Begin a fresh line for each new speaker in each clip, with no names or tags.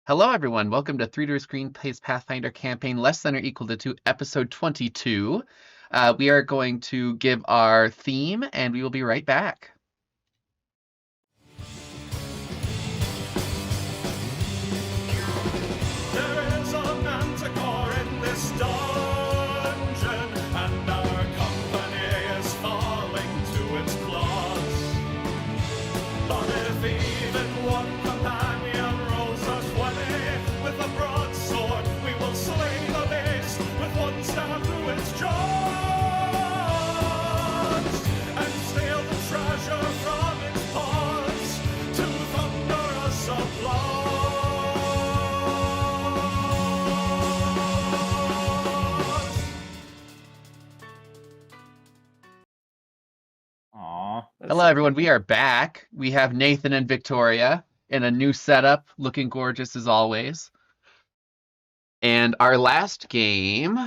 Hello, everyone. Welcome to 3 to Screen Plays Pathfinder campaign less than or equal to 2, episode 22. We are going to give our theme, and we will be right back.
There is a manticore in this dungeon, and our company is falling to its claws. But if even one companion rolls a 20 with a broadsword, we will slay the beast with one stab through its jaws, and steal the treasure from its paws to thunderous applause.
Aw.
Hello, everyone. We are back. We have Nathan and Victoria in a new setup, looking gorgeous as always. And our last game,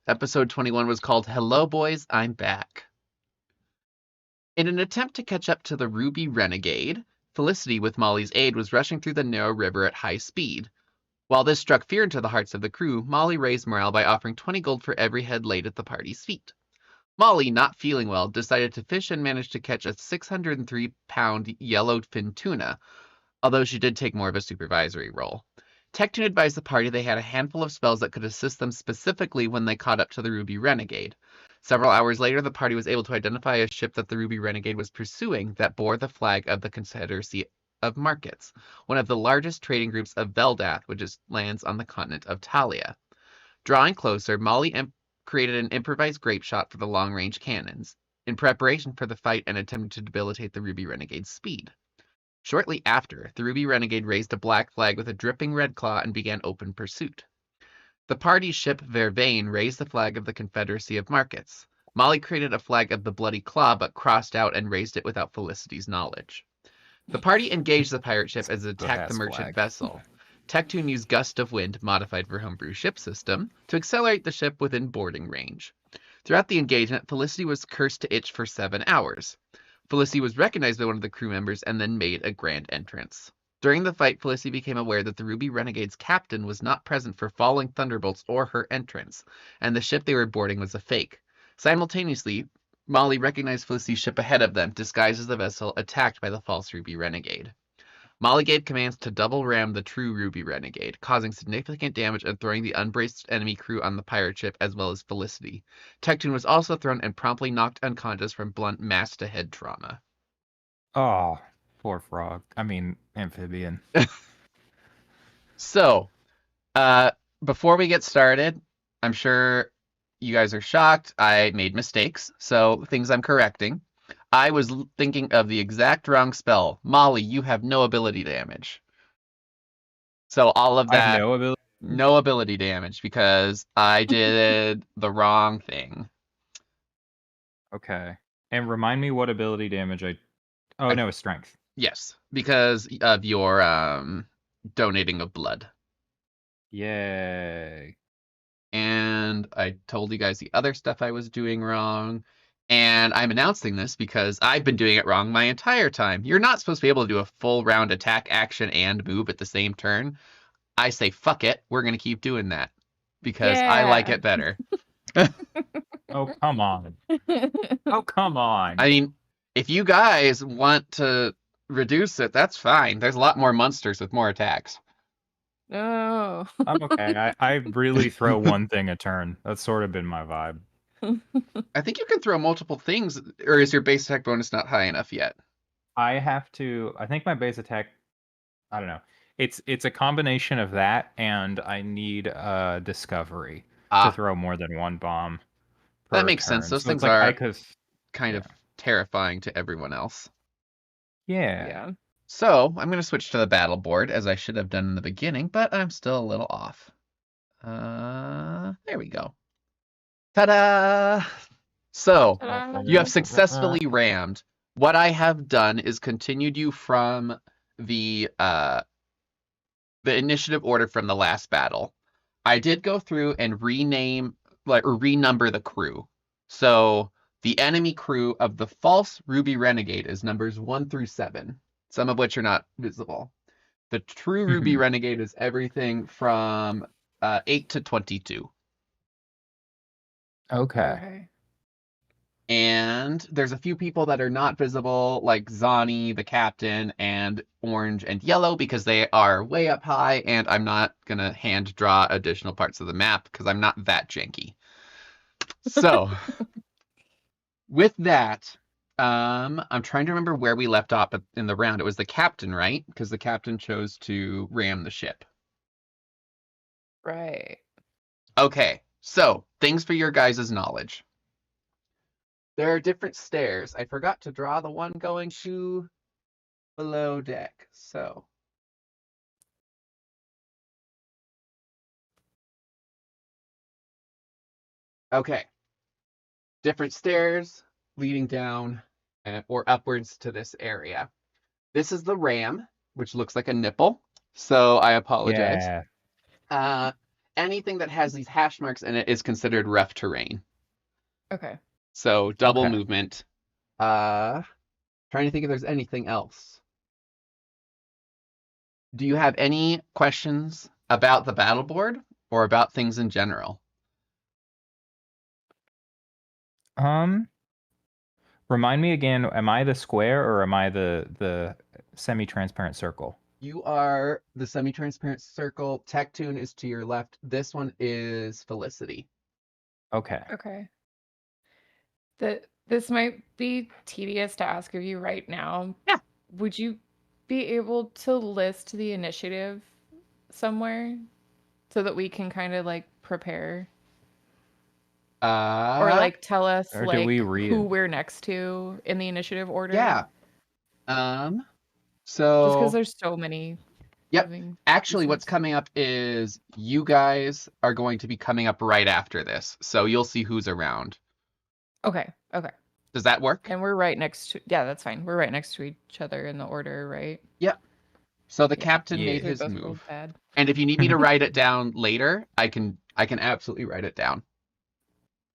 episode 21, was called Hello, Boys, I'm Back. In an attempt to catch up to the Ruby Renegade, Felicity, with Molly's aid, was rushing through the narrow river at high speed. While this struck fear into the hearts of the crew, Molly raised morale by offering 20 gold for every head laid at the party's feet. Molly, not feeling well, decided to fish and managed to catch a 603-pound yellowfin tuna, although she did take more of a supervisory role. Tectune advised the party they had a handful of spells that could assist them specifically when they caught up to the Ruby Renegade. Several hours later, the party was able to identify a ship that the Ruby Renegade was pursuing that bore the flag of the Confederacy of Markets, one of the largest trading groups of Veldath, which lands on the continent of Talia. Drawing closer, Molly created an improvised grape shot for the long-range cannons, in preparation for the fight and attempting to debilitate the Ruby Renegade's speed. Shortly after, the Ruby Renegade raised a black flag with a dripping red claw and began open pursuit. The party's ship Vervain raised the flag of the Confederacy of Markets. Molly created a flag of the Bloody Claw but crossed out and raised it without Felicity's knowledge. The party engaged the pirate ship as it attacked the merchant vessel. Tectune used Gust of Wind, modified for homebrew ship system, to accelerate the ship within boarding range. Throughout the engagement, Felicity was cursed to itch for 7 hours. Felicity was recognized by one of the crew members and then made a grand entrance. During the fight, Felicity became aware that the Ruby Renegade's captain was not present for falling thunderbolts or her entrance, and the ship they were boarding was a fake. Simultaneously, Molly recognized Felicity's ship ahead of them, disguised as the vessel attacked by the false Ruby Renegade. Molly gave commands to double ram the true Ruby Renegade, causing significant damage and throwing the unbraced enemy crew on the pirate ship as well as Felicity. Tectune was also thrown and promptly knocked unconscious from blunt mass-to-head trauma.
Oh, poor frog. I mean, amphibian.
So, before we get started, I'm sure you guys are shocked. I made mistakes, so things I'm correcting. I was thinking of the exact wrong spell. Molly, you have no ability damage. So all of
I have
that,
no ability.
damage because I did the wrong thing.
Okay. And remind me what ability damage Oh, no, it's strength.
Yes, because of your donating of blood.
Yay.
And I told you guys the other stuff I was doing wrong. And I'm announcing this because I've been doing it wrong my entire time. You're not supposed to be able to do a full round attack, action, and move at the same turn. I say, fuck it. We're going to keep doing that because I like it better.
Oh, come on. Oh, come on.
I mean, if you guys want to reduce it, that's fine. There's a lot more monsters with more attacks.
Oh.
I'm okay. I really throw one thing a turn. That's sort of been my vibe.
I think you can throw multiple things, or is your base attack bonus not high enough yet?
I think my base attack, I don't know. It's a combination of that, and I need a discovery to throw more than one bomb.
That makes sense. Those things are kind of terrifying to everyone else.
Yeah.
So I'm going to switch to the battle board, as I should have done in the beginning, but I'm still a little off. There we go. Ta-da! So, you have successfully rammed. What I have done is continued you from the initiative order from the last battle. I did go through and renumber the crew. So, the enemy crew of the false Ruby Renegade is numbers 1 through 7, some of which are not visible. The TRUE Ruby Renegade is everything from 8 to 22.
Okay.
And there's a few people that are not visible, like Zani, the captain, and orange and yellow, because they are way up high, and I'm not going to hand draw additional parts of the map because I'm not that janky. So, with that, I'm trying to remember where we left off in the round. It was the captain, right? Because the captain chose to ram the ship.
Right.
Okay, so things for your guys' knowledge. There are different stairs. I forgot to draw the one going to below deck. So, okay. Different stairs leading down or upwards to this area. This is the ram, which looks like a nipple. So I apologize.
Yeah.
Anything that has these hash marks in it is considered rough terrain.
Okay.
So double
Okay.
movement. Trying to think if there's anything else. Do you have any questions about the battle board or about things in general?
Remind me again, am I the square or am I the semi-transparent circle?
You are the semi-transparent circle. Tectune is to your left. This one is Felicity.
Okay.
Okay. This might be tedious to ask of you right now.
Yeah.
Would you be able to list the initiative somewhere so that we can kind of like prepare? Or like tell us
Or do
like
we read
who
it?
we're next to in the initiative order?
Yeah.
Just because
So
there's so many.
Yep.
moving
Actually, what's
pieces.
coming up is you guys are going to be coming up right after this. So you'll see who's around.
Okay.
Does that work?
And we're right next to, yeah, that's fine. We're right next to each other in the order, right?
Yep. So the
Yeah.
captain
Yeah.
made
We
his
both rolled
move.
bad.
And if you need me to write it down later, I can absolutely write it down.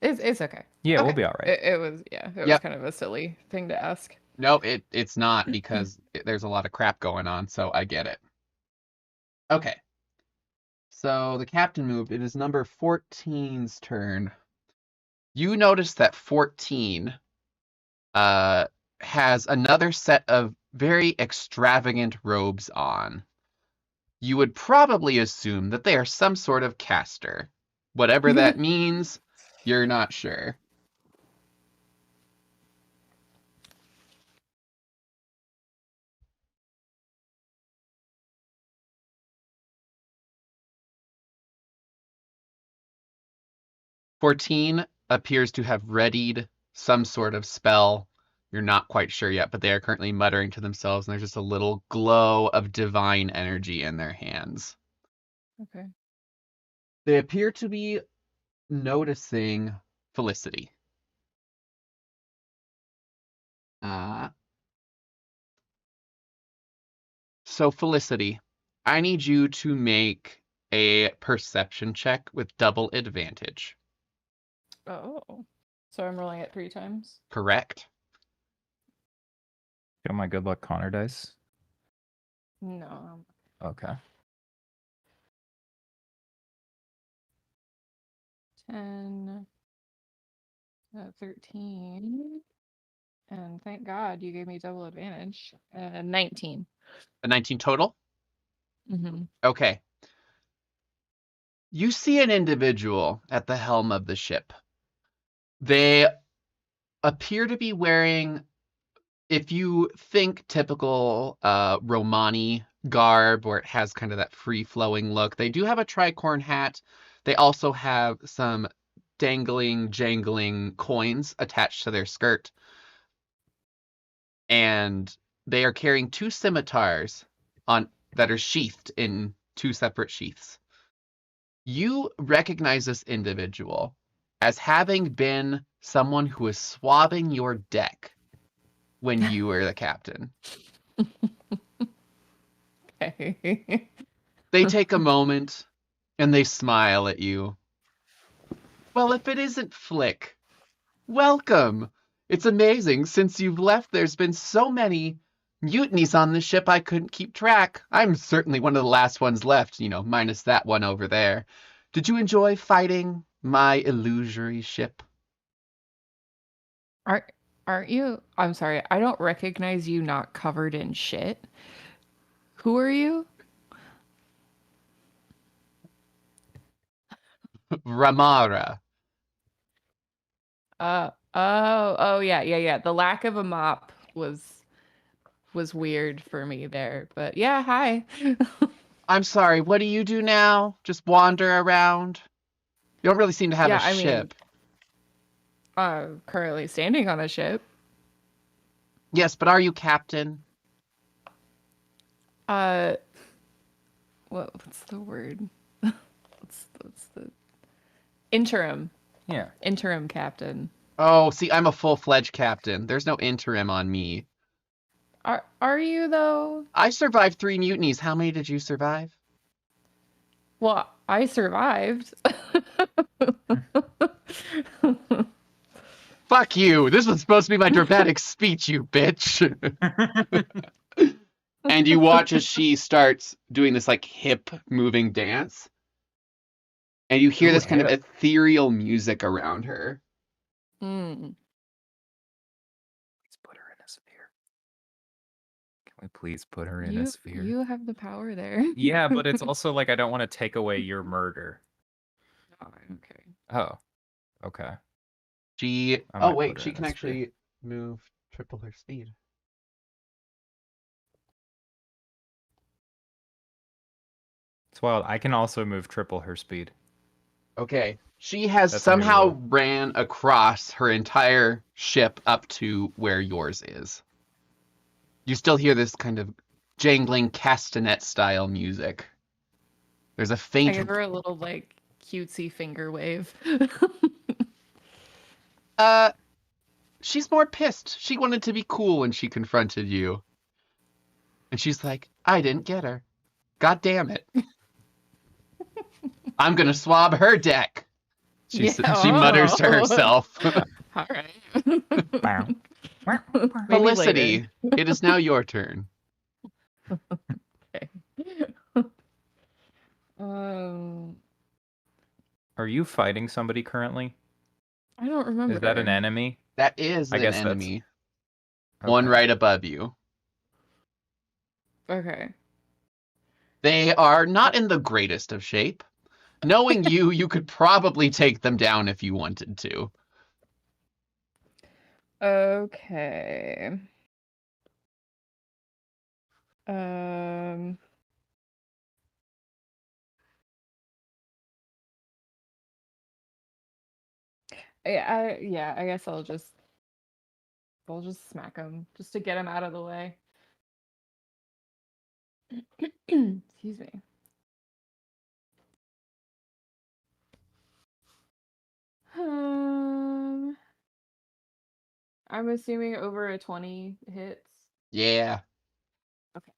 It's okay.
Yeah, we'll
Okay.
be all right.
It was
Yep.
kind of a silly thing to ask.
No, it's not because there's a lot of crap going on, so I get it. Okay. So the captain moved. It is number 14's turn. You notice that 14 has another set of very extravagant robes on. You would probably assume that they are some sort of caster. Whatever that means, you're not sure. "14 appears to have readied some sort of spell. You're not quite sure yet, but they are currently muttering to themselves, and there's just a little glow of divine energy in their hands.
Okay.
They appear to be noticing Felicity. So Felicity, I need you to make a perception check with double advantage.
Oh. So I'm rolling it 3 times?
Correct?
Got my good luck Connor dice.
No.
Okay.
10, 13, and thank God you gave me double advantage. 19.
A 19 total?
Mm-hmm.
Okay. You see an individual at the helm of the ship. They appear to be wearing, if you think typical Romani garb, where it has kind of that free-flowing look, they do have a tricorn hat. They also have some dangling, jangling coins attached to their skirt. And they are carrying 2 scimitars that are sheathed in 2 separate sheaths. You recognize this individual as having been someone who was swabbing your deck when you were the captain.
Okay.
They take a moment and they smile at you. Well, if it isn't Flick, welcome. It's amazing. Since you've left, there's been so many mutinies on this ship I couldn't keep track. I'm certainly one of the last ones left, minus that one over there. Did you enjoy fighting my illusory ship?
Aren't you? I'm sorry, I don't recognize you not covered in shit. Who are you?
Ramara.
Oh, yeah. The lack of a mop was weird for me there, but yeah, hi.
I'm sorry, what do you do now? Just wander around? You don't really seem to have
Yeah,
a
I mean,
ship.
Currently standing on a ship.
Yes, but are you captain?
What's the word? what's the interim?
Yeah.
Interim captain.
Oh, see, I'm a full-fledged captain. There's no interim on me.
Are you though?
I survived 3 mutinies. How many did you survive?
Well, I survived.
Fuck you. This was supposed to be my dramatic speech, you bitch. And you watch as she starts doing this like hip moving dance. And you hear this kind of ethereal music around her.
Please put her in a sphere. Can we please put her in a sphere?
You have the power there.
Yeah, but it's also like I don't want to take away your murder.
Oh, okay.
Oh, okay.
She can actually move triple her speed.
It's wild. I can also move triple her speed.
Okay. She has
That's a new
somehow
rule.
ran across her entire ship up to where yours is. You still hear this kind of jangling castanet style music. There's a
I
faint
give her a little like cutesy finger wave.
She's more pissed. She wanted to be cool when she confronted you. And she's like, I didn't get her. God damn it. I'm gonna swab her deck. She mutters to herself.
All right.
Felicity, it is now your turn.
Okay.
Are you fighting somebody currently?
I don't remember.
Is that an enemy?
That is an enemy.
Okay.
One right above you.
Okay.
They are not in the greatest of shape. Knowing you could probably take them down if you wanted to.
Okay. I guess I'll just smack him just to get him out of the way. Excuse me. I'm assuming over a 20 hits.
Yeah.
Okay.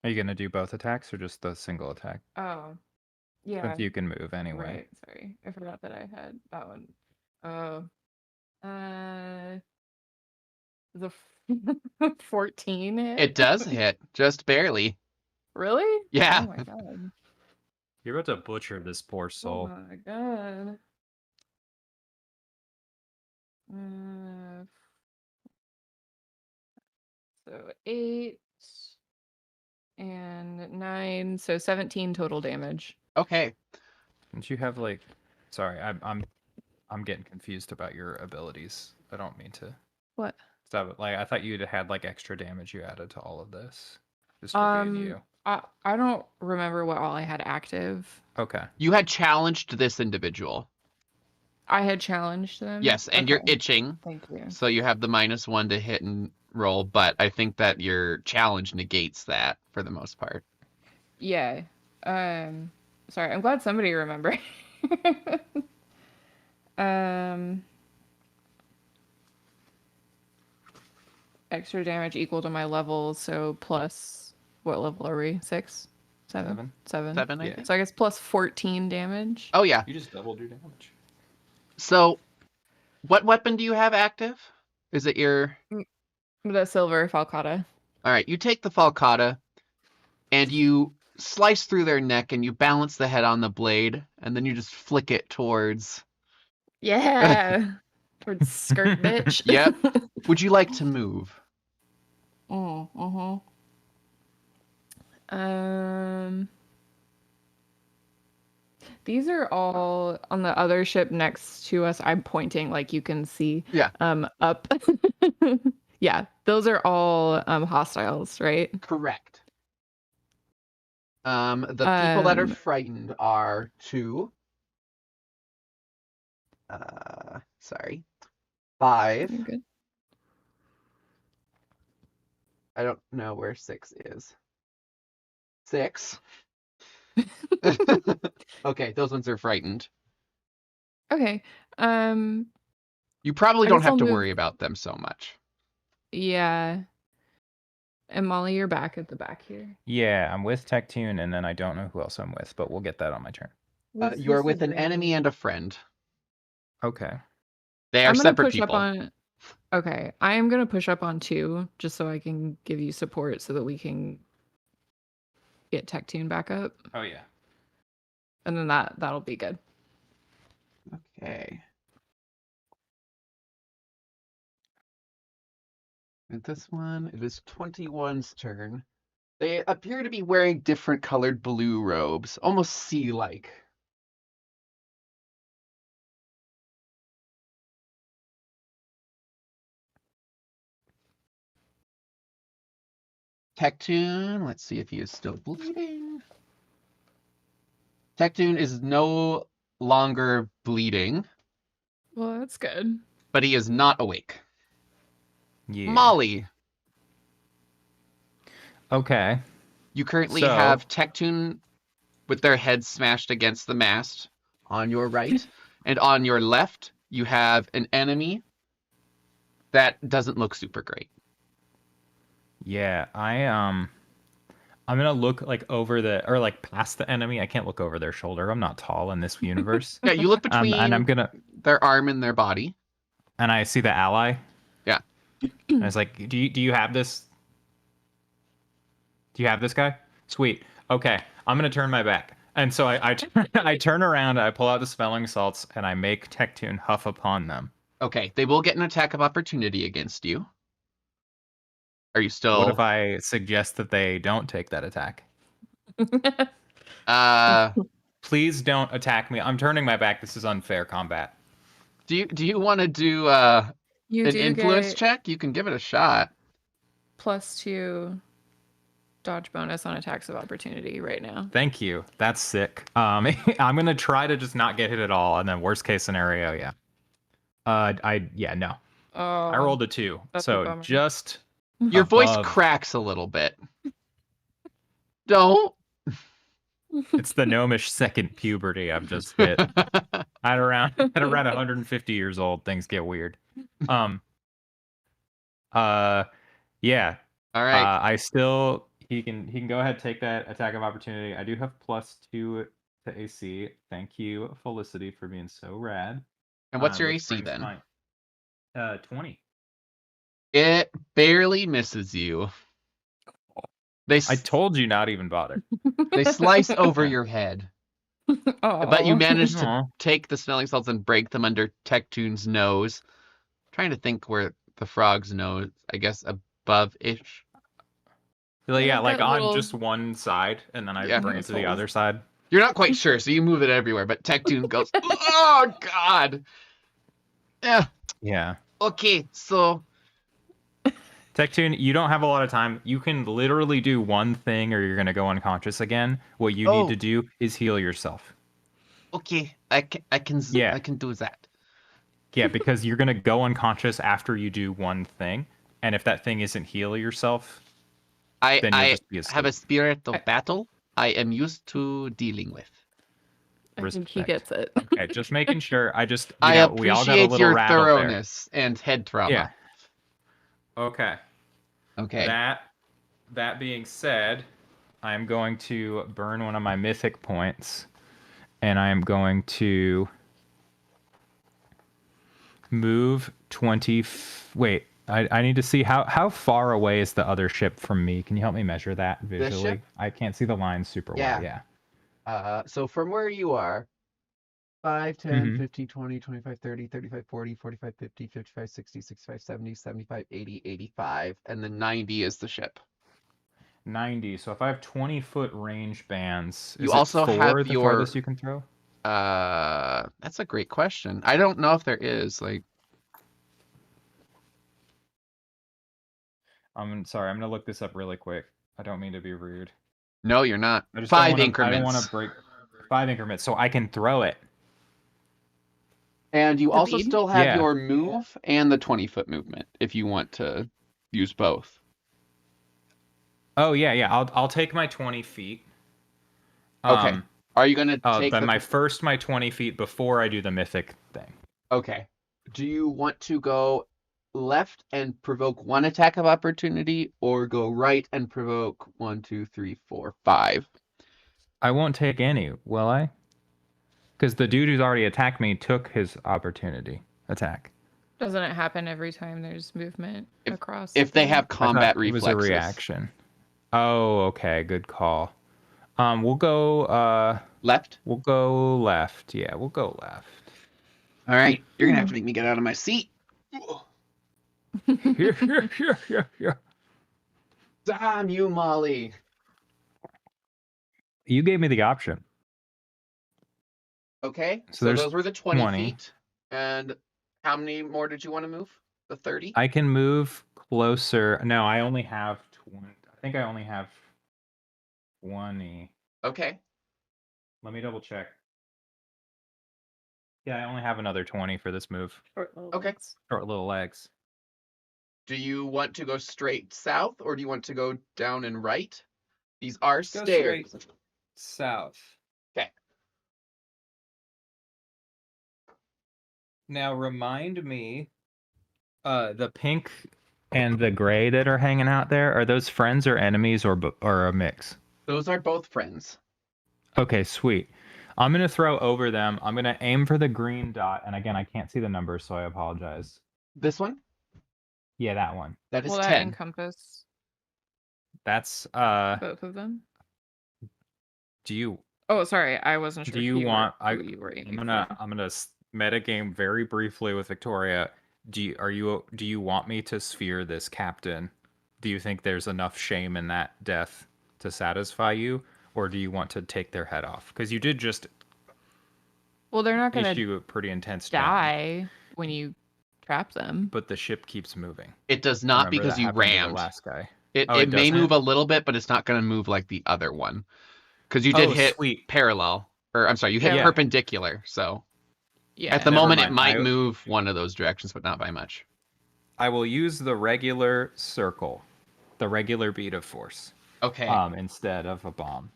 Are you gonna do both attacks or just the single attack?
Oh, yeah.
If you can move anyway.
Right. Sorry, I forgot that I had that one. Oh, the 14 hit.
It does hit, just barely.
Really?
Yeah.
Oh my god.
You're about to butcher this poor soul.
Oh my god. So 8 and 9, so 17 total damage.
Okay.
Didn't you have like? Sorry, I'm getting confused about your abilities. I don't mean to.
What?
Stop it. Like I thought you'd had like extra damage you added to all of this. Just for being you.
I don't remember what all I had active.
Okay.
You had challenged this individual.
I had challenged them?
Yes, and you're itching.
Thank you.
So you have the -1 to hit and roll, but I think that your challenge negates that for the most part.
Yeah. Sorry, I'm glad somebody remembered. Extra damage equal to my level, so plus what level are we? 6? 7? 7.
7, I
Yeah.
think.
So I guess plus 14 damage.
Oh yeah.
You just doubled your damage.
So What weapon do you have active? Is it your...
The silver falcata.
All right, you take the falcata, and you slice through their neck, and you balance the head on the blade, and then you just flick it towards...
Yeah. Towards skirt bitch.
Yep. Would you like to move?
These are all on the other ship next to us. I'm pointing like you can see.
Yeah.
Up. Yeah, those are all hostiles, right?
Correct. The people that are frightened are 2. Sorry. 5.
You're good.
I don't know where 6 is. 6. Okay, those ones are frightened.
Okay.
You probably
I
don't
guess
have
I'll
to
move-
worry about them so much.
Yeah. And Molly, you're back at the back here.
Yeah, I'm with Tectune, and then I don't know who else I'm with, but we'll get that on my turn.
You are with an enemy and a friend.
Okay.
They are
I'm gonna
separate
push
people.
up on. Okay, I am gonna push up on 2 just so I can give you support so that we can get Tectune back up,
Oh, yeah.
and then that'll be good.
Okay. And this one, it is 21's turn. They appear to be wearing different colored blue robes, almost sea-like. Tectune, let's see if he is still bleeding. Tectune is no longer bleeding,
Well, that's good.
but he is not awake.
Yeah.
Molly,
Okay.
you currently
So-
have Tectune with their heads smashed against the mast on your right, and on your left, you have an enemy that doesn't look super great.
Yeah, I'm gonna look like over the or like past the enemy. I can't look over their shoulder. I'm not tall in this universe.
Yeah, you look between
And I'm gonna
their arm and their body.
and I see the ally.
Yeah.
And I was like, do you have this? Do you have this guy? Sweet. Okay, I'm gonna turn my back. And so I turn around, I pull out the smelling salts, and I make Tectune huff upon them.
Okay, they will get an attack of opportunity against you. Are you still...
What if I suggest that they don't take that attack? Please don't attack me. I'm turning my back. This is unfair combat.
Do you want to do
You
an
do
influence
get
check? You can give it a shot.
+2 dodge bonus on attacks of opportunity right now.
Thank you. That's sick. I'm gonna try to just not get hit at all, and then worst case scenario, yeah. No.
Oh,
I rolled a 2,
that's a
so
bummer.
just
Your voice
above.
cracks a little bit. Don't.
It's the gnomish second puberty I've just hit. At around 150 years old, things get weird. Yeah.
All right.
I still he can go ahead, take that attack of opportunity. I do have +2 to AC. Thank you, Felicity, for being so rad.
And what's your
which
AC
brings
then?
my 20.
It barely misses you. They
I told you not even bother.
they slice over your head, but you manage to
Aw.
take the smelling salts and break them under Tectune's nose. Trying to think where the frog's nose, I guess above-ish.
Yeah,
Like
like
that
on
little-
just one side, and then I
Yeah.
bring it to the
Assholes.
other side.
You're not quite sure, so you move it everywhere, but Tectune goes, oh, God. Yeah,
Yeah.
okay, so...
Tectune, you don't have a lot of time. You can literally do one thing or you're going to go unconscious again. What you need to do is heal yourself.
Okay, I can do that.
Yeah, because you're going to go unconscious after you do one thing. And if that thing isn't heal yourself, then you'll
I
just be asleep.
have a spirit of battle I am used to dealing with.
I think he
Respect.
gets it.
Okay, just making sure. I just,
I
we all
appreciate
got a little
your
rattled there.
thoroughness and head trauma.
Yeah. Okay.
Okay.
That being said, I'm going to burn one of my mythic points, and I am going to move 20. Wait, I need to see how far away is the other ship from me. Can you help me measure that visually?
ship?
I can't see the lines super
Yeah.
well. Yeah.
So from where you are, 5, 10,
Mhm.
15, 20, 25, 30, 35, 40, 45, 50, 55, 60, 65, 70, 75, 80, 85, and then 90 is the ship.
90. So if I have 20-foot range bands,
You
is
also
it 4
have
the
your
farthest you can throw?
That's a great question. I don't know if there is, like,
I'm sorry, I'm gonna look this up really quick. I don't mean to be rude.
no, you're not.
I just
5
I
increments.
don't want to break 5 increments, so I can throw it.
And you
The
also
bead?
still have
Yeah.
your move and the 20-foot movement if you want to use both.
Oh yeah. I'll take my 20 feet.
Okay. Are you gonna take
Then
the...
my 20 feet before I do the mythic thing.
Okay. Do you want to go left and provoke 1 attack of opportunity, or go right and provoke 1, 2, 3, 4, 5?
I won't take any, will I? Because the dude who's already attacked me took his opportunity attack.
Doesn't it happen every time there's movement across?
If they have
I
combat
thought it
reflexes.
was a reaction. Oh, okay, good call. We'll go
Left?
We'll go left. Yeah, we'll go left.
All right. You're gonna have to make me get out of my seat.
Here.
Damn you, Molly.
You gave me the option.
Okay.
So
So
there's
those were the 20
20.
feet. And how many more did you want to move? The 30?
I can move closer. No, I only have 20. I think I only have 20.
Okay.
Let me double check. Yeah, I only have another 20 for this move.
Okay.
Short little legs.
Do you want to go straight south, or do you want to go down and right? These are
Go
stairs.
straight south.
Okay.
Now remind me, the pink and the gray that are hanging out there, are those friends or enemies or a mix?
Those are both friends.
Okay, sweet. I'm gonna throw over them. I'm gonna aim for the green dot, and again, I can't see the numbers, so I apologize.
This one?
Yeah, that one.
That is
Will that
10.
encompass
That's
both of them?
Do you
Oh, sorry, I wasn't sure.
do you want?
who you were aiming for.
I'm gonna metagame very briefly with Victoria. Do you want me to sphere this captain? Do you think there's enough shame in that death to satisfy you, or do you want to take their head off? Because you did just
Well, they're not gonna
issue a pretty intense jam,
die when you trap them.
but the ship keeps moving.
It does not,
Remember
because
that
you
happened to the
rammed.
last guy.
It
Oh, it
may
doesn't?
move a little bit, but it's not going to move like the other one. Because you did hit
sweet.
parallel. Or, I'm sorry, you hit
Yeah.
perpendicular. So
Yeah.
at the
never
moment, it
mind.
might move one of those directions, but not by much.
I will use the regular circle, the regular beat of force,
Okay.
instead of a bomb.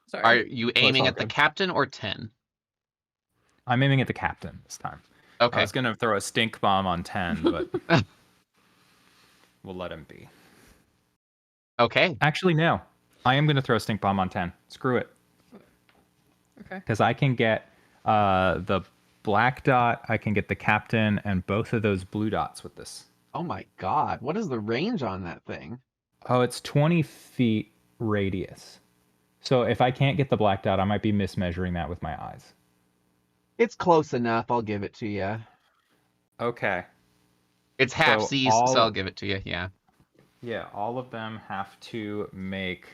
Sorry.
Are you aiming
all
at the
good.
captain or 10?
I'm aiming at the captain this time.
Okay.
I was gonna throw a stink bomb on 10, but we'll let him be.
Okay.
Actually, no. I am gonna throw a stink bomb on 10. Screw it.
Okay.
Because I can get the black dot, I can get the captain, and both of those blue dots with this.
Oh my god. What is the range on that thing?
Oh, it's 20 feet radius. So if I can't get the black dot, I might be mismeasuring that with my eyes.
It's close enough. I'll give it to you.
Okay.
It's half
So
C's, so I'll give it to you. Yeah.
Yeah, all of them have to make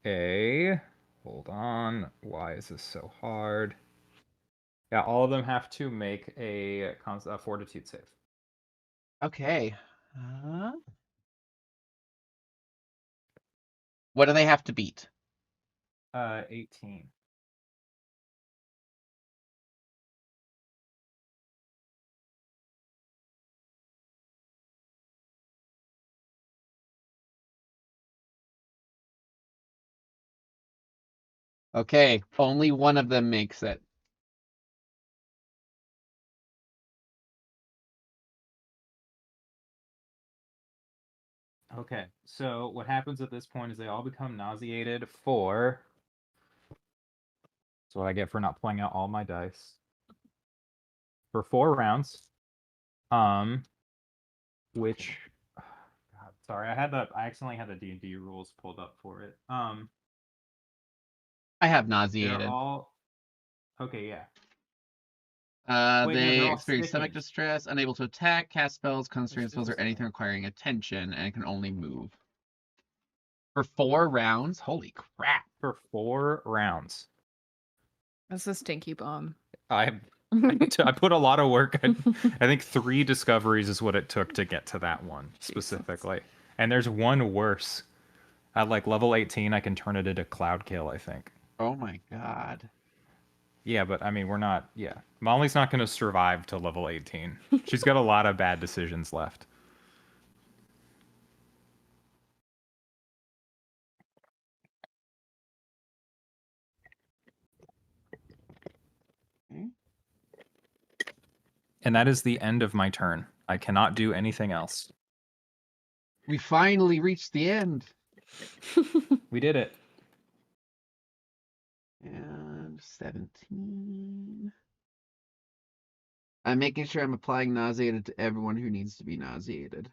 a... Hold on. Why is this so hard? Yeah, all of them have to make a fortitude save.
Okay. What do they have to beat?
18.
Okay. Only one of them makes it.
Okay, so what happens at this point is they all become nauseated for... That's what I get for not pulling out all my dice. for 4 rounds. Which, God, sorry, I accidentally had the D&D rules pulled up for it.
I have
They're
nauseated.
all okay. Yeah. Wait, no,
They
they're all
experience stomach
sticking.
distress, unable to attack, cast spells, concentrate
Which
spells, or
does
anything
that?
requiring attention, and can only move. For 4 rounds? Holy crap.
For 4 rounds.
That's a stinky bomb.
I put a lot of work. I think 3 discoveries is what it took to get to that one specifically. And there's one worse. At like level 18, I can turn it into Cloud Kill, I think.
Oh my god.
Yeah, but I mean, we're not. Yeah. Molly's not going to survive to level 18. She's got a lot of bad decisions left. And that is the end of my turn. I cannot do anything else.
We finally reached the end.
We did it.
And 17. I'm making sure I'm applying nauseated to everyone who needs to be nauseated.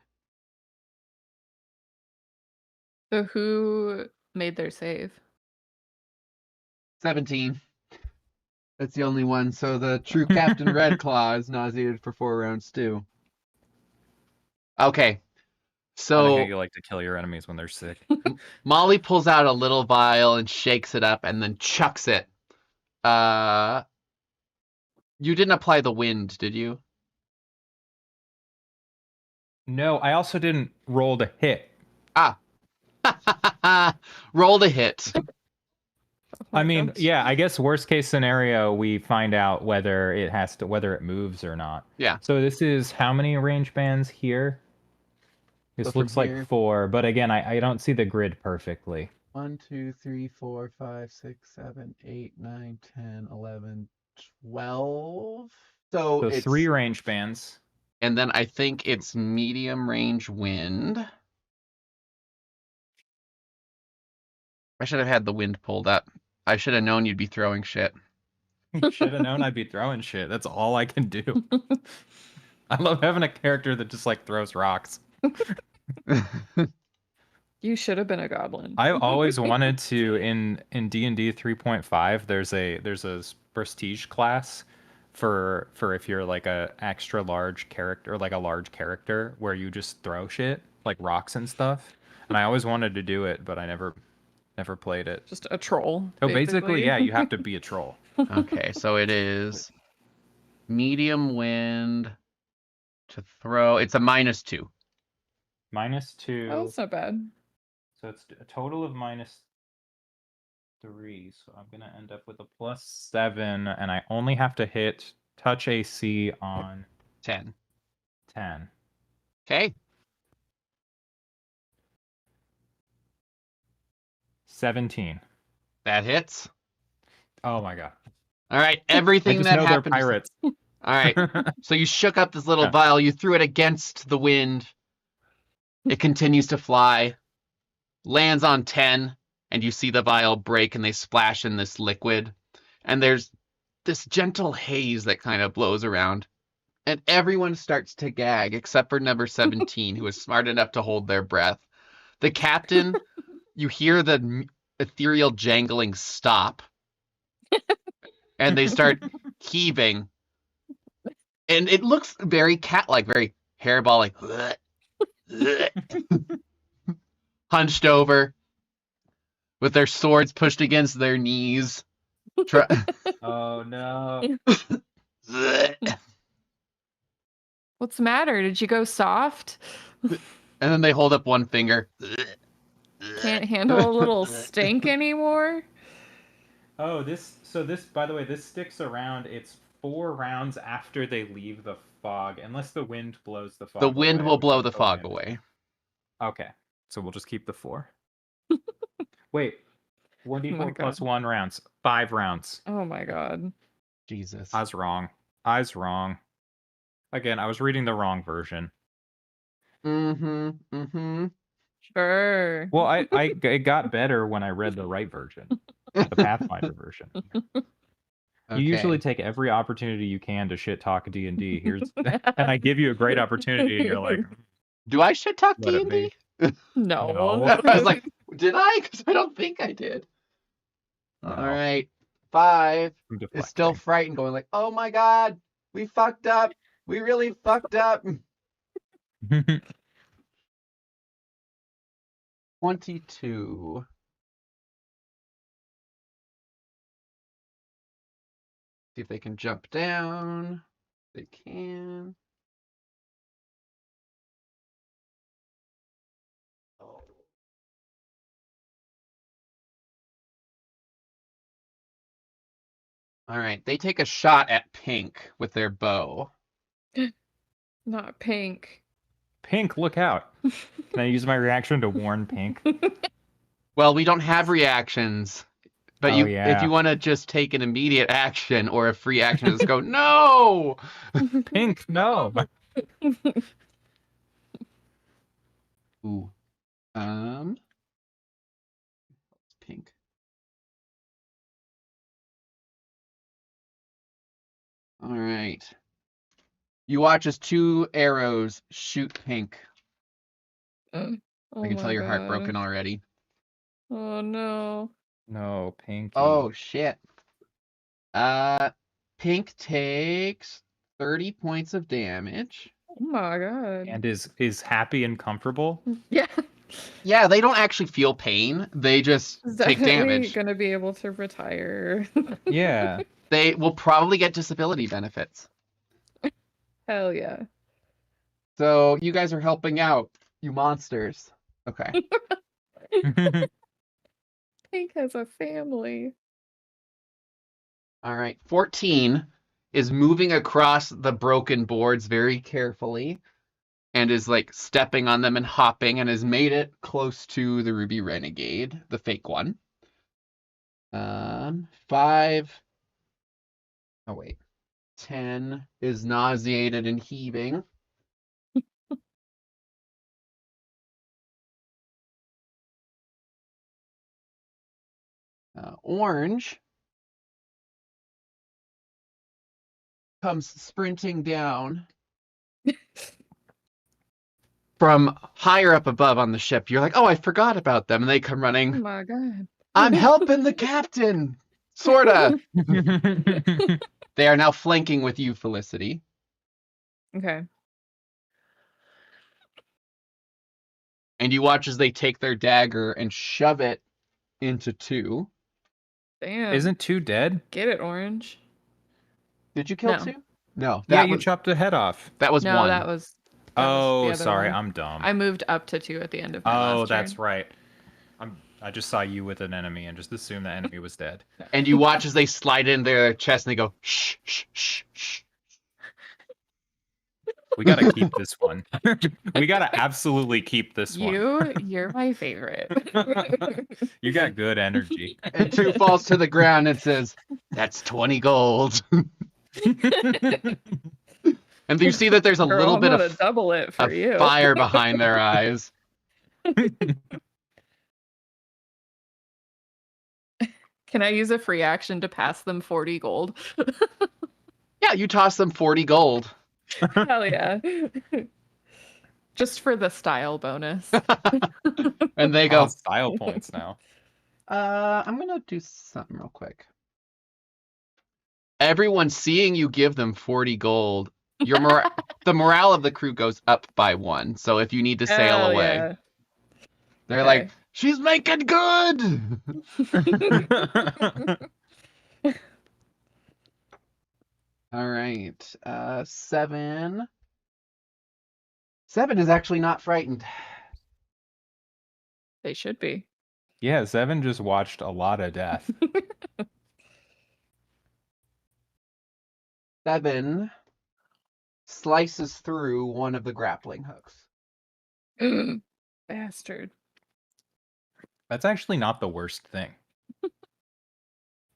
So who made their save?
17. That's the only one. So the true Captain Redclaw is nauseated for 4 rounds too. Okay.
I think
So
you like to kill your enemies when they're sick.
Molly pulls out a little vial and shakes it up and then chucks it. You didn't apply the wind, did you?
No, I also didn't roll to hit.
Roll to hit.
Oh
I
my
mean,
gosh.
yeah, I guess worst case scenario, we find out whether it moves or not.
Yeah.
So this is how many range bands here? This
So from
looks like
here-
4, but again, I don't see the grid perfectly.
1, 2, 3, 4, 5, 6, 7, 8, 9, 10, 11, 12. So
So
it's
3 range bands.
And then I think it's medium range wind. I should have had the wind pulled up. I should have known you'd be throwing shit.
Should have known I'd be throwing shit. That's all I can do. I love having a character that just like throws rocks.
You should have been a goblin.
I've always wanted to in D&D 3.5 there's a prestige class for if you're like a extra large character, like a large character where you just throw shit like rocks and stuff. And I always wanted to do it, but I never played it.
Just a troll.
So basically, yeah, you have to be a troll.
Okay, so it is medium wind to throw. It's a -2.
-2.
Oh, that's not bad.
So it's a total of -3. So I'm gonna end up with a +7, and I only have to hit touch AC on
10.
10.
Okay.
17.
That hits.
Oh my god.
All right,
I
everything
just
that
know they're
happened.
pirates.
All right. So you shook up this little
Yeah.
vial, you threw it against the wind. It continues to fly, lands on 10, and you see the vial break and they splash in this liquid. And there's this gentle haze that kind of blows around. And everyone starts to gag except for number 17, who is smart enough to hold their breath. The captain, you hear the ethereal jangling stop. And they start heaving. And it looks very cat-like, very hairball-like. Hunched over, with their swords pushed against their knees.
Oh no.
What's the matter? Did you go soft?
And then they hold up one finger.
Can't handle a little stink anymore?
Oh, this by the way, this sticks around. It's 4 rounds after they leave the fog, unless the wind blows the fog
The wind
away,
will
which
blow
is
the
the
fog
wind.
away.
Okay. So we'll just keep the 4. Wait. 1d4
my
plus
God.
1 rounds. 5 rounds.
Oh my god.
Jesus.
I was wrong. Again, I was reading the wrong version.
Mm-hmm.
Sure.
Well, it got better when I read the right version, the Pathfinder version. You usually
Okay.
take every opportunity you can to shit talk D&D. Here's and I give you a great opportunity, and you're like,
Do I shit talk
let it
D&D?
be.
No.
No.
I was like, did I? Because I don't think I did.
No.
All right. 5
I'm
is still
deflecting.
frightened, going like, oh my god, we fucked up. We really fucked up. 22. See if they can jump down. They can. Oh. All right. They take a shot at Pink with their bow.
Not pink.
Pink, look out. Can I use my reaction to warn Pink?
Well, we don't have reactions. But
Oh,
if
yeah.
you want to just take an immediate action or a free action, just go, no!
Pink, no.
Ooh. Pink. All right. You watch as 2 arrows shoot Pink.
Oh
I can tell you're
my
heartbroken
gosh.
already.
Oh no.
No, Pinky.
Oh shit. Pink takes 30 points of damage.
Oh my god.
And is happy and comfortable.
Yeah.
Yeah, they don't actually feel pain. They just take
Definitely
damage.
gonna be able to retire.
Yeah.
They will probably get disability benefits.
Hell yeah.
So you guys are helping out, you monsters. Okay.
Pink has a family.
All right. 14 is moving across the broken boards very carefully and is like stepping on them and hopping and has made it close to the Ruby Renegade, the fake one. 5. Oh, wait. 10 is nauseated and heaving. Orange comes sprinting down from higher up above on the ship. You're like, oh, I forgot about them. And they come
Oh
running.
my god.
I'm helping the captain. Sorta. They are now flanking with you, Felicity.
Okay.
And you watch as they take their dagger and shove it into 2.
Damn.
Isn't 2 dead?
Get it, Orange.
Did you kill
No.
2? No.
Yeah,
That
you
was
chopped the head off.
that was
No,
1.
that was the
Oh,
other
sorry,
one.
I'm dumb.
I moved up to 2 at the end of my last
Oh, that's
turn.
right. I just saw you with an enemy and just assumed the enemy was dead.
And you watch as they slide in their chest and they go, shh, shh, shh, shh.
We gotta keep this one. We gotta absolutely keep this one.
You're my favorite.
You got good energy.
And 2 falls to the ground and says, that's 20 gold. And you see that there's a
Girl,
little
I'm
bit
gonna
of
double it for you.
fire behind their eyes.
Can I use a free action to pass them 40 gold?
Yeah, you toss them 40 gold.
Hell yeah. Just for the style bonus.
And they
Oh,
go,
style points now.
I'm gonna do something real quick. Everyone seeing you give them 40 gold, the morale of the crew goes up by 1. So if you need to sail
Hell
away,
yeah.
they're
Okay.
like, she's making good. All right. 7. 7 is actually not frightened.
They should be.
Yeah, 7 just watched a lot of death.
7 slices through one of the grappling hooks.
Bastard.
That's actually not the worst thing.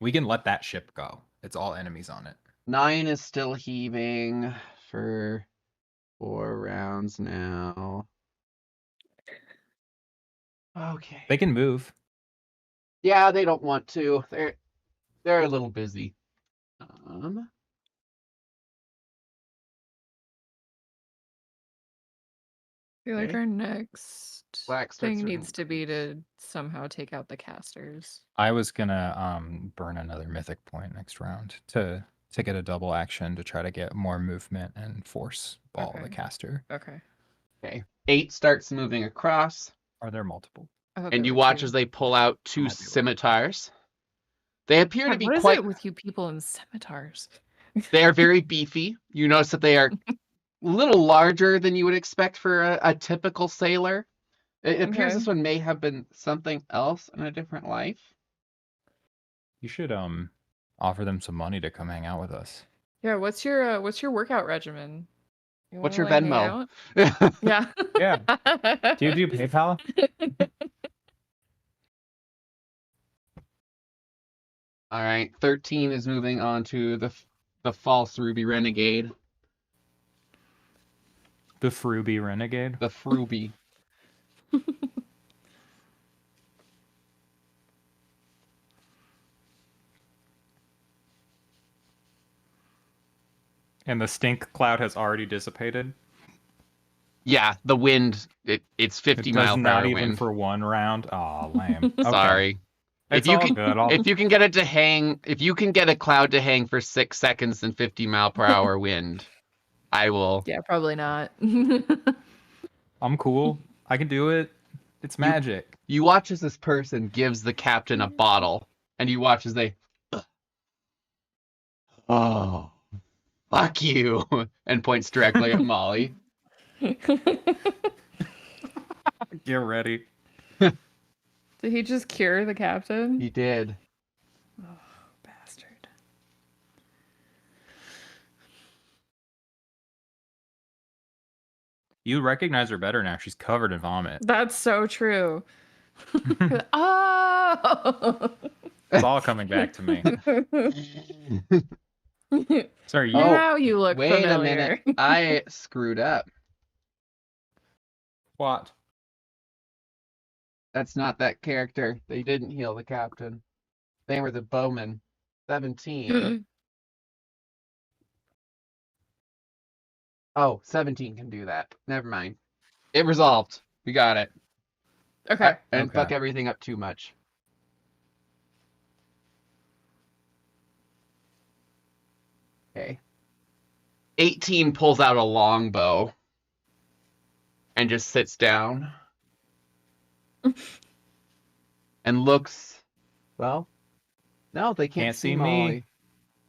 We can let that ship go. It's all enemies on it.
9 is still heaving for 4 rounds now. Okay.
They can move.
Yeah, they don't want to. They're a little busy.
I feel like
Okay.
our next
Black starts
thing
turning
needs to be to somehow take out the casters.
I was gonna burn another mythic point next round to get a double action to try to get more movement and force ball the
Okay.
caster.
Okay.
Okay. 8 starts moving across,
Are there multiple?
I thought
and
there
you
were
watch
two.
as they pull out 2
Might be right.
scimitars. They appear to
God,
be
what is
quite.
it with you people in scimitars?
They are very beefy. You notice that they are a little larger than you would expect for a typical sailor. It appears
Okay.
this one may have been something else in a different life.
You should offer them some money to come hang out with us.
Yeah, what's your workout regimen? You
What's
wanna,
your
like, hang
Venmo?
out? Yeah.
Yeah. Do you do PayPal?
All right, 13 is moving on to the false Ruby Renegade,
The Ruby Renegade?
the Fruby.
And the stink cloud has already dissipated?
Yeah, the wind. It's 50
It
mile
does
per
not
hour
even
wind.
for one round? Aw, lame. Okay.
Sorry.
It's
If you
all
can,
good.
if you can get it to hang, if you can get a cloud to hang for 6 seconds in 50 mile per hour wind, I will.
Yeah, probably not.
I'm cool. I can do it. It's magic.
You watch as this person gives the captain a bottle, and you watch as they. Oh, fuck you, and points directly at Molly.
Get ready.
Did he just cure the captain?
He did.
Oh, bastard.
You recognize her better now. She's covered in vomit.
That's so true. Oh!
It's all coming back to me. Sorry, you.
Oh,
Now you look
Wait
familiar.
a minute. I screwed up.
What?
That's not that character. They didn't heal the captain. They were the bowmen. 17. Oh, 17 can do that. Never mind. It resolved. We got it.
Okay.
And
Okay.
fuck everything up too much. Okay. 18 pulls out a longbow and just sits down and looks. Well, no, they can't see
me.
Molly.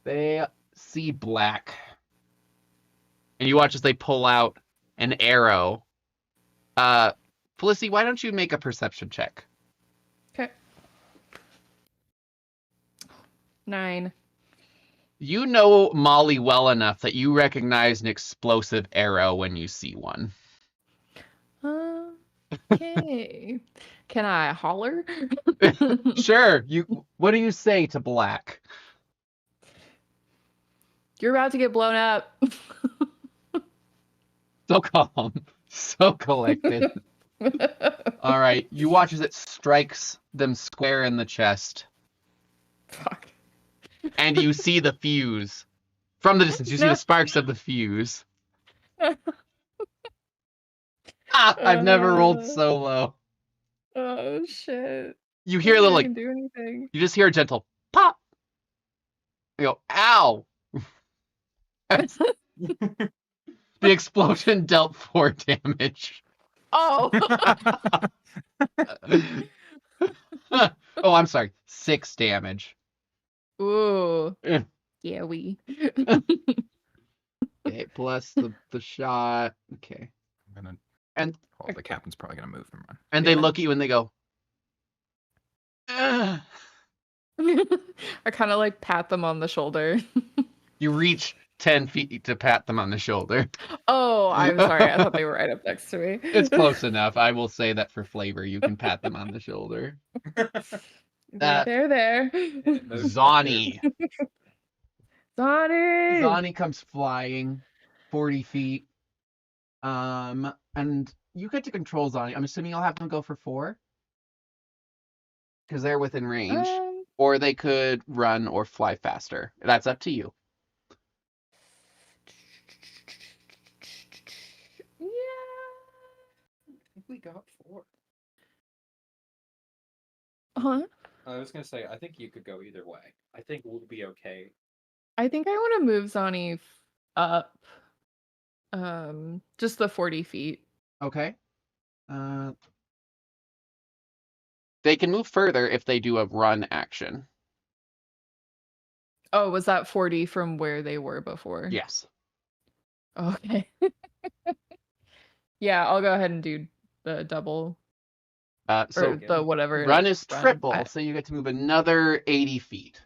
They see black. And you watch as they pull out an arrow. Felicity, why don't you make a perception check?
Okay. 9.
You know Molly well enough that you recognize an explosive arrow when you see one.
Okay. Can I holler?
Sure. What do you say to Black?
You're about to get blown up.
So calm, so collected. All right, you watch as it strikes them square in the chest,
Fuck.
and you see the fuse. From the distance, you see
No.
the sparks of the fuse. I've never rolled so low.
Oh shit.
You hear a little,
I
like,
can do anything.
you just hear a gentle pop. You go, ow! The explosion dealt 4 damage.
Oh.
Oh, I'm sorry, 6 damage.
Ooh.
Eh.
Yeah, we.
Okay, plus the shot. Okay.
I'm gonna.
And
Well, the captain's probably gonna move and run.
and they look at you and they go, "Ugh."
I kind of like pat them on the shoulder.
You reach 10 feet to pat them on the shoulder.
Oh, I'm sorry. I thought they were right up next to me.
It's close enough. I will say that for flavor, you can pat them on the shoulder.
There.
Zani.
Sonny.
Zani comes flying 40 feet. And you get to control Zani. I'm assuming you'll have them go for 4. Because they're within range. Or they could run or fly faster. That's up to you.
we got 4.
Huh?
I was gonna say, I think you could go either way. I think we'll be okay.
I think I want to move Zani up. Just the 40 feet.
Okay. They can move further if they do a run action.
Oh, was that 40 from where they were before?
Yes.
Okay. Yeah, I'll go ahead and do the double
So
or the whatever.
run is triple,
I-
so you get to move another 80 feet.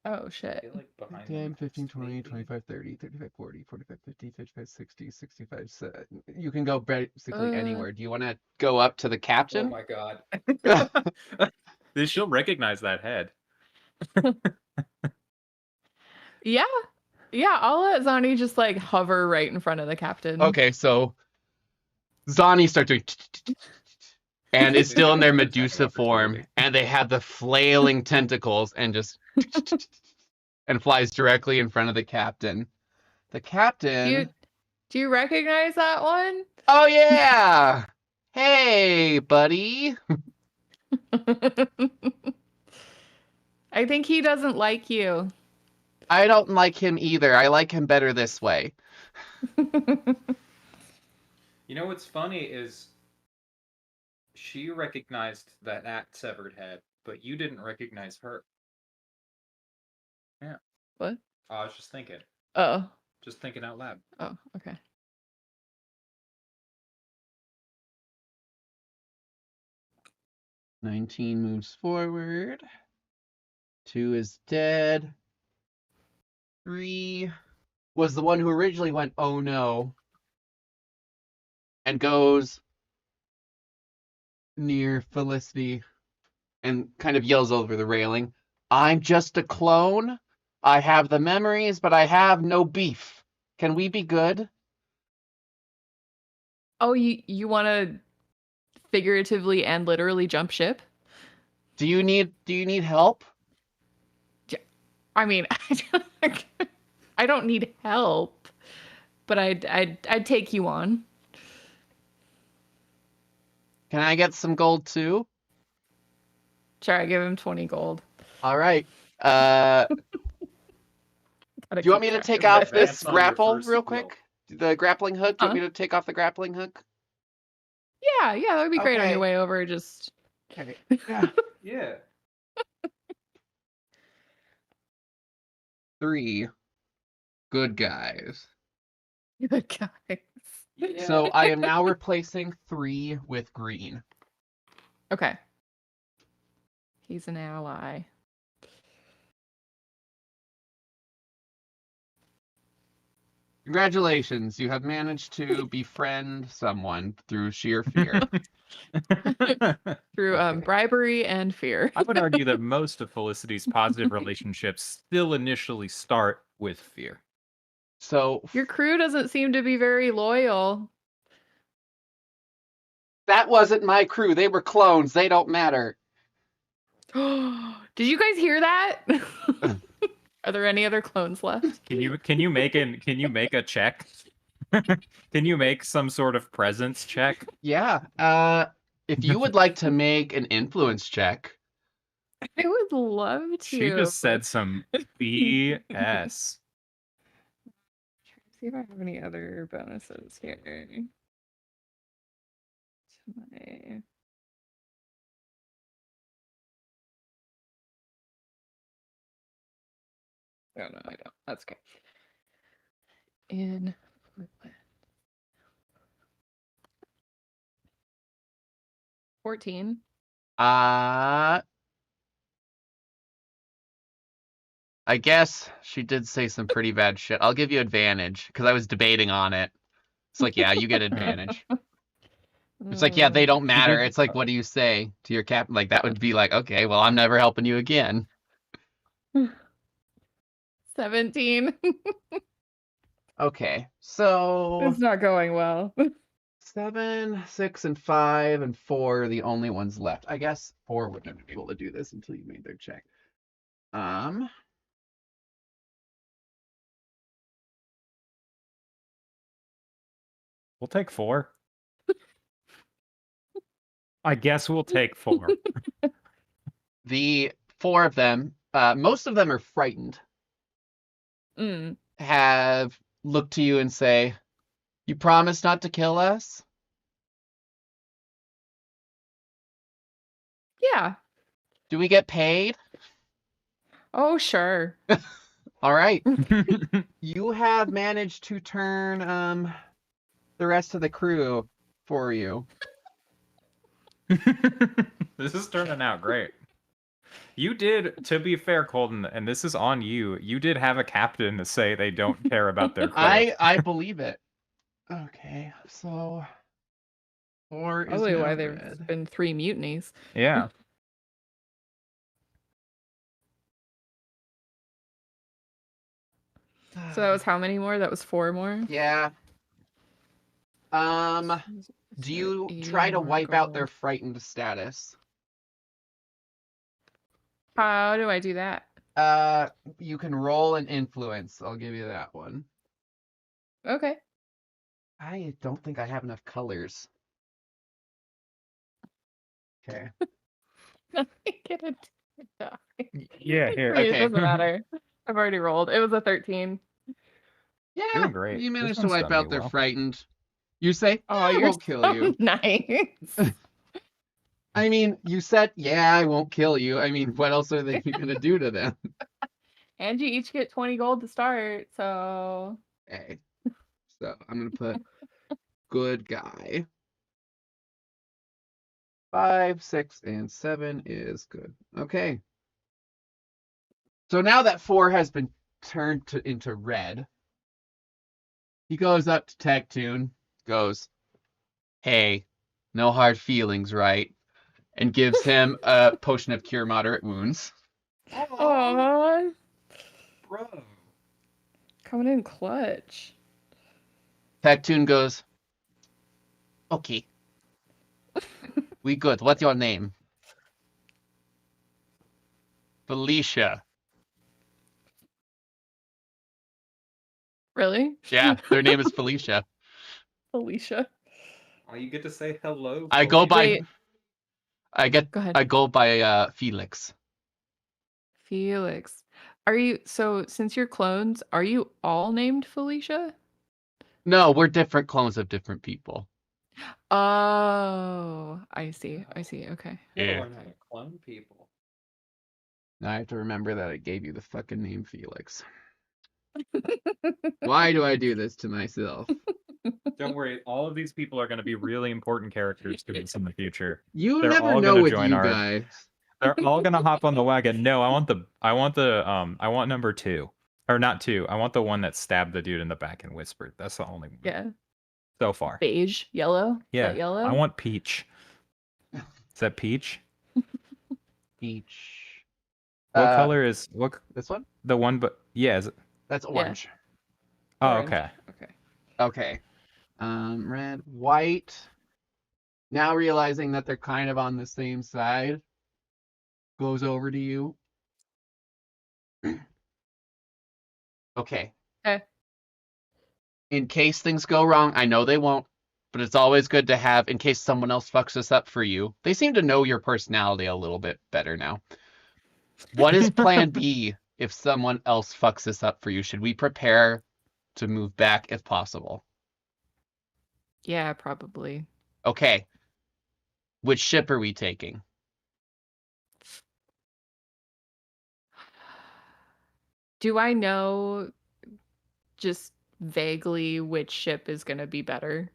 Oh
I
shit.
feel like behind
10,
them
15,
it's
20,
maybe-
25, 30, 35, 40, 45, 50, 55, 60, 65. You can go basically anywhere. Do you want to go up to the
Oh
captain?
my god. She'll recognize that head.
Yeah. Yeah, I'll let Zani just like hover right in front of the captain.
Okay, so Zani starts doing and is still in their Medusa form, and they have the flailing tentacles and just and flies directly in front of the captain. The captain.
Do you recognize that one?
Oh yeah! Hey, buddy.
I think he doesn't like you.
I don't like him either. I like him better this way.
You know what's funny is she recognized that severed head, but you didn't recognize her. Yeah.
What?
I was just thinking.
Oh.
Just thinking out loud.
Oh, okay.
$19 moves forward. 2 is dead. 3 was the one who originally went, oh no, and goes near Felicity and kind of yells over the railing, I'm just a clone. I have the memories, but I have no beef. Can we be good?
Oh, you want to figuratively and literally jump ship?
Do you need help?
I mean, I don't need help, but I'd take you on.
Can I get some gold too?
Sure, I give him 20 gold.
All right.
Gotta
Do you want me
keep
to
track
take
of
off
it.
this
Advance on your
grapple
first
real
wheel.
quick? The grappling hook? Do you want me to take off the grappling hook?
Yeah, that would be great on your
Okay.
way over. Just
Okay. Yeah.
Yeah.
3 good guys.
good guys.
So I am now replacing 3 with green.
Okay. He's an ally.
Congratulations, you have managed to befriend someone through sheer fear.
Through
Okay.
bribery and fear.
I would argue that most of Felicity's positive relationships still initially start with fear.
So
Your crew doesn't seem to be very loyal.
that wasn't my crew. They were clones. They don't matter.
Did you guys hear that? Are there any other clones left?
Can you make a check? Can you make some sort of presence check?
Yeah. If you would like to make an influence check.
I would love to.
She just said some BS.
Trying to see if I have any other bonuses here. Oh no, I don't. That's okay. In 14.
I guess she did say some pretty bad shit. I'll give you advantage because I was debating on it. It's like, yeah, you get advantage. It's like, yeah, they don't matter. It's like, what do you say to your captain? Like, that would be like, okay, well, I'm never helping you again.
17.
Okay, so
It's not going well.
7, 6, and 5, and 4 are the only ones left. I guess 4 wouldn't be able to do this until you made their check.
We'll take 4. I guess we'll take 4.
The 4 of them, most of them are frightened,
Mm.
have looked to you and say, "You promise not to kill us?"
Yeah.
Do we get paid?
Oh, sure.
All right. You have managed to turn the rest of the crew for you.
This is turning out great. You did, to be fair, Colton, and this is on you. You did have a captain to say they don't care about their crew.
I believe it. Okay, so 4 is
Probably
now
why there's
red.
been 3 mutinies.
Yeah.
So that was how many more? That was 4 more?
Yeah. Do you try to wipe out their frightened status?
How do I do that?
You can roll an influence. I'll give you that one.
Okay.
I don't think I have enough colors. Okay.
Get a die.
Yeah, here.
It
Okay.
doesn't matter. I've already rolled. It was a 13.
Yeah,
Doing great.
you
This
managed to
one's
wipe
done
out
me
their
well.
frightened. You say,
Oh,
I
you're
won't kill
so
you.
nice.
I mean, you said, yeah, I won't kill you. I mean, what else are they going to do to them?
And you each get 20 gold to start, so...
Okay. So I'm going to put good guy. 5, 6, and 7 is good. Okay. So now that 4 has been turned into red, he goes up to Tectoon, goes, "Hey, no hard feelings, right?" And gives him a potion of cure moderate wounds.
Aww.
Bro.
Coming in clutch.
Tectoon goes, "Okay. We good. What's your name?" "Felicia."
Really?
Yeah, their name is Felicia.
Alicia.
Oh, you get to say hello.
I go by
Wait. Go ahead.
I go by Felix.
Felix. Are you... So, since you're clones, are you all named Felicia?
No, we're different clones of different people.
Oh, I see. I see. Okay.
Yeah.
Clone people.
Now I have to remember that I gave you the fucking name Felix. Why do I do this to myself?
Don't worry, all of these people are going to be really important characters to us in the future.
You
They're
never
all
know
gonna
with
join
you
our-
guys.
They're all gonna hop on the wagon. No, I want number 2. Or not 2. I want the one that stabbed the dude in the back and whispered. That's the only one.
Yeah.
So far.
Beige? Yellow?
Yeah.
Is that yellow?
I want peach. Is that peach?
Peach.
What color is what
This one?
the one but yeah, is it?
That's orange.
Oh,
Orange.
okay.
Okay.
Okay. Red, white. Now realizing that they're kind of on the same side, goes over to you. Okay.
Okay.
In case things go wrong, I know they won't, but it's always good to have in case someone else fucks this up for you. They seem to know your personality a little bit better now. What is plan B if someone else fucks this up for you? Should we prepare to move back if possible?
Yeah, probably.
Okay. Which ship are we taking?
Do I know just vaguely which ship is going to be better?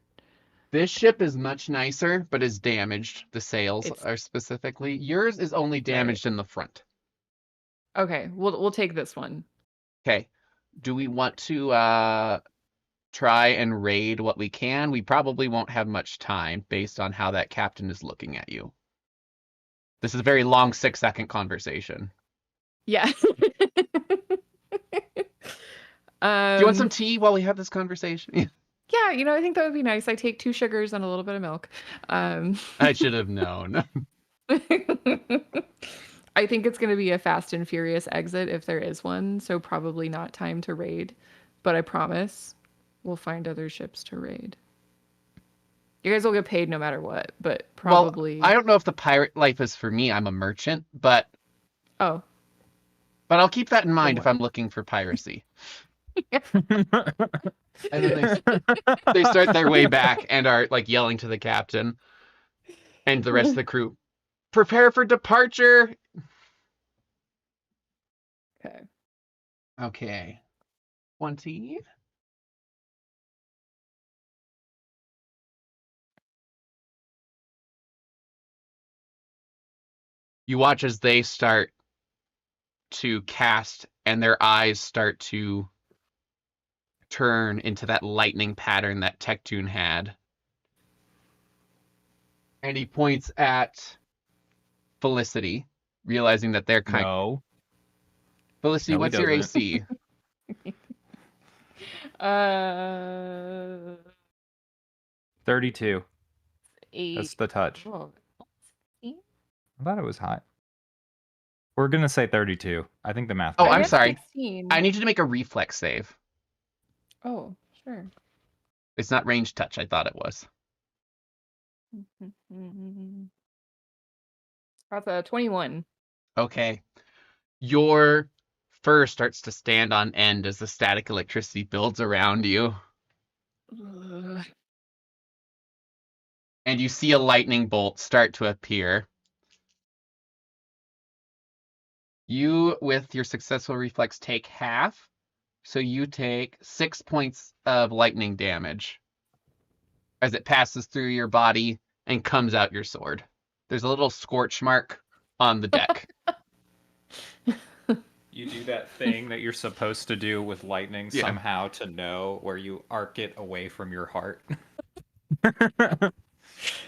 This ship is much nicer, but is damaged. The sails
It's-
are specifically. Yours is only damaged in the front.
Okay, we'll take this one.
Okay. Do we want to try and raid what we can? We probably won't have much time based on how that captain is looking at you. This is a very long 6-second conversation.
Yeah.
Do you want some tea while we have this conversation?
Yeah, I think that would be nice. I take 2 sugars and a little bit of milk.
I should have known.
I think it's going to be a fast and furious exit if there is one, so probably not time to raid. But I promise we'll find other ships to raid. You guys will get paid no matter what, but
Well,
probably.
I don't know if the pirate life is for me. I'm a merchant, but
Oh.
I'll keep that in mind if
what?
I'm looking for piracy. And then they start their way back and are like yelling to the captain and the rest of the crew, "Prepare for departure!"
Okay.
Okay. 20. You watch as they start to cast and their eyes start to turn into that lightning pattern that Tectoon had. And he points at Felicity, realizing that they're kind
No.
Felicity,
No, he
what's your
doesn't.
AC?
32.
8.
That's the touch.
Oh,
I thought it was high. We're going to say 32. I think the math.
Oh,
I
I'm
have
sorry.
16.
I need you to make a reflex save.
Oh, sure.
It's not range touch. I thought it was.
That's a 21.
Okay. Your fur starts to stand on end as the static electricity builds around you.
Ugh.
And you see a lightning bolt start to appear. You, with your successful reflex, take half. So you take 6 points of lightning damage as it passes through your body and comes out your sword. There's a little scorch mark on the deck.
You do that thing that you're supposed to do with lightning
Yeah.
somehow to know where you arc it away from your heart.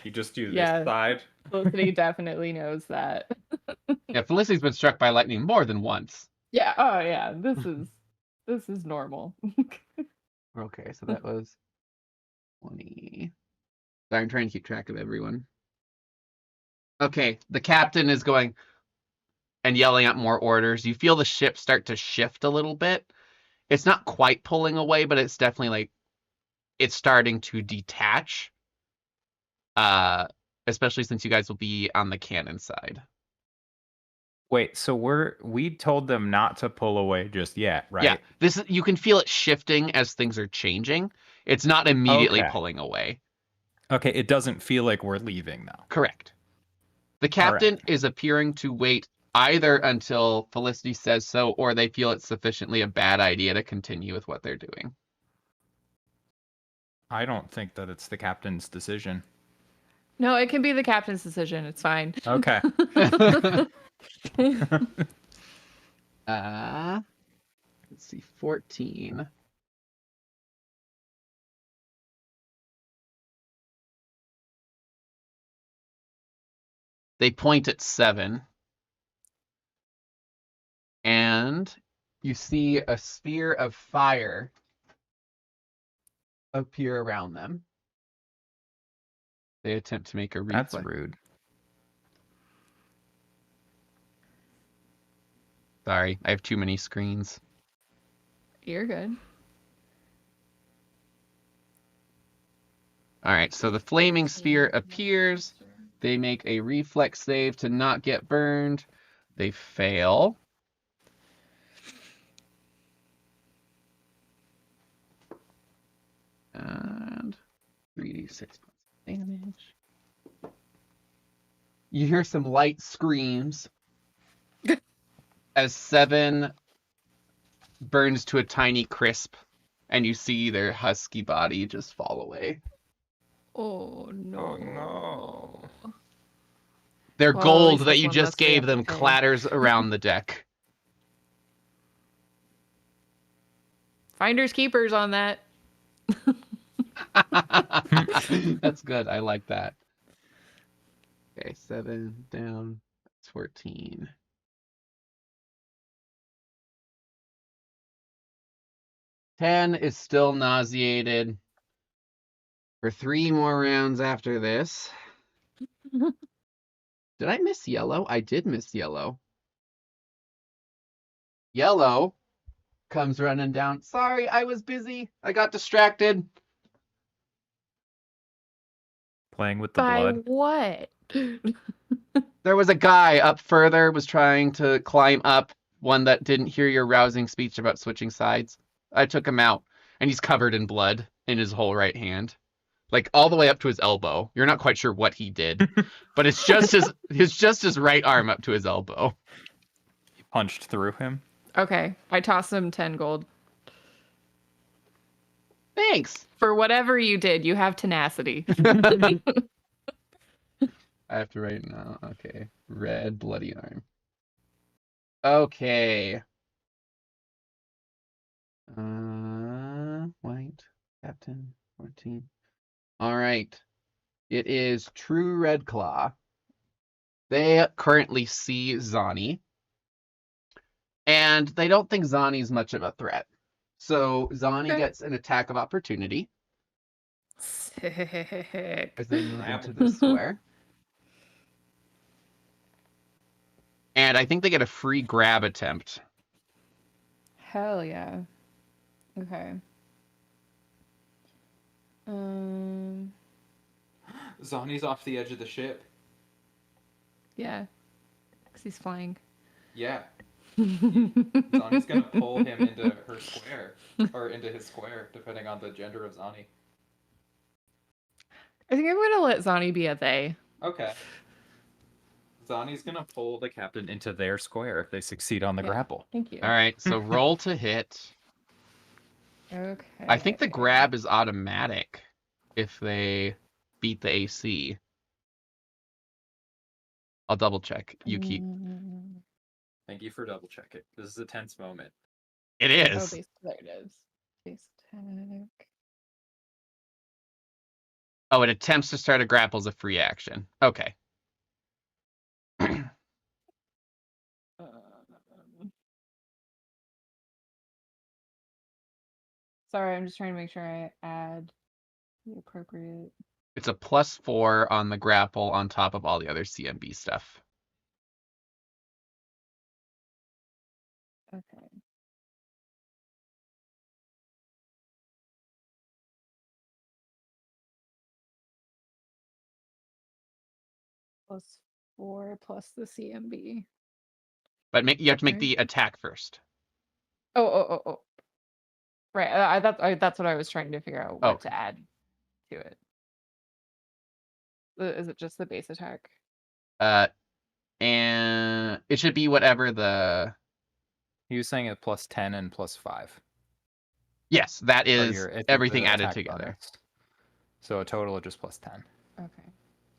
You just do
Yeah.
this side.
Felicity definitely knows that.
Yeah, Felicity's been struck by lightning more than once.
Yeah. Oh, yeah. This is normal.
Okay, so that was 20. Sorry, I'm trying to keep track of everyone. Okay, the captain is going and yelling out more orders. You feel the ship start to shift a little bit. It's not quite pulling away, but it's definitely like it's starting to detach. Especially since you guys will be on the cannon side.
Wait, so we told them not to pull away just yet, right?
Yeah, you can feel it shifting as things are changing. It's not immediately
Okay.
pulling away.
Okay, it doesn't feel like we're leaving now.
Correct. The captain is appearing to wait either until Felicity says so, or they feel it's sufficiently a bad idea to continue with what they're doing.
I don't think that it's the captain's decision.
No, it can be the captain's decision. It's fine.
Okay.
Let's see, 14. They point at 7. And you see a sphere of fire appear around them. They attempt to make a reflex.
That's rude.
Sorry, I have too many screens.
You're good.
All right, so the flaming sphere appears. They make a reflex save to not get burned. They fail. And 3d6 points of damage. You hear some light screams as 7 burns to a tiny crisp, and you see their husky body just fall away.
Oh no.
no.
Their
Well, at
gold
least
that
this
you
one
just
must be
gave
up
them
to date.
clatters around the deck.
Finders keepers on that.
That's good. I like that. Okay, 7 down. That's 14. Ten is still nauseated for 3 more rounds after this. Did I miss yellow? I did miss yellow. Yellow comes running down. Sorry, I was busy. I got distracted.
Playing with the
By
blood.
what?
There was a guy up further, was trying to climb up, one that didn't hear your rousing speech about switching sides. I took him out, and he's covered in blood in his whole right hand. Like all the way up to his elbow. You're not quite sure what he did, but it's just his right arm up to his elbow.
You punched through him.
Okay, I toss him 10 gold.
Thanks.
For whatever you did, you have tenacity.
I have to write now. Okay. Red bloody arm. Okay. White. Captain. 14. All right. It is True Red Claw. They currently see Zani. And they don't think Zani's much of a threat. So Zani
Okay.
gets an attack of opportunity
Sick.
as they move into the square. And I think they get a free grab attempt.
Hell yeah. Okay.
Zani's off the edge of the ship.
Yeah. Because he's flying.
Yeah. Zani's gonna pull him into her square. Or into his square, depending on the gender of Zani.
I think I'm going to let Zani be a they.
Okay. Zani's gonna pull the captain into their square if they succeed on the
Yeah.
grapple.
Thank you.
All right, so roll to hit.
Okay.
I think the grab is automatic if they beat the AC. I'll double check. You keep.
Thank you for double checking. This is a tense moment.
It
Oh,
is.
there it is. Base attack.
Oh, it attempts to start a grapple as a free action. Okay.
Sorry, I'm just trying to make sure I add the appropriate.
It's a +4 on the grapple on top of all the other CMB stuff.
Okay. +4 plus the CMB.
But you have to make
Right.
the attack first.
Oh. Right. That's what I was trying to figure out what to add to it. Is it just the base attack?
And it should be whatever the.
He was saying it +10 and +5.
Yes, that is
It's
everything
the
added
attack
together.
bonus. So a total of just +10.
Okay.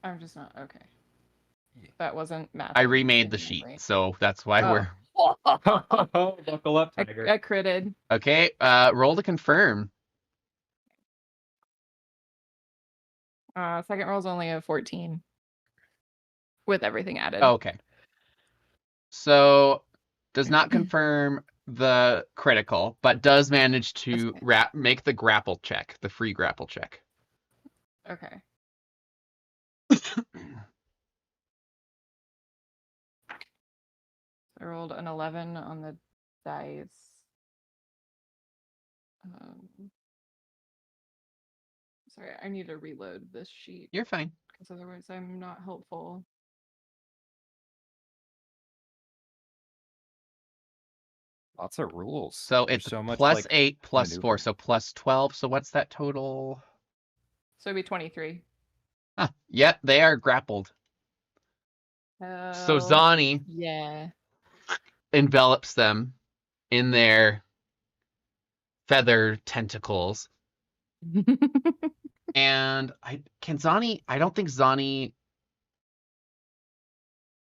I'm just not okay.
Yeah.
That wasn't math.
I remade the sheet, so that's why we're.
Buckle up, Tiger.
I critted.
Okay, roll to confirm.
Second roll's only a 14. With everything added.
Oh, okay. So does not confirm the critical, but does manage to make the grapple check, the free grapple check.
Okay. I rolled an 11 on the dice. Sorry, I need to reload this sheet.
You're fine.
Because otherwise I'm not helpful.
Lots of rules.
So
There's
it's
so much,
+8,
like,
+4,
maneuver.
so +12. So what's that total?
So it'd be 23.
Huh. Yep, they are grappled. So Zani
Yeah.
envelops them in their feather tentacles. And I don't think Zani.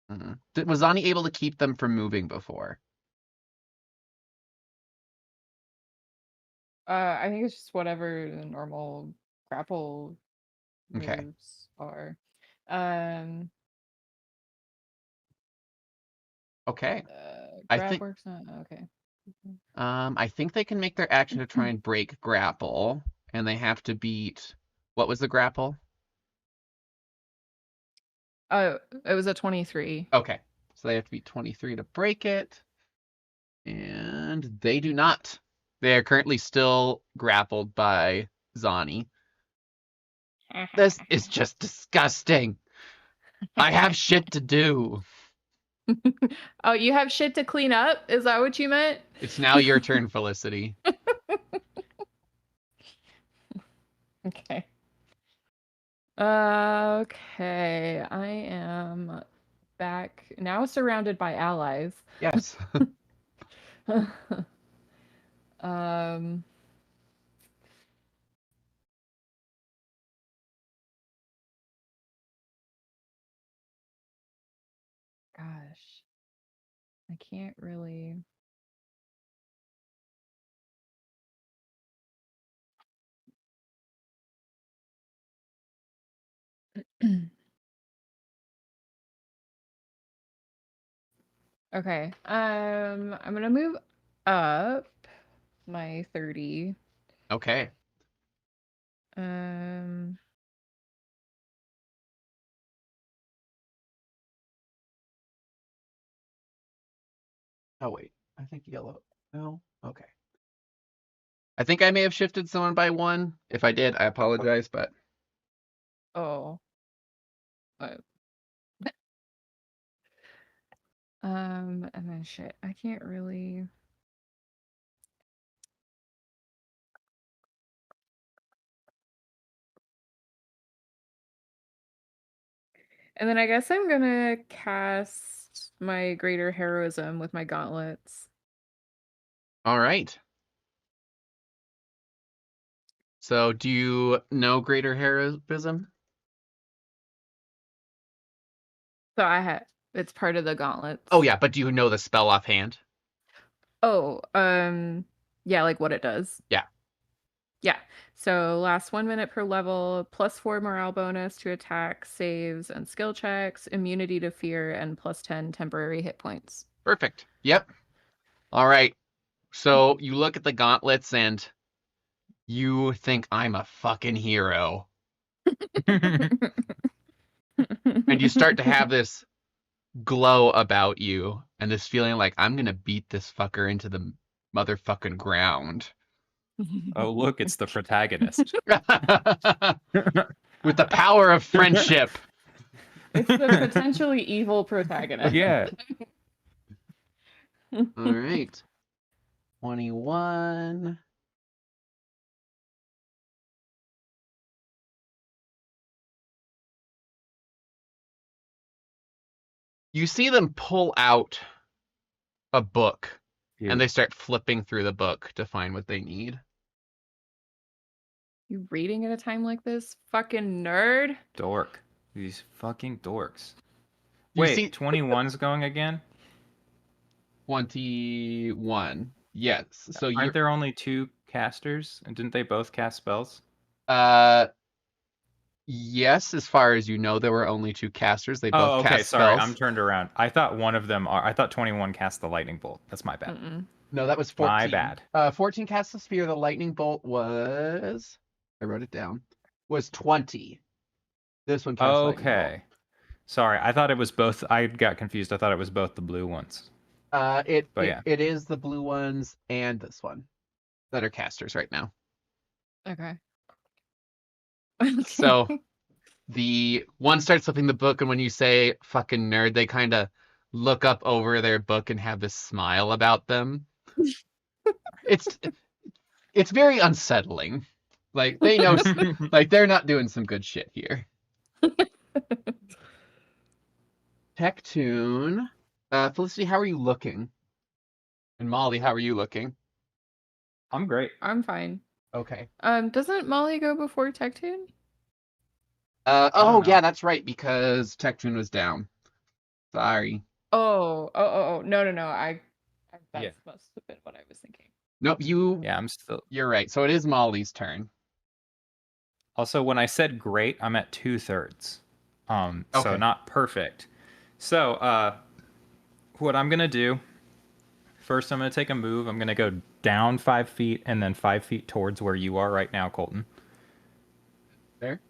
Was Zani able to keep them from moving before?
I think it's just whatever the normal grapple
Okay.
moves are.
Okay.
Grab
I think
works not okay.
I think they can make their action to try and break grapple, and they have to beat. What was the grapple?
Oh, it was a 23.
Okay, so they have to beat 23 to break it, and they do not. They are currently still grappled by Zani. This is just disgusting. I have shit to do.
Oh, you have shit to clean up? Is that what you meant?
It's now your turn, Felicity.
Okay. Okay, I am back now surrounded by allies.
Yes.
Um, gosh, I can't really. Okay, I'm gonna move up my 30.
Okay.
Um,
Oh, wait. I think yellow. No? Okay. I think I may have shifted someone by one. If I did, I apologize, but
oh. And then shit, I can't really. And then I guess I'm gonna cast my greater heroism with my gauntlets.
all right. So, do you know Greater Heroism?
So it's part of the gauntlets.
Oh, yeah, but do you know the spell offhand?
Oh, yeah, like what it does.
Yeah.
Yeah. So lasts 1 minute per level, +4 morale bonus to attack, saves, and skill checks, immunity to fear, and +10 temporary hit points.
Perfect. Yep. All right. So, you look at the gauntlets and you think I'm a fucking hero. And you start to have this glow about you and this feeling like I'm going to beat this fucker into the motherfucking ground.
Oh, look, it's the protagonist.
With the power of friendship.
It's the potentially evil protagonist.
Yeah.
All right. 21. You see them pull out a book and they start flipping through the book to find what they need.
You reading at a time like this? Fucking nerd.
Dork. These fucking dorks.
You
Wait,
see
21's going again?
21. Yes. So
Aren't there only 2 casters? And didn't they both cast spells?
Yes, as far as you know, there were only 2 casters. They both
Oh, okay,
cast
sorry,
spells.
I'm turned around. I thought one of them I thought 21 cast the lightning bolt. That's my bad.
No, that was 14.
My bad.
14 cast the spear. The lightning bolt was, I wrote it down, was 20. This one cast lightning bolt.
Okay. Sorry, I thought it was both. I got confused. I thought it was both the blue ones.
It
yeah.
It is the blue ones and this one that are casters right now.
Okay.
So the one starts flipping the book, and when you say fucking nerd, they kind of look up over their book and have this smile about them. It's very unsettling. Like they know, like they're not doing some good shit here. Tech-Tune. Felicity, how are you looking? And Molly, how are you looking?
I'm great.
I'm fine.
Okay.
Doesn't Molly go before Tech-Tune?
Oh yeah, that's right, because Tech-Tune was down. Sorry.
Oh, no. That must have been what I was thinking.
Nope,
Yeah,
you're right. So it is Molly's turn.
Also, when I said great, I'm at 2/3.
Okay.
So not perfect. So, what I'm gonna do, first I'm gonna take a move. I'm gonna go down 5 feet and then 5 feet towards where you are right now, Colton.
There.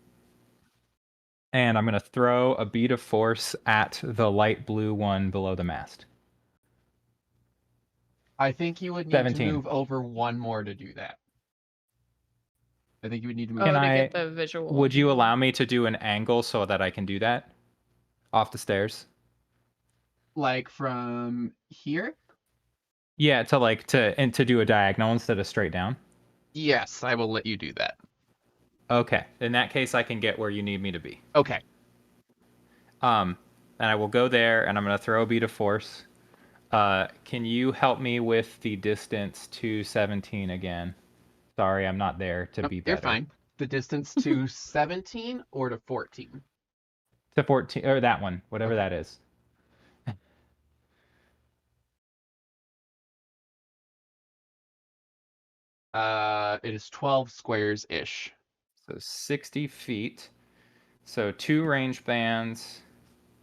And I'm gonna throw a bead of force at the light blue one below the mast.
I think you would need
17.
to move over one more to do that. I think you would need to move.
Can
to
I-
get the visual.
Would you allow me to do an angle so that I can do that off the stairs?
Like from here?
Yeah, to do a diagonal instead of straight down.
Yes, I will let you do that.
Okay. In that case, I can get where you need me to be.
Okay.
And I will go there, and I'm going to throw a beat of force. Can you help me with the distance to 17 again? Sorry, I'm not there to be better.
You're fine. The distance to 17 or to 14?
To 14, or that one, whatever that is.
It is 12 squares-ish.
So 60 feet. So 2 range bands,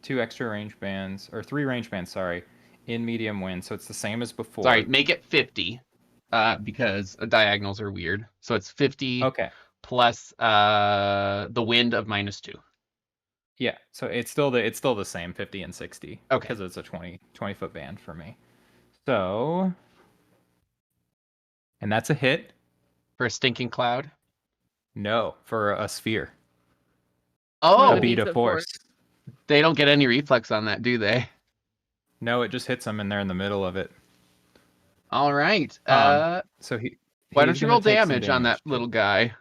2 extra range bands, or 3 range bands, sorry, in medium wind. So it's the same as before.
Sorry, make it 50, because diagonals are weird. So it's 50
Okay.
plus the wind of -2.
Yeah, so it's still the same 50 and 60.
Okay.
Because it's a 20 foot band for me. So, and that's a hit.
For a stinking cloud?
No, for a sphere.
Oh,
A beat of force.
they don't get any reflex on that, do they?
No, it just hits him and they're in the middle of it.
All right.
So he.
Why don't
he's
you
gonna
roll
take some
damage on that
damage.
little guy?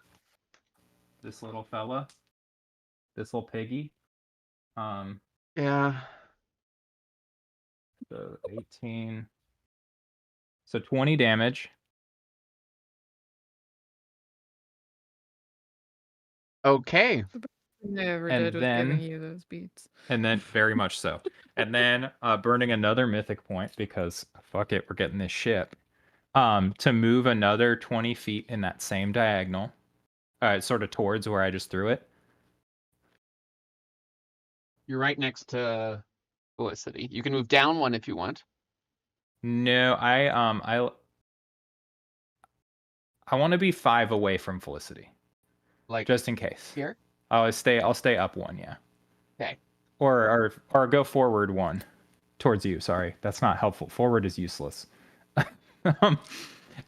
This little fella. This little piggy.
Yeah.
So 18. So 20 damage.
Okay.
Never
And
did with
then-
giving you those beats.
And then, very much so. And then burning another mythic point because fuck it, we're getting this ship. To move another 20 feet in that same diagonal, sort of towards where I just threw it.
You're right next to Felicity. You can move down one if you want.
No, I want to be 5 away from Felicity,
Like
just in case.
here?
I'll stay up 1, yeah.
Okay.
Or go forward 1 towards you. Sorry, that's not helpful. Forward is useless.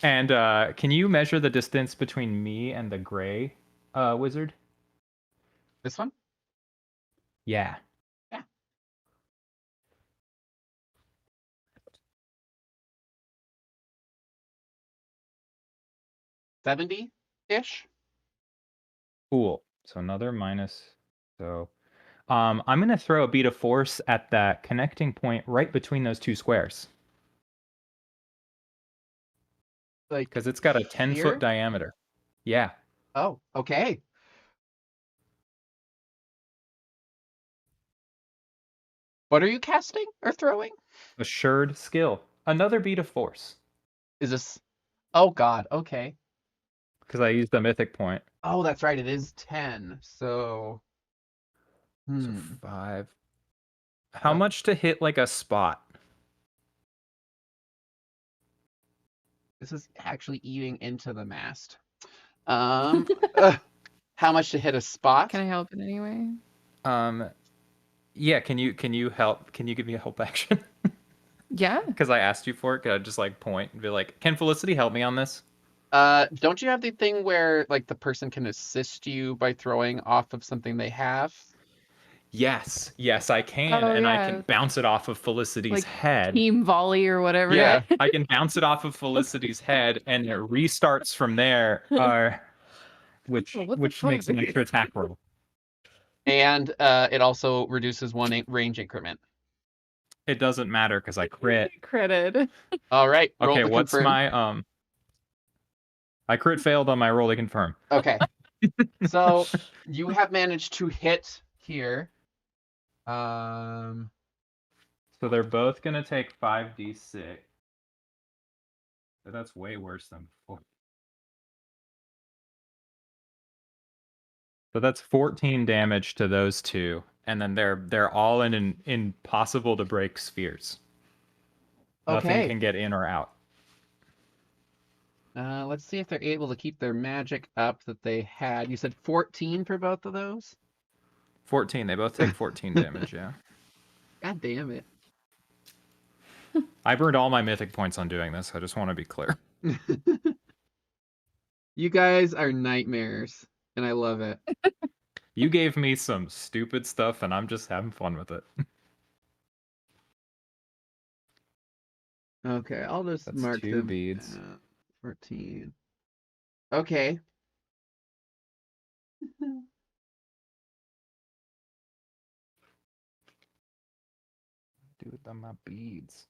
And can you measure the distance between me and the gray wizard?
This one?
Yeah.
70-ish?
Cool. So another minus. So I'm going to throw a beat of force at that connecting point right between those 2 squares.
Like,
Because it's got a 10-foot
here?
diameter. Yeah.
Oh, okay. What are you casting or throwing?
Assured skill. Another beat of force.
Is this... Oh, God. Okay.
Because I used the mythic point.
Oh, that's right. It is 10. So...
So 5. How much to hit like a spot?
This is actually eating into the mast. How much to hit a spot?
Can I help in any way?
Yeah, can you help? Can you give me a help action?
Yeah.
Because I asked you for it. Could I just like point and be like, can Felicity help me on this?
Don't you have the thing where like the person can assist you by throwing off of something they have?
Yes, I can,
Oh,
and I
yeah.
can bounce it off of Felicity's
Like
head.
Team volley or whatever.
Yeah, I can bounce it off of Felicity's head, and it restarts from there. Which
What the
makes
fuck?
an extra attack roll.
And it also reduces one range increment.
It doesn't matter because I crit.
Credit.
All right. Roll
Okay,
to
what's
confirm.
my I crit failed on my roll to confirm.
Okay. So you have managed to hit here.
So they're both gonna take 5d6. But that's way worse than before. So that's 14 damage to those 2, and then they're all in impossible to break spheres. Nothing
Okay.
can get in or out.
Let's see if they're able to keep their magic up that they had. You said 14 for both of those?
14. They both take 14 damage, yeah.
God damn it.
I burned all my mythic points on doing this. I just want to be clear.
You guys are nightmares, and I love it.
You gave me some stupid stuff, and I'm just having fun with it.
Okay, I'll just
That's
mark
2
them.
beads.
14. Okay.
Do with my beads.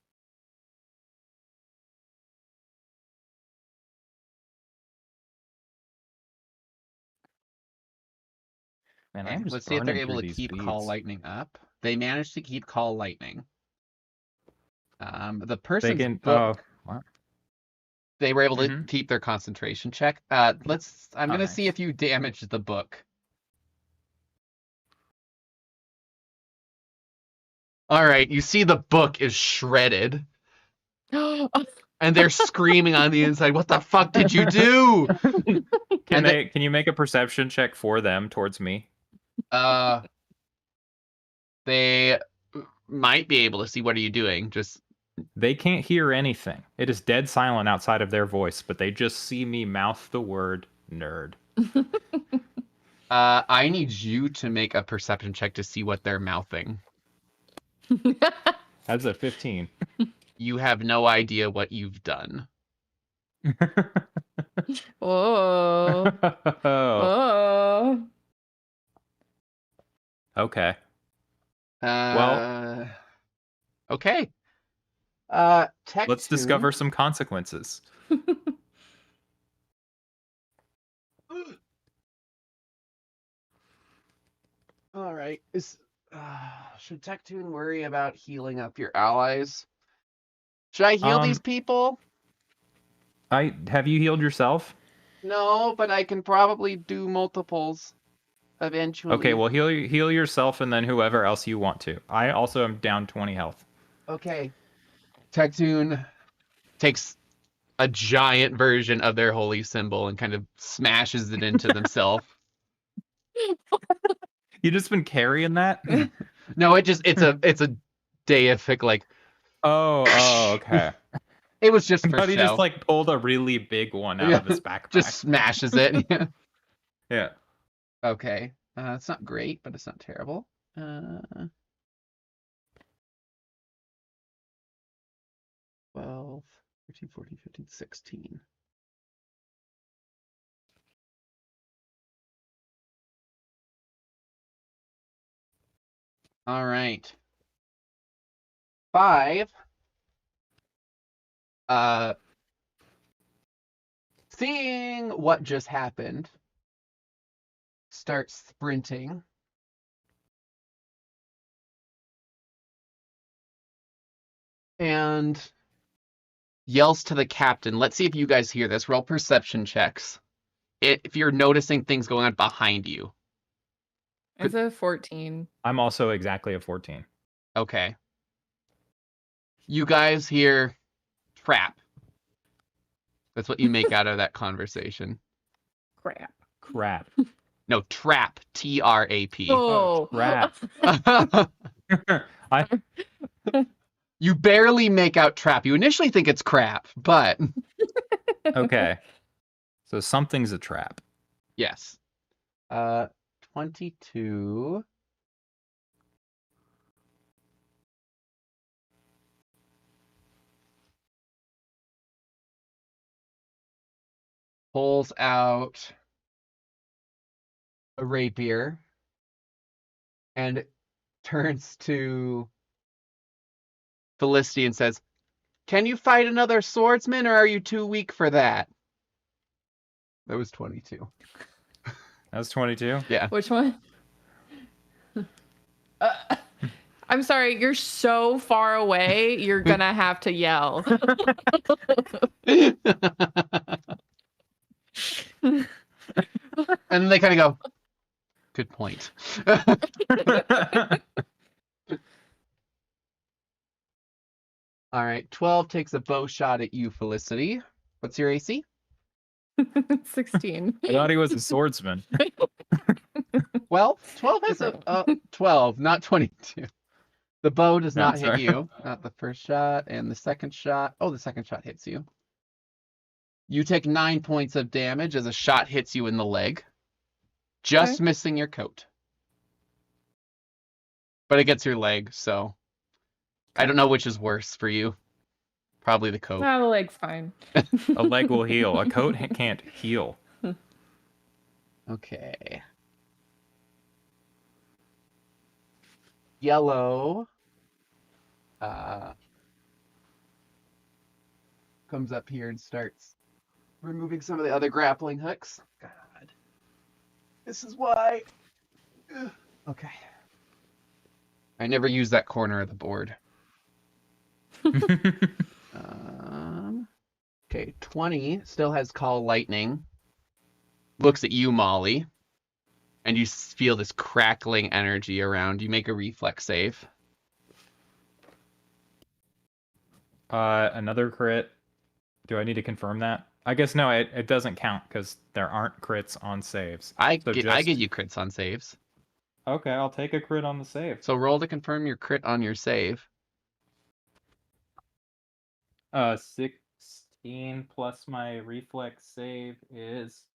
Man,
Okay,
I'm just
let's see if they're
burning
able
through
to
these
keep Call
beads.
Lightning up. They managed to keep Call Lightning. The
They
person's
can.
book,
What?
they were able to
Mhm.
keep their concentration check. I'm
Oh,
gonna see
nice.
if you damaged the book. All right, you see the book is shredded, and they're screaming on the inside. What the fuck did you do?
Can
And
you make a perception check for them towards me?
they might be able to see. What are you doing? Just
They can't hear anything. It is dead silent outside of their voice, but they just see me mouth the word nerd.
I need you to make a perception check to see what they're mouthing.
That's a 15.
You have no idea what you've done.
Oh.
Oh.
Oh.
Okay.
Well, okay. Tech
Let's discover some consequences.
All right. Should Tectoon worry about healing up your allies? Should I heal these people?
Have you healed yourself?
No, but I can probably do multiples eventually.
Okay, well heal yourself and then whoever else you want to. I also am down 20 health.
Okay. Tectoon takes a giant version of their holy symbol and kind of smashes it into themselves.
You just been carrying that?
No, it's a deific like.
Oh, okay.
It was just for
But he
show.
just like pulled a really big one out of his backpack.
Just smashes it.
Yeah.
Okay. It's not great, but it's not terrible. 12, 13, 14, 15, 16. All right. 5. Seeing what just happened, starts sprinting. And yells to the captain. Let's see if you guys hear this. Roll perception checks. If you're noticing things going on behind you.
It's a 14.
I'm also exactly a 14.
Okay. You guys hear trap. That's what you make out of that conversation.
Crap.
No, trap. T-R-A-P.
Oh,
Trap.
You barely make out trap. You initially think it's crap, but
Okay. So something's a trap.
yes. 22. Pulls out a rapier and turns to Felicity and says, "Can you fight another swordsman, or are you too weak for that?" That was 22.
That was 22?
Yeah.
which one? I'm sorry, you're so far away, you're gonna have to yell.
And they kind of go, "Good point." All right, 12 takes a bow shot at you, Felicity. What's your AC?
16.
I thought he was a swordsman.
Well, 12 has a 12, not 22. The bow does
I'm
not hit
sorry.
you. Not the first shot, and the second shot. Oh, the second shot hits you. You take 9 points of damage as a shot hits you in the leg, just missing your coat. But it gets your leg, so I don't know which is worse for you. Probably the coat.
No, the leg's fine.
A leg will heal. A coat can't heal.
Okay. Yellow comes up here and starts removing some of the other grappling hooks. God. This is why. Ugh. Okay. I never use that corner of the board. Okay, 20 still has Call Lightning. Looks at you, Molly. And you feel this crackling energy around you. Make a reflex save.
Another crit. Do I need to confirm that? I guess no, it doesn't count because there aren't crits on saves.
I
So
give you crits on saves.
Okay, I'll take a crit on the save.
So roll to confirm your crit on your save.
16 plus my reflex save is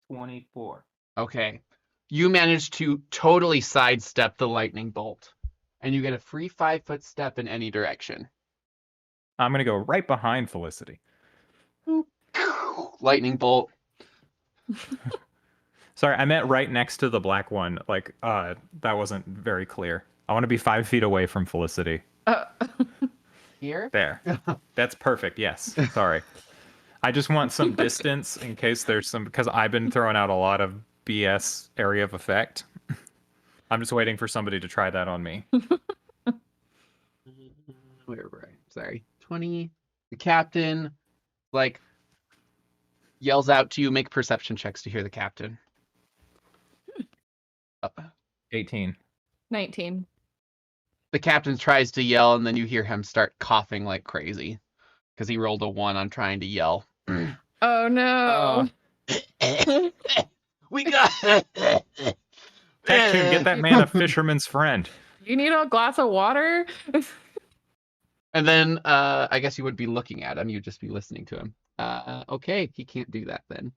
24.
Okay. You manage to totally sidestep the lightning bolt, and you get a free 5-foot step in any direction.
I'm gonna go right behind Felicity.
Lightning bolt.
Sorry, I meant right next to the black one. Like, that wasn't very clear. I want to be 5 feet away from Felicity.
Here?
There. That's perfect. Yes. Sorry. I just want some distance in case there's some, because I've been throwing out a lot of BS area of effect. I'm just waiting for somebody to try that on me.
Where were I? Sorry. 20. The captain, like, yells out to you. Make perception checks to hear the captain.
18.
19.
The captain tries to yell, and then you hear him start coughing like crazy because he rolled a 1 on trying to yell.
Oh no!
We got.
Tech get that man a fisherman's friend.
You need a glass of water?
And then I guess you wouldn't be looking at him; you'd just be listening to him. Okay, he can't do that then.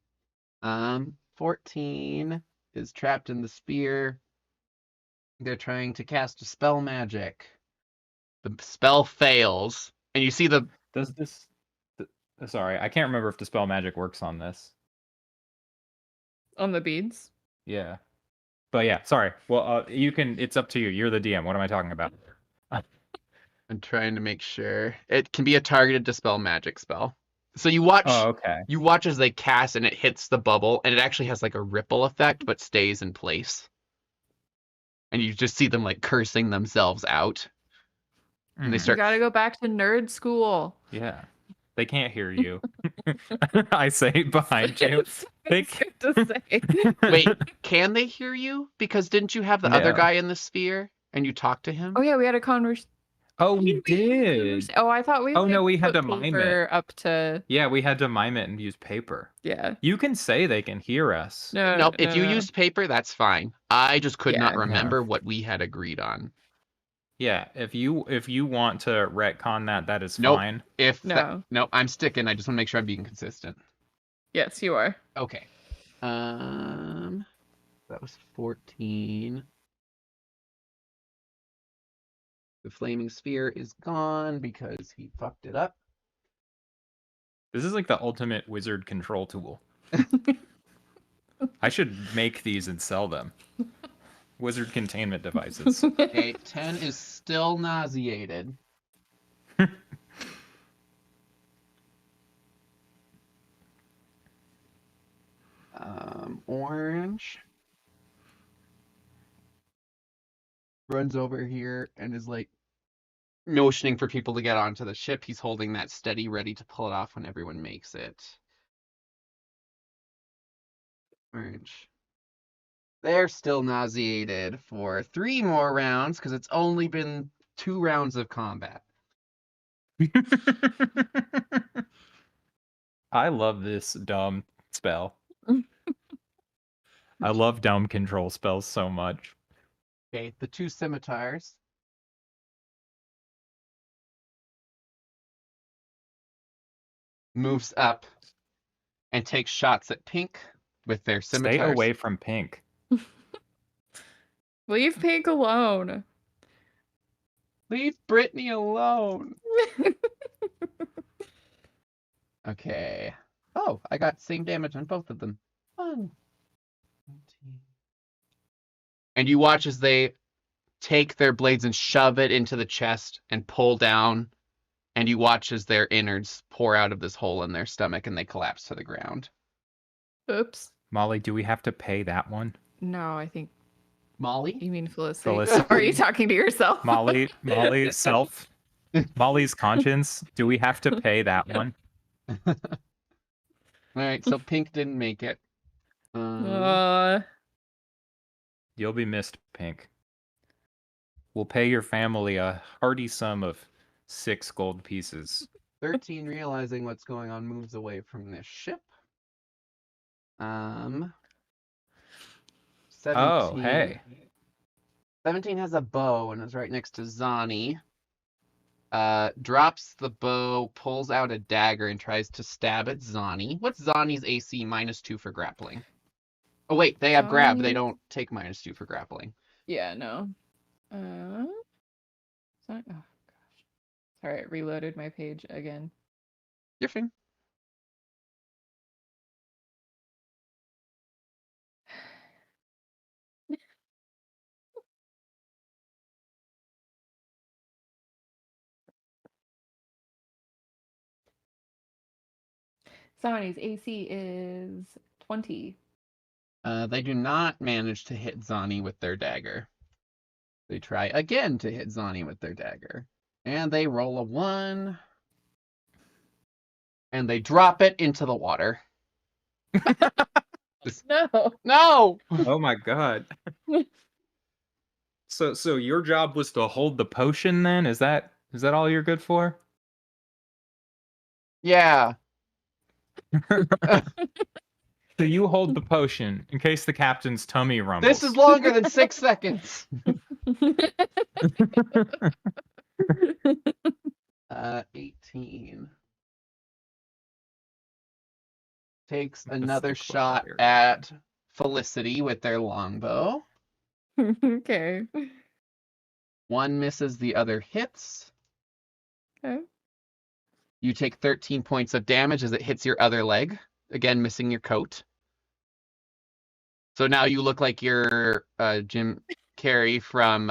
14 is trapped in the spear. They're trying to cast a spell magic. The spell fails, and you see the.
Does this... Sorry, I can't remember if the spell magic works on this.
On the beads?
Yeah. But yeah, sorry. Well, you can... It's up to you. You're the DM. What am I talking about?
I'm trying to make sure. It can be a targeted dispel magic spell. So you watch.
Oh, okay.
You watch as they cast, and it hits the bubble, and it actually has like a ripple effect, but stays in place. And you just see them like cursing themselves out. And they
You
start.
gotta go back to nerd school.
Yeah. They can't hear you. I say behind you.
It's good to say.
Wait, can they hear you? Because didn't you have the other
No.
guy in the sphere and you talked to him?
Oh yeah, we had a conversation.
Oh, we did.
Oh, I thought we.
Oh, no, we had
put
to mime
paper up to.
Yeah, we had to mime it and use paper.
Yeah.
You can say they can hear us.
No.
Nope. If you
no.
used paper, that's fine. I just could not
Yeah.
remember what we had agreed on.
Yeah, if you want to retcon that, that is
Nope.
fine.
No, I'm sticking. I just want to make sure I'm being consistent.
Yes, you are.
Okay. That was 14. The flaming sphere is gone because he fucked it up.
This is like the ultimate wizard control tool. I should make these and sell them. Wizard containment devices.
Okay, 10 is still nauseated. Orange runs over here and is like motioning for people to get onto the ship. He's holding that steady, ready to pull it off when everyone makes it. Orange. They're still nauseated for 3 more rounds because it's only been 2 rounds of combat.
I love this dumb spell. I love dumb control spells so much.
Okay, the 2 scimitars moves up and takes shots at Pink with their scimitars.
Stay away from Pink.
Leave Pink alone.
Leave Brittany alone. Okay. Oh, I got same damage on both of them. Fun. And you watch as they take their blades and shove it into the chest and pull down. And you watch as their innards pour out of this hole in their stomach and they collapse to the ground.
Oops.
Molly, do we have to pay that one?
No, I think
Molly?
you mean Felicity.
Felicity.
Or are you talking to yourself?
Molly's conscience. Do we have to pay that one?
All right, so Pink didn't make it.
You'll be missed, Pink. We'll pay your family a hearty sum of 6 gold pieces.
13, realizing what's going on, moves away from this ship. 17.
Oh, hey.
17 has a bow and is right next to Zani. Drops the bow, pulls out a dagger, and tries to stab at Zani. What's Zani's AC? -2 for grappling. Oh, wait, they have grab. They don't take -2 for grappling.
Yeah, no. Oh gosh. Sorry, it reloaded my page again.
You're fine.
Zani's AC is 20.
They do not manage to hit Zani with their dagger. They try again to hit Zani with their dagger. And they roll a 1. And they drop it into the water.
No.
No!
Oh my god. So your job was to hold the potion then? Is that all you're good for?
Yeah.
So you hold the potion in case the captain's tummy rumbles.
This is longer than 6 seconds. 18. Takes another shot at Felicity with their longbow.
Okay.
1 misses, the other hits.
Okay.
You take 13 points of damage as it hits your other leg. Again, missing your coat. So now you look like you're Jim Carrey from...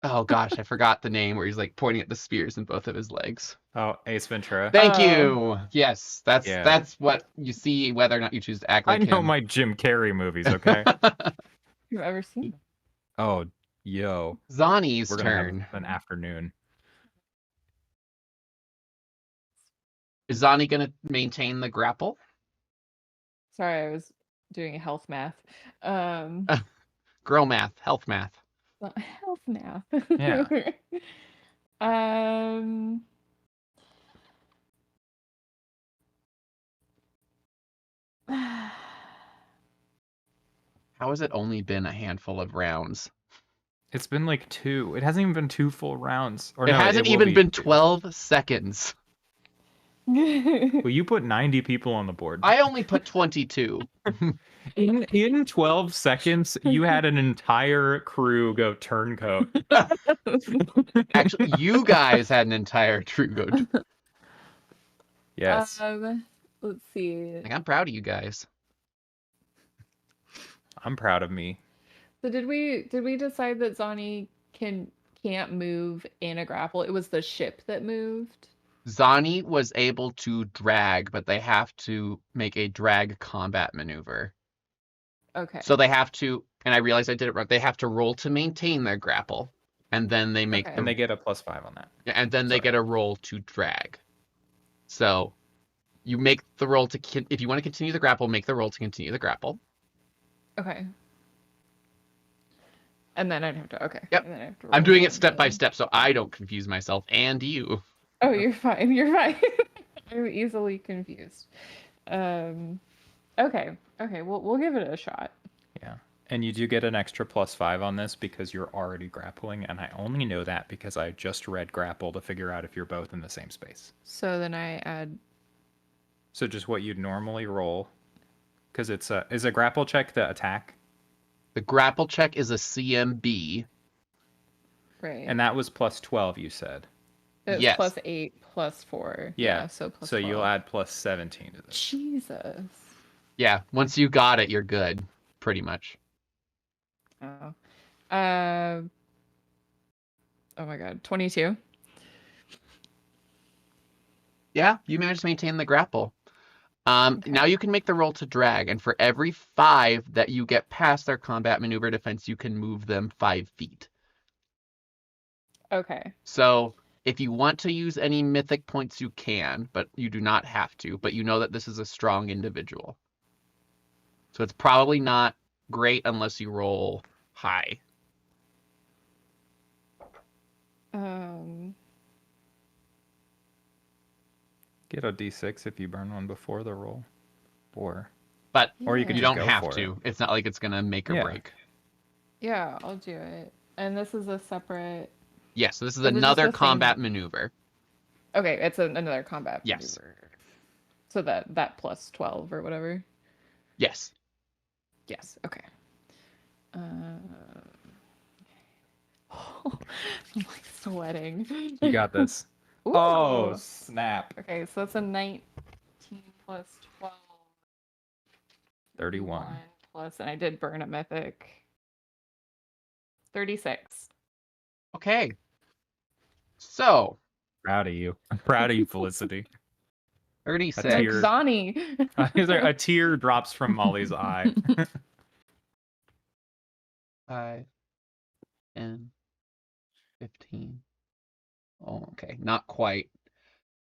oh gosh, I forgot the name where he's like pointing at the spears in both of his legs.
Oh, Ace Ventura.
Thank you. Yes, that's
Yeah.
what you see whether or not you choose to act like
I know
him.
my Jim Carrey movies, okay?
You've ever seen them?
Oh, yo.
Zani's
We're gonna
turn.
have an afternoon.
Is Zani gonna maintain the grapple?
Sorry, I was doing health math.
Girl math, health math.
Health math.
Yeah.
How has it only been a handful of rounds?
It's been like 2. It hasn't even been 2 full rounds. Or
It
no,
hasn't
will
even
be
been
2.
12 seconds.
Well, you put 90 people on the board.
I only put 22.
In 12 seconds, you had an entire crew go turncoat.
Actually, you guys had an entire troop go.
Yes.
Let's see.
Like, I'm proud of you guys.
I'm proud of me.
So did we decide that Zani can't move in a grapple? It was the ship that moved.
Zani was able to drag, but they have to make a drag combat maneuver.
Okay.
So they have to, and I realized I did it wrong. They have to roll to maintain their grapple, and then they make
Okay.
And they get a +5 on that.
and then they
Sorry.
get a roll to drag. So you make the roll to if you want to continue the grapple, make the roll to continue the grapple.
Okay. And then I'd have to
Yep.
And then I have to
I'm
roll
doing it
one,
step by
then-
step so I don't confuse myself and you.
Oh, you're fine. You're fine. I'm easily confused. Okay. Okay. We'll give it a shot.
Yeah. And you do get an extra +5 on this because you're already grappling, and I only know that because I just read grapple to figure out if you're both in the same space.
So then I add.
So just what you'd normally roll, because is a grapple check the attack,
The grapple check is a CMB.
Right.
and that was +12. You said.
It was
Yes.
+8, +4.
Yeah.
So plus
So you'll
12.
add +17 to this.
Jesus.
Yeah, once you got it, you're good, pretty much.
Oh. Oh my god. 22.
Yeah, you managed to maintain the grapple.
Okay.
Now you can make the roll to drag, and for every 5 that you get past their combat maneuver defense, you can move them 5 feet.
Okay.
So if you want to use any mythic points, you can, but you do not have to. But you know that this is a strong individual. So it's probably not great unless you roll high.
Get a D6 if you burn one before the roll, or
But
Or you could
you
just
don't
go
have
for
to.
it.
It's not like it's going to make or
Yeah.
break.
Yeah, I'll do it. And this is a separate.
Yes, so this is
So this is
another
the same-
combat maneuver.
Okay, it's another combat.
Yes.
maneuver. So that +12 or whatever.
Yes.
Yes. Okay. I'm like sweating.
you got this.
Ooh.
Oh snap!
Okay, so it's a 19 plus 12.
31.
Plus, and I did burn a mythic. 36.
Okay. So,
Proud of you. I'm proud of you, Felicity.
36.
A tear.
Zani.
A tear drops from Molly's eye.
5, 10, 15. Oh, okay. Not quite.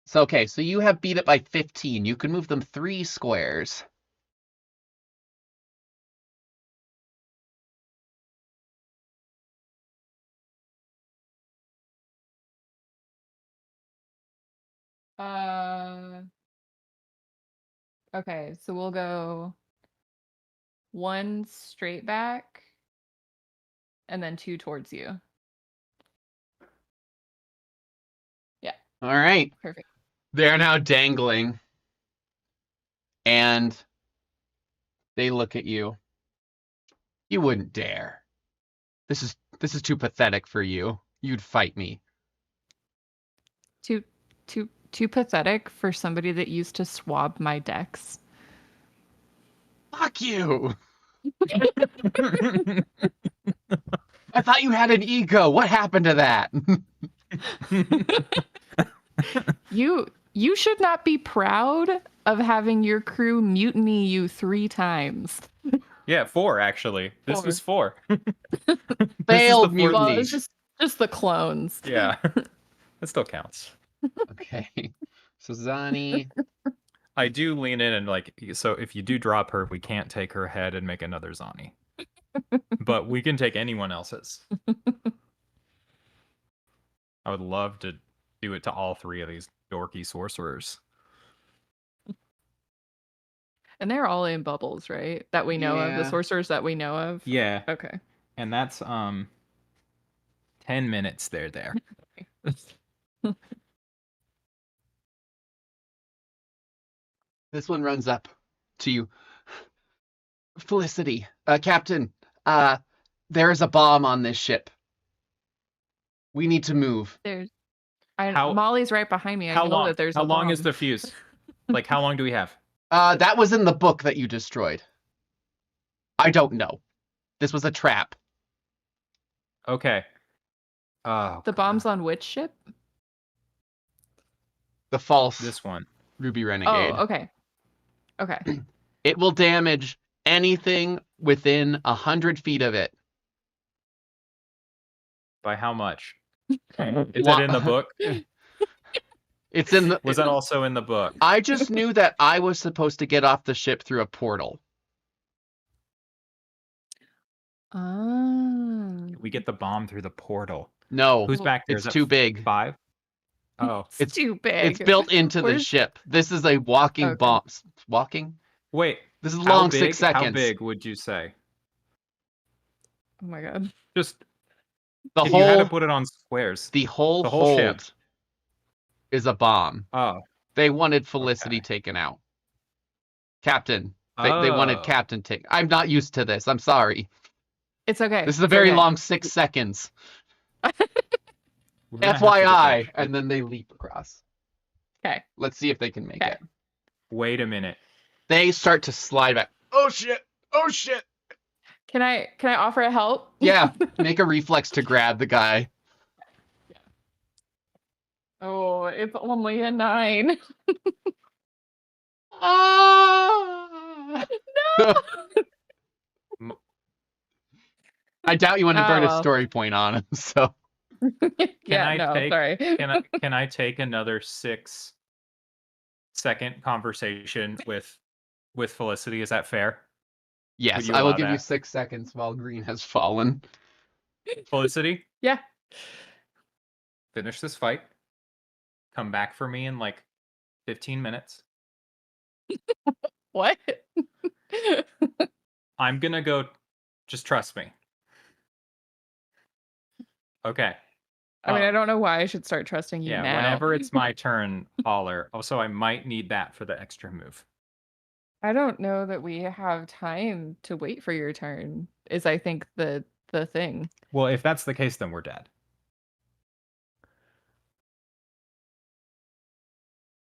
So, okay. So you have beat it by 15. You can move them 3 squares.
Okay, so we'll go 1 straight back and then 2 towards you.
All right.
Perfect.
They're now dangling. And they look at you. You wouldn't dare. This is too pathetic for you. You'd fight me.
Too pathetic for somebody that used to swab my decks.
Fuck you. I thought you had an ego. What happened to that?
You should not be proud of having your crew mutiny you 3 times.
Yeah, 4 actually. This
4.
was 4.
Failed
the fourth-
Well,
mutiny.
it's just the clones.
Yeah, that still counts.
Okay. So Zani.
I do lean in and like, so if you do drop her, we can't take her head and make another Zani. But we can take anyone else's. I would love to do it to all 3 of these dorky sorcerers.
And they're all in bubbles, right? That we know of. The
Yeah.
sorcerers that we know of.
Yeah,
Okay.
and that's 10 minutes they're there.
This one runs up to you. Felicity, Captain, there is a bomb on this ship. We need to move.
There's
How-
Molly's right behind me. I
How
know
long?
that there's
How
a
long is
bomb.
the fuse? Like, how long do we have?
That was in the book that you destroyed. I don't know. This was a trap.
Okay. Oh,
The bomb's on which ship?
The false
this one.
Ruby Renegade.
Oh, okay. Okay.
It will damage anything within 100 feet of it.
By how much? Is it in the book?
It's in the.
Was that also in the book?
I just knew that I was supposed to get off the ship through a portal.
We get the bomb through the portal.
No,
Who's back there?
it's
Is that
too big.
5? Oh,
It's too big.
It's built into the
Where's-
ship. This is a walking
Okay.
bomb. Walking?
wait.
This is
How
long
big?
6 seconds.
How big would you say?
Oh my god.
Just
The
if you had to
whole
put it on squares.
the whole
the whole ship.
hold is a bomb.
Oh.
They wanted Felicity
Okay.
taken out. Captain. They wanted
Oh.
Captain taken. I'm not used to this. I'm sorry.
It's okay.
This is a
It's
very
okay.
long 6 seconds.
We're gonna have to get
FYI,
that-
and then they leap across.
Okay.
Let's see if they can make
Okay.
it.
Wait a minute.
They start to slide back. Oh shit! Oh shit!
Can I offer a help?
Yeah, make a reflex to grab the guy.
Oh, it's only a 9.
Ah!
No.
I doubt you want to burn a
well.
story point on him, so
Yeah,
I
no,
take-
sorry.
Can I take another 6-second conversation with Felicity? Is that fair?
yes,
you
I will
allow
give you
that?
6 seconds while Green has fallen.
Felicity,
Yeah.
finish this fight. Come back for me in like 15 minutes.
What?
I'm gonna go. Just trust me. Okay.
I mean, I don't know why I should start trusting you
Yeah,
now.
whenever it's my turn, holler. Also, I might need that for the extra move.
I don't know that we have time to wait for your turn. Is I think the thing.
Well, if that's the case, then we're dead.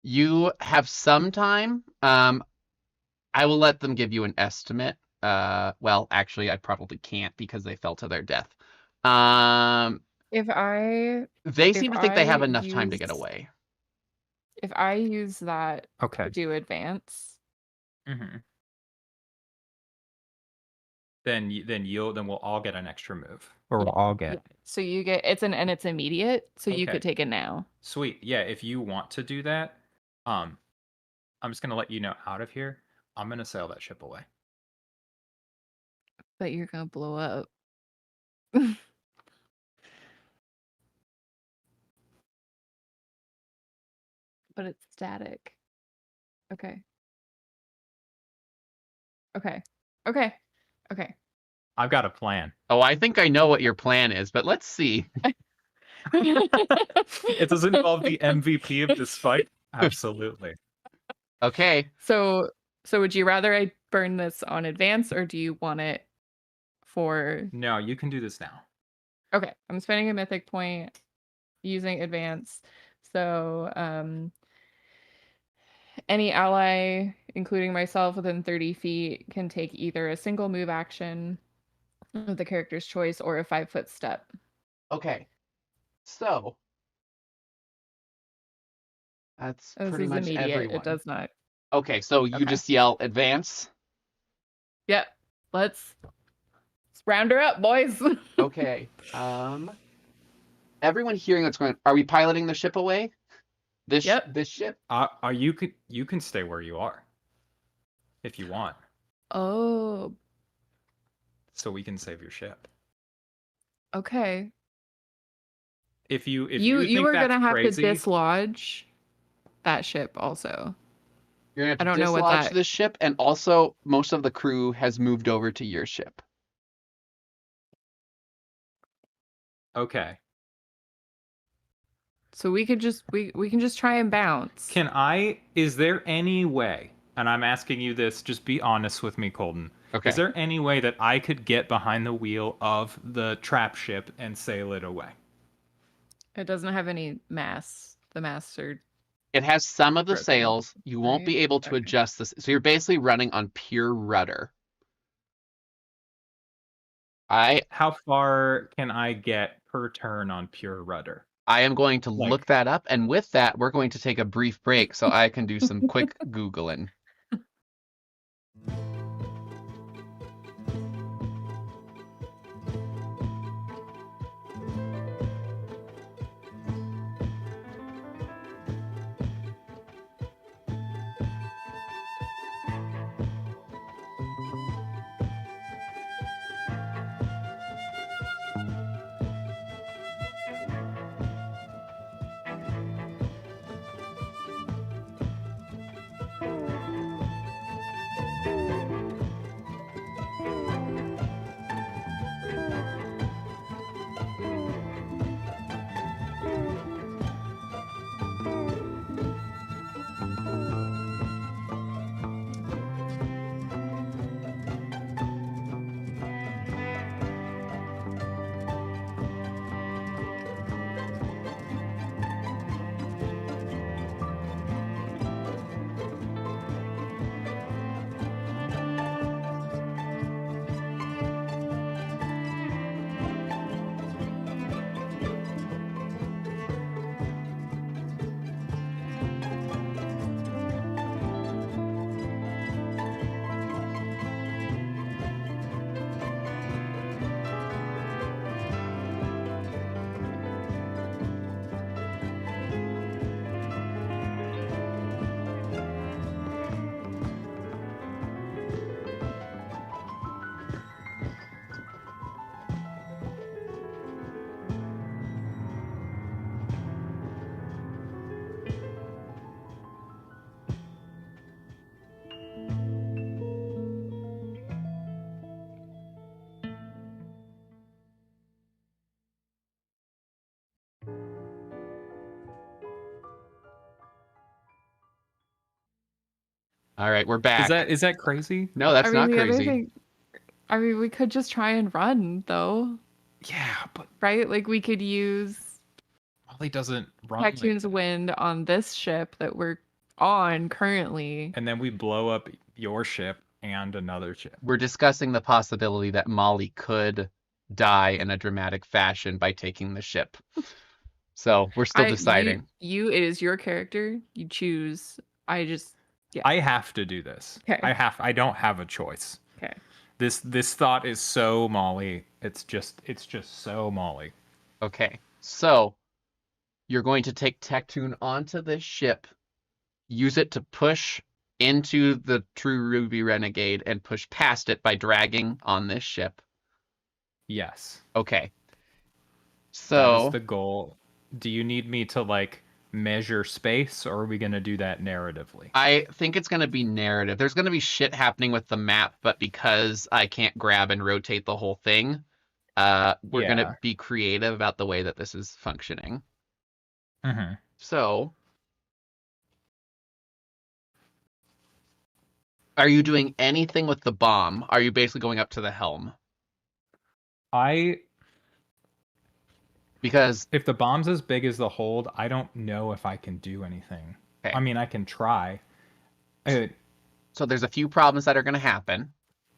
You have some time. I will let them give you an estimate. Well, actually, I probably can't because they fell to their death.
If I
They seem to think they have
I
enough time to get
use-
away.
if I use that
Okay.
to do advance,
Mm-hmm. Then we'll all get an extra move, or we'll all get.
so you get it's immediate, so you
Okay.
could take it now.
Sweet. Yeah, if you want to do that, I'm just gonna let you know out of here. I'm gonna sail that ship away.
But you're gonna blow up. But it's static. Okay. Okay. Okay. Okay.
I've got a plan.
Oh, I think I know what your plan is, but let's see.
It does involve the MVP of this fight. Absolutely.
Okay.
So would you rather I burn this on advance, or do you want it for...
No, you can do this now.
Okay, I'm spending a mythic point using advance. So any ally, including myself within 30 feet, can take either a single move action of the character's choice or a 5-foot step.
Okay. So that's
This
pretty
is
much
immediate.
everyone.
It does not.
Okay, so you
Okay.
just yell advance.
Yep. Let's round her up, boys.
Okay. Everyone hearing what's going on, are we piloting the ship away? This
Yep.
this ship?
You can stay where you are if you want,
Oh,
so we can save your ship.
okay.
If you
You
think
are
that's
gonna have
crazy,
to dislodge that ship also.
You're gonna have to
I don't know what
dislodge
that-
this ship, and also most of the crew has moved over to your ship.
okay.
So we could just we can just try and bounce.
Is there any way, and I'm asking you this, just be honest with me, Colton.
Okay.
Is there any way that I could get behind the wheel of the trap ship and sail it away?
It doesn't have any mass. The masts are...
It has some of the
Broken,
sails. You won't
right?
be able to
Okay.
adjust this. So you're basically running on pure rudder.
How far can I get per turn on pure rudder?
I am going to
Like-
look that up, and with that, we're going to take a brief break so I can do some quick Googling. All right, we're back.
Is that crazy?
No, that's not
the other
crazy.
thing, we could just try and run though,
Yeah, but
right? Like we could use
Molly doesn't run like
Tectoon's
that.
wind on this ship that we're on currently.
And then we blow up your ship and another ship.
We're discussing the possibility that Molly could die in a dramatic fashion by taking the ship. So we're still deciding.
It is your character. You choose. I
have to do this.
Okay.
I don't have a choice.
Okay.
This thought is so Molly. It's just so Molly.
Okay, so you're going to take Tectoon onto this ship, use it to push into the TRUE Ruby Renegade, and push past it by dragging on this ship.
Yes.
Okay.
That
So
is the goal. Do you need me to like measure space, or are we gonna do that narratively?
I think it's going to be narrative. There's going to be shit happening with the map, but because I can't grab and rotate the whole thing, we're going to be creative about the way that this is functioning.
Mm-hmm.
So, are you doing anything with the bomb? Are you basically going up to the helm? Because
if the bomb's as big as the hold, I don't know if I can do anything.
Okay.
I mean, I can try.
So there's a few problems that are going to happen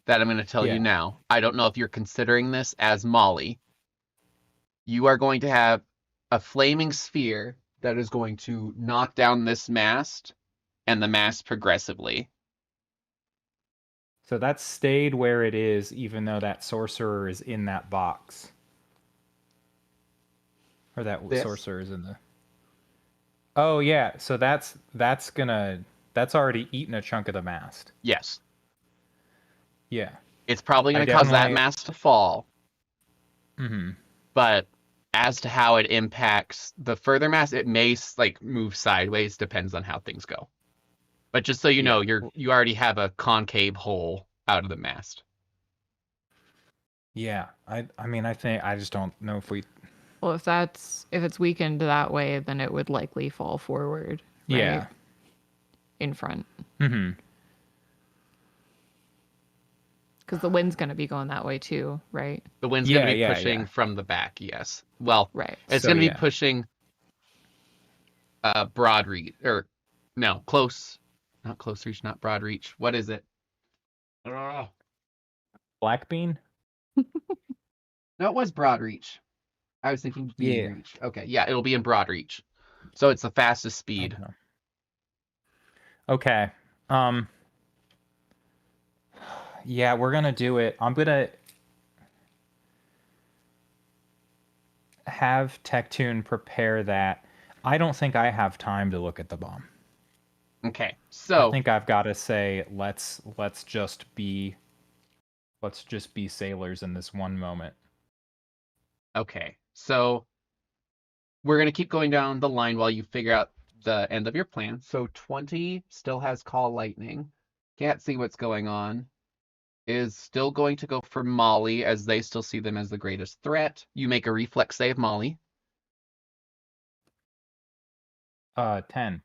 that I'm going to tell you now. I don't know if you're considering this as Molly. You are going to have a flaming sphere that is going to knock down this mast and the mast progressively.
So that stayed where it is, even though that sorcerer is in that box. Or that sorcerer is in the... Oh, yeah. So that's already eaten a chunk of the mast.
Yes.
Yeah.
It's probably going to cause that mast to fall.
Mm-hmm.
But as to how it impacts the further mast, it may like move sideways, depends on how things go. But just so you know, you already have a concave hole out of the mast.
Yeah. I mean, I just don't know if we...
Well, if it's weakened that way, then it would likely fall forward. Right?
Yeah.
In front.
Mm-hmm.
Because the wind's going to be going that way too, right?
The wind's going to be pushing from the back, yes. Well,
right.
It's going to be pushing broad reach, or no, close, not close reach, not broad reach. What is it?
Black bean?
No, it was broad reach. I was thinking bean reach. Okay, yeah, it'll be in broad reach. So it's the fastest speed.
Okay. Yeah, we're gonna do it. I'm gonna have Tectoon prepare that. I don't think I have time to look at the bomb.
Okay, so
I think I've got to say let's just be sailors in this one moment.
Okay, so we're gonna keep going down the line while you figure out the end of your plan. So 20 still has call lightning. Can't see what's going on. Is still going to go for Molly, as they still see them as the greatest threat. You make a reflex save, Molly.
10.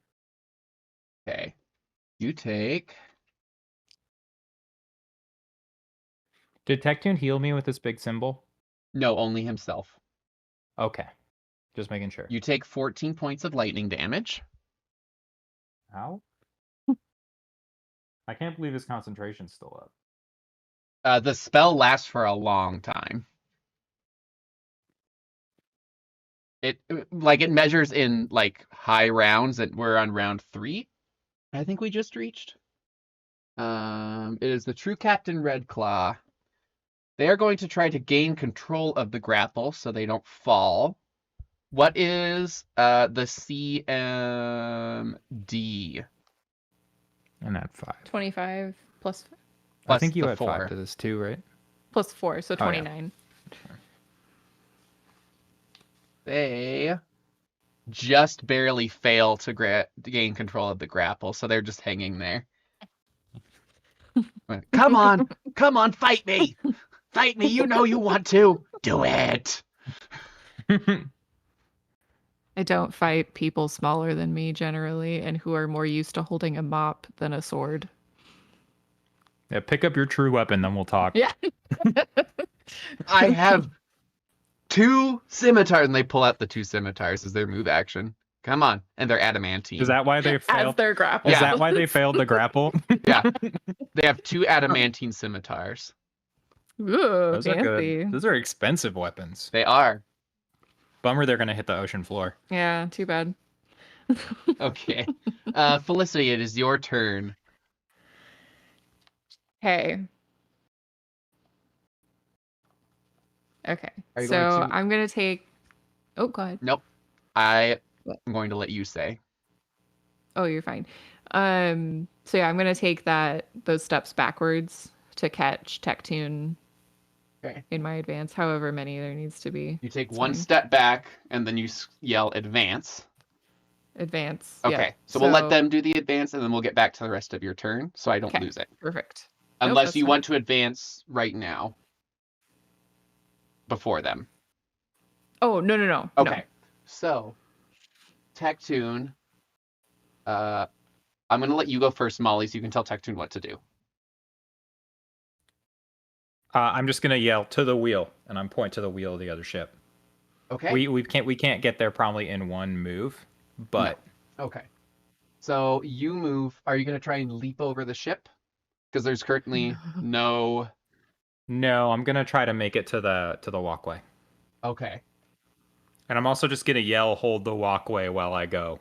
Okay. You take...
Did Tectoon heal me with this big symbol?
No, only himself.
Okay. Just making sure.
You take 14 points of lightning damage.
How? I can't believe his concentration's still up.
The spell lasts for a long time. It measures in like high rounds, and we're on round 3. I think we just reached. It is the True Captain Redclaw. They are going to try to gain control of the grapple so they don't fall. What is the CMD?
And at 5.
25 plus
I think you had
4.
5 to this too, right?
Plus 4, so 29.
Sure.
They just barely fail to gain control of the grapple, so they're just hanging there. Come on, fight me! Fight me, you know you want to! Do it!
I don't fight people smaller than me generally, and who are more used to holding a mop than a sword.
Yeah, pick up your true weapon, then we'll talk.
Yeah.
I have 2 scimitars, and they pull out the 2 scimitars as their move action. Come on, and they're adamantine.
Is that why they
As
failed?
their grapple.
Is that why they failed the grapple?
Yeah, they have 2 adamantine scimitars.
Ooh,
Those are
fancy.
good. Those are expensive weapons.
They are.
Bummer they're gonna hit the ocean floor.
Yeah, too bad.
Okay. Felicity, it is your turn.
Hey. Okay.
Are you
So
going to-
I'm gonna take. Oh, go ahead.
Nope. I
What?
am going to let you say.
Oh, you're fine. So yeah, I'm gonna take those steps backwards to catch Tectune
Okay.
in my advance, however many there needs to be.
You take
It's
1
fine.
step back, and then you yell advance.
Advance.
Okay.
Yeah.
So we'll let them do the advance, and then we'll get back to the rest of your turn, so I don't
Okay.
lose it.
Perfect. Nope,
Unless
that's
you
fine.
want to advance right now. Before them.
Oh, no.
Okay. So, Tectune, I'm going to let you go first, Molly, so you can tell Tectune what to do.
I'm just gonna yell to the wheel, and I'm point to the wheel of the other ship.
Okay?
We can't get there probably in one move, but
Okay. So, you move. Are you going to try and leap over the ship? Because there's currently no...
no, I'm gonna try to make it to the walkway.
Okay.
And I'm also just gonna yell, "Hold the walkway" while I go.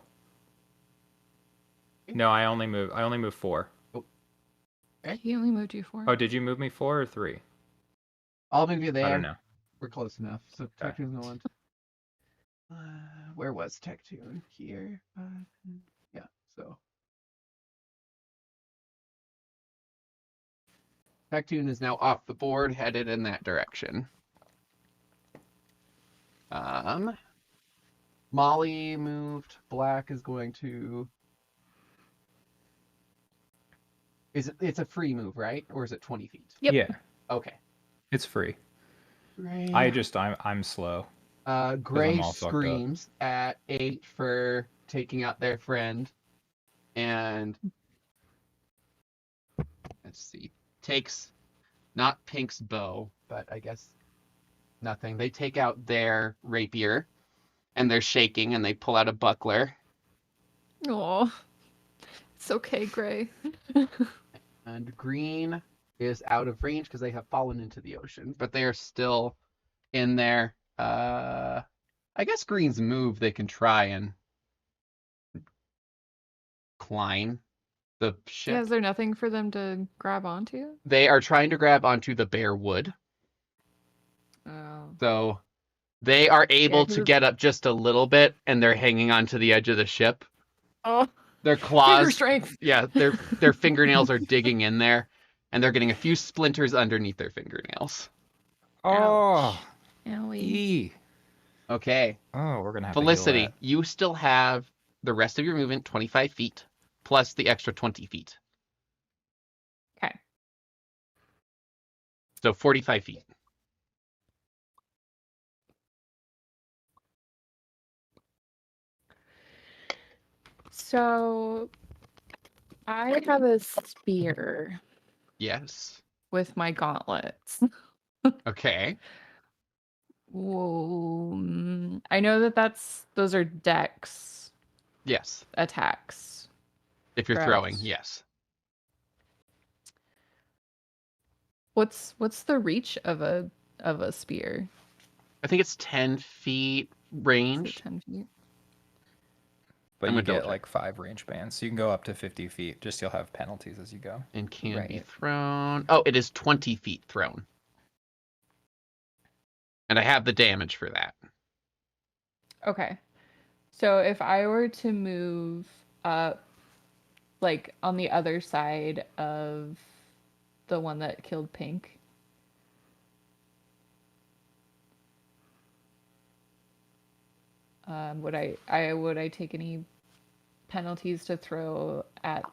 No, I only move 4.
He only moved you 4.
Oh, did you move me 4 or 3?
I'll move you there.
I don't know.
We're close enough. So,
Okay.
Tectune's going to... where was Tectune? Here. Yeah, so... Tectune is now off the board, headed in that direction. Molly moved. Black is going to... It's a free move, right? Or is it 20 feet?
Yep.
Yeah,
Okay.
it's free.
Gray,
I'm slow.
Gray
all fucked up.
screams at 8 for taking out their friend. And... let's see. Takes not Pink's bow, but I guess nothing. They take out their rapier, and they're shaking, and they pull out a buckler.
Oh, it's okay, Gray.
And green is out of range because they have fallen into the ocean, but they are still in there. I guess green's move. They can try and climb the ship.
Yeah, is there nothing for them to grab onto?
They are trying to grab onto the bare wood.
Oh.
So they are able
'cause
to
it's-
get up just a little bit, and they're hanging onto the edge of the ship.
Oh,
Their
finger
claws,
strength.
yeah, their fingernails are digging in there, and they're getting a few splinters underneath their fingernails.
Oh,
Owie.
E.
Okay,
Oh, we're gonna have to
Felicity,
heal that.
you still have the rest of your movement, 25 feet, plus the extra 20 feet.
Okay.
So 45 feet.
So I have a spear
Yes.
with my gauntlets.
Okay.
Whoa. I know those are dex
Yes.
attacks.
If you're
Correct.
throwing, yes.
What's the reach of a spear?
I think it's 10 feet
Is it
range.
10 feet?
But
I'm
you
a double
get
check.
like 5 range bands, so you can go up to 50 feet. Just you'll have penalties as you go.
And can be
Right.
thrown. Oh, it is 20 feet thrown. And I have the damage for that.
Okay. So if I were to move up, like on the other side of the one that killed Pink, would I take any penalties to throw at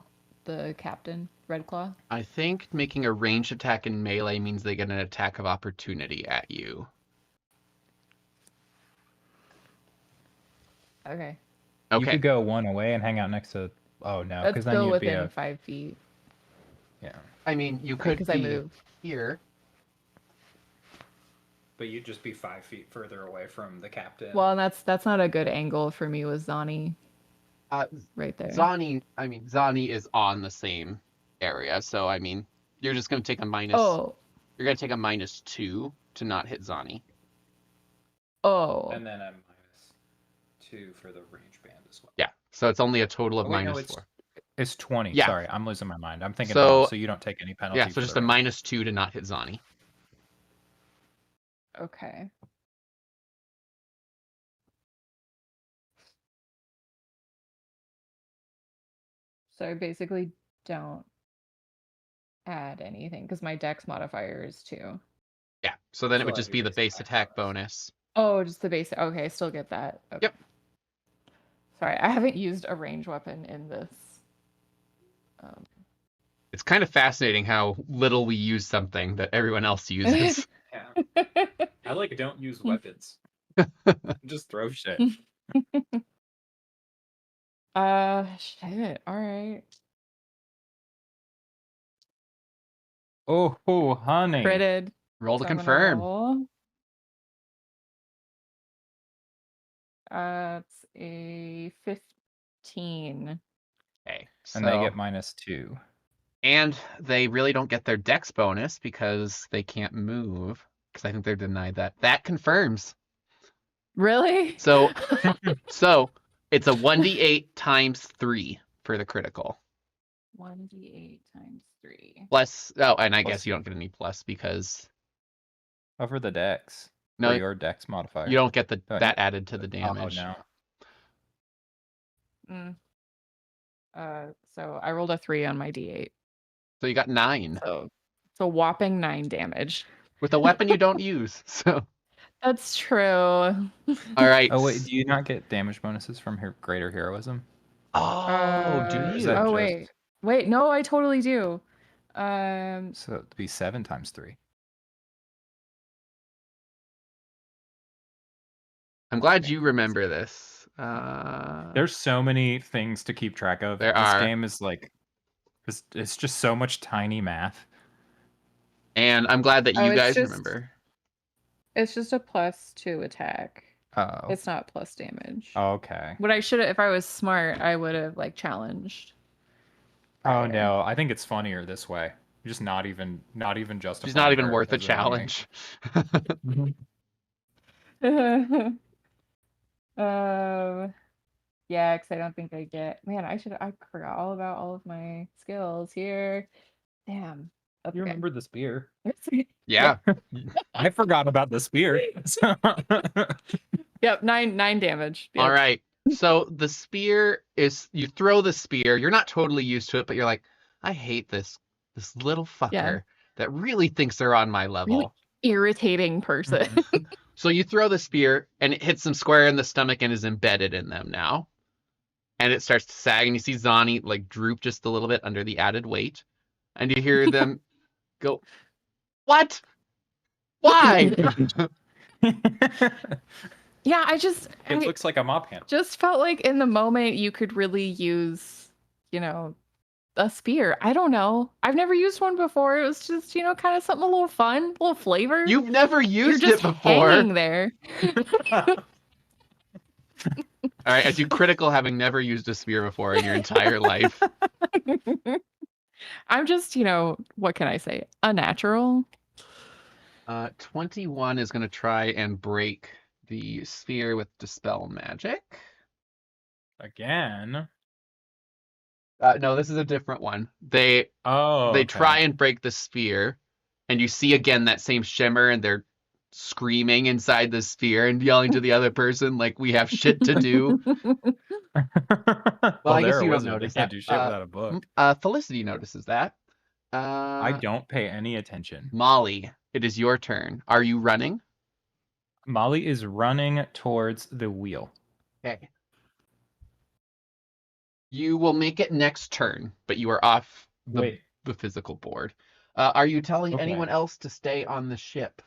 the captain, Redclaw?
I think making a ranged attack in melee means they get an attack of opportunity at you.
Okay.
You
Okay.
could go one away and hang out next to. Oh no,
That's
because then
still
you'd be
within
a.
5 feet.
Yeah.
I mean, you could
Because I
be
moved.
here.
But you'd just be 5 feet further away from the captain.
Well, and that's not a good angle for me with Zani right there.
Zani is on the same area, so I mean, you're just gonna take a minus.
Oh,
You're gonna take a -2 to not hit Zani.
oh.
And then a -2 for the range band as well.
Yeah, so it's only a total of
Oh, wait, no,
-4.
It's 20.
Yeah.
Sorry, I'm losing my mind. I'm thinking
So-
so you don't take any penalty.
Yeah, so
for
just
the
a
range.
-2 to not hit Zani.
Okay. So I basically don't add anything because my dex modifier is 2.
Yeah, so then it
So
would
I
just
do
be the
base
base
attack
attack bonus.
Oh, just the basic. Okay, I still get that. Okay.
Yep.
Sorry, I haven't used a range weapon in this.
It's kind of fascinating how little we use something that everyone else uses.
Yeah. I don't use weapons. Just throw shit.
Shit. All right.
Oh, honey.
Critted.
Roll to
So I'm gonna
confirm.
roll. It's a 15.
Okay,
And they
so-
get -2.
And they really don't get their dex bonus because they can't move. Because I think they're denied that. That confirms.
Really?
So it's a 1d8 times 3 for the critical.
1d8 times 3.
Plus, and I
Plus
guess you don't get any plus because
Over the dex.
no,
For your dex modifier.
you don't get the
Right.
that added to the
Oh,
damage.
no.
So I rolled a 3 on my d8.
So you got 9
So it's a whopping 9 damage.
with a weapon you don't use. So
That's true.
all right.
Oh, wait. Do you not get damage bonuses from greater heroism?
Oh, do
Is
you?
that
Oh,
just-
wait. No, I totally do.
So it'd be 7 times 3.
I'm glad you remember this.
There's so many things to keep track of.
There
This
are.
game is it's just so much tiny math.
And I'm glad that
Oh,
you
it's
guys
just-
remember.
It's just a +2 attack.
Oh.
It's not plus damage.
Okay.
What I should have, if I was smart, I would have challenged.
Oh
prior.
no, I think it's funnier this way. Just not even justifying.
She's not even
her
worth a
as an enemy.
challenge.
Yeah, because I don't think I get. Man, I forgot all about all of my skills here. Damn. Okay.
You remember the spear?
Yeah.
I forgot about the spear.
Yep, 9 damage. Yep.
All right. So the spear is, you throw the spear. You're not totally used to it, but you're like, I hate this little fucker that really thinks they're on my level.
Irritating person.
So you throw the spear and it hits them square in the stomach and is embedded in them now. And it starts to sag and you see Zani droop just a little bit under the added weight. And you hear them go, what? Why?
Yeah, I
It looks like a mop handle.
just felt like in the moment you could really use, a spear. I don't know. I've never used one before. It was just, kind of something a little fun, a little flavor.
You've never
You're
used
just
it before.
hanging there.
All right, as you critical having never used a spear before in your entire life.
I'm just, what can I say? Unnatural.
21 is going to try and break the sphere with Dispel Magic.
Again.
No, this is a different one. They
Oh.
try and break the sphere, and you see again that same shimmer, and they're screaming inside the sphere and yelling to the other person like, we have shit to do.
Well,
I guess
they're a
you don't
wizard.
notice
They can't
that.
do shit without a book.
Felicity notices that.
I don't pay any attention.
Molly, it is your turn. Are you running?
Molly is running towards the wheel.
Okay. You will make it next turn, but you are off the physical board. Are you telling
Okay.
anyone else to stay on the ship?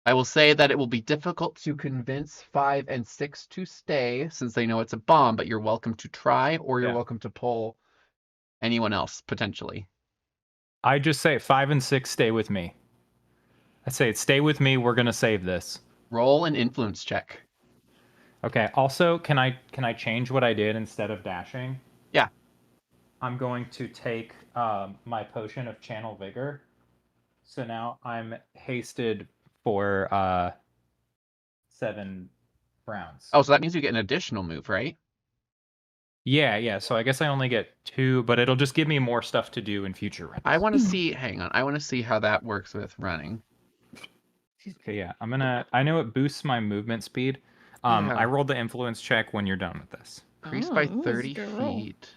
I will say that it will be difficult to convince 5 and 6 to stay since they know it's a bomb, but you're welcome to try or you're
Yeah.
welcome to pull anyone else potentially?
I just say 5 and 6 stay with me. I say stay with me. We're gonna save this.
Roll an influence check.
Okay. Also, can I change what I did instead of dashing?
Yeah.
I'm going to take my potion of channel vigor. So now I'm hasted for 7 rounds.
Oh, so that means you get an additional move, right?
Yeah. So I guess I only get 2, but it'll just give me more stuff to do in future rounds.
I want to see. Hang on. I want to see how that works with running.
Okay, yeah. I know it boosts my movement speed.
Yeah.
I rolled the influence check when you're done with this.
Increased
Oh,
by
ooh, that's a
30
good roll.
feet.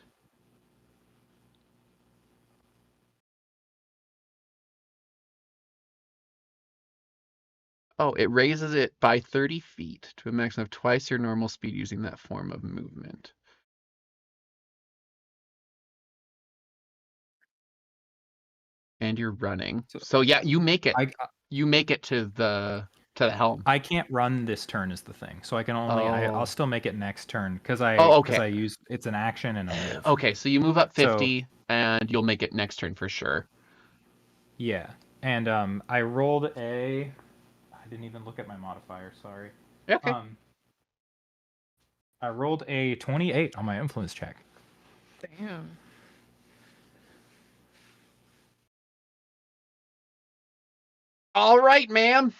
Oh, it raises it by 30 feet to a maximum of twice your normal speed using that form of movement. And you're running. So yeah, you make it. You make it to the helm.
I can't run this turn is the thing. So I can only I'll
Oh.
still make it next turn because
okay.
I use it's an action and a move.
Okay, so you move up
So-
50 and you'll make it next turn for sure.
Yeah. And I rolled I didn't even look at my modifier, sorry.
Okay.
I rolled a 28 on my influence check.
Damn.
All right, ma'am.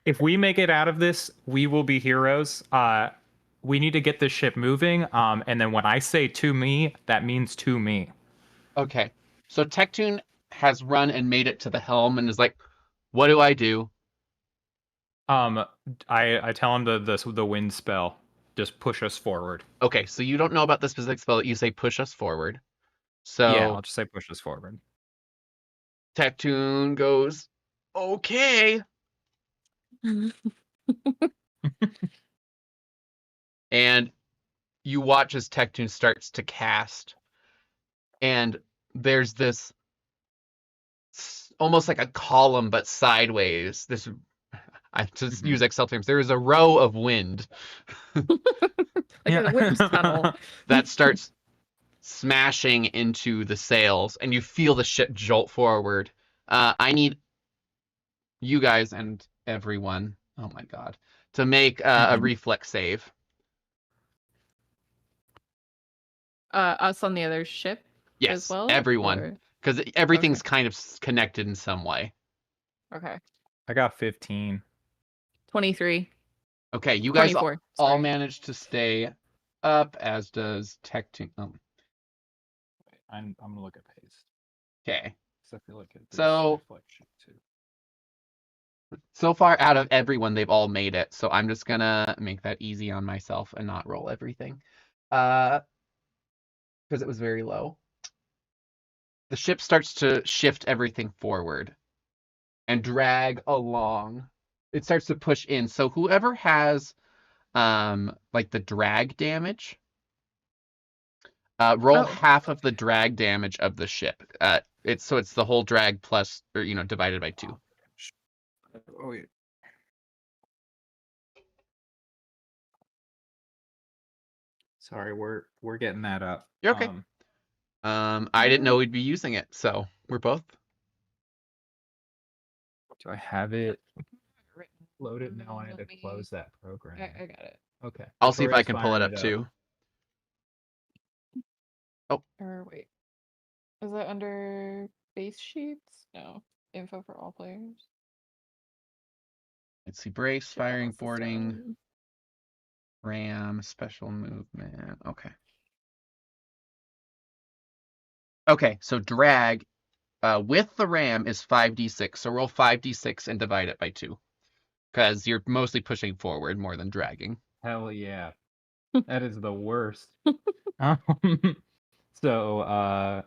If we make it out of this, we will be heroes. We need to get this ship moving. And then when I say to me, that means to me.
Okay. So Tectune has run and made it to the helm and is like, what do I do?
I tell him the wind spell. Just push us forward.
Okay, so you don't know about the specific spell that you say push us forward. So
yeah, I'll just say push us forward.
Tectune goes, okay. And you watch as Tectune starts to cast. And there's this almost like a column, but sideways. This, I just use Excel terms. There is a row of wind
Like a wind tunnel.
that starts smashing into the sails, and you feel the ship jolt forward. I need you guys and everyone, oh my god, to make a reflex save.
Us on the other ship
Yes,
as well?
everyone. Because everything's kind of connected in some way.
Okay.
I got 15.
23.
Okay, you guys
24.
all
sorry.
managed to stay up, as does Tectune.
I'm gonna look at pace.
Okay.
I feel like it's
So-
reflection too.
So far, out of everyone, they've all made it. So I'm just gonna make that easy on myself and not roll everything, because it was very low. The ship starts to shift everything forward and drag along. It starts to push in. So whoever has like the drag damage, roll half of the drag damage of the ship. It's the whole drag plus, or divided by 2.
Oh yeah. Sorry, we're getting that up.
You're okay. I didn't know we'd be using it, so we're both.
Do I have it loaded? No, I had to
Let me-
close that program.
I got it.
Okay.
I'll see if I
Victoria's
can pull it
firing
up too.
Or wait. Is that under base sheets? No. Info for all players.
Let's see, brace,
Ship
firing,
analysis
boarding,
done.
ram, special movement. Okay. Okay, so drag with the ram is 5d6. So roll 5d6 and divide it by 2. Because you're mostly pushing forward more than dragging.
Hell yeah. That is the worst. So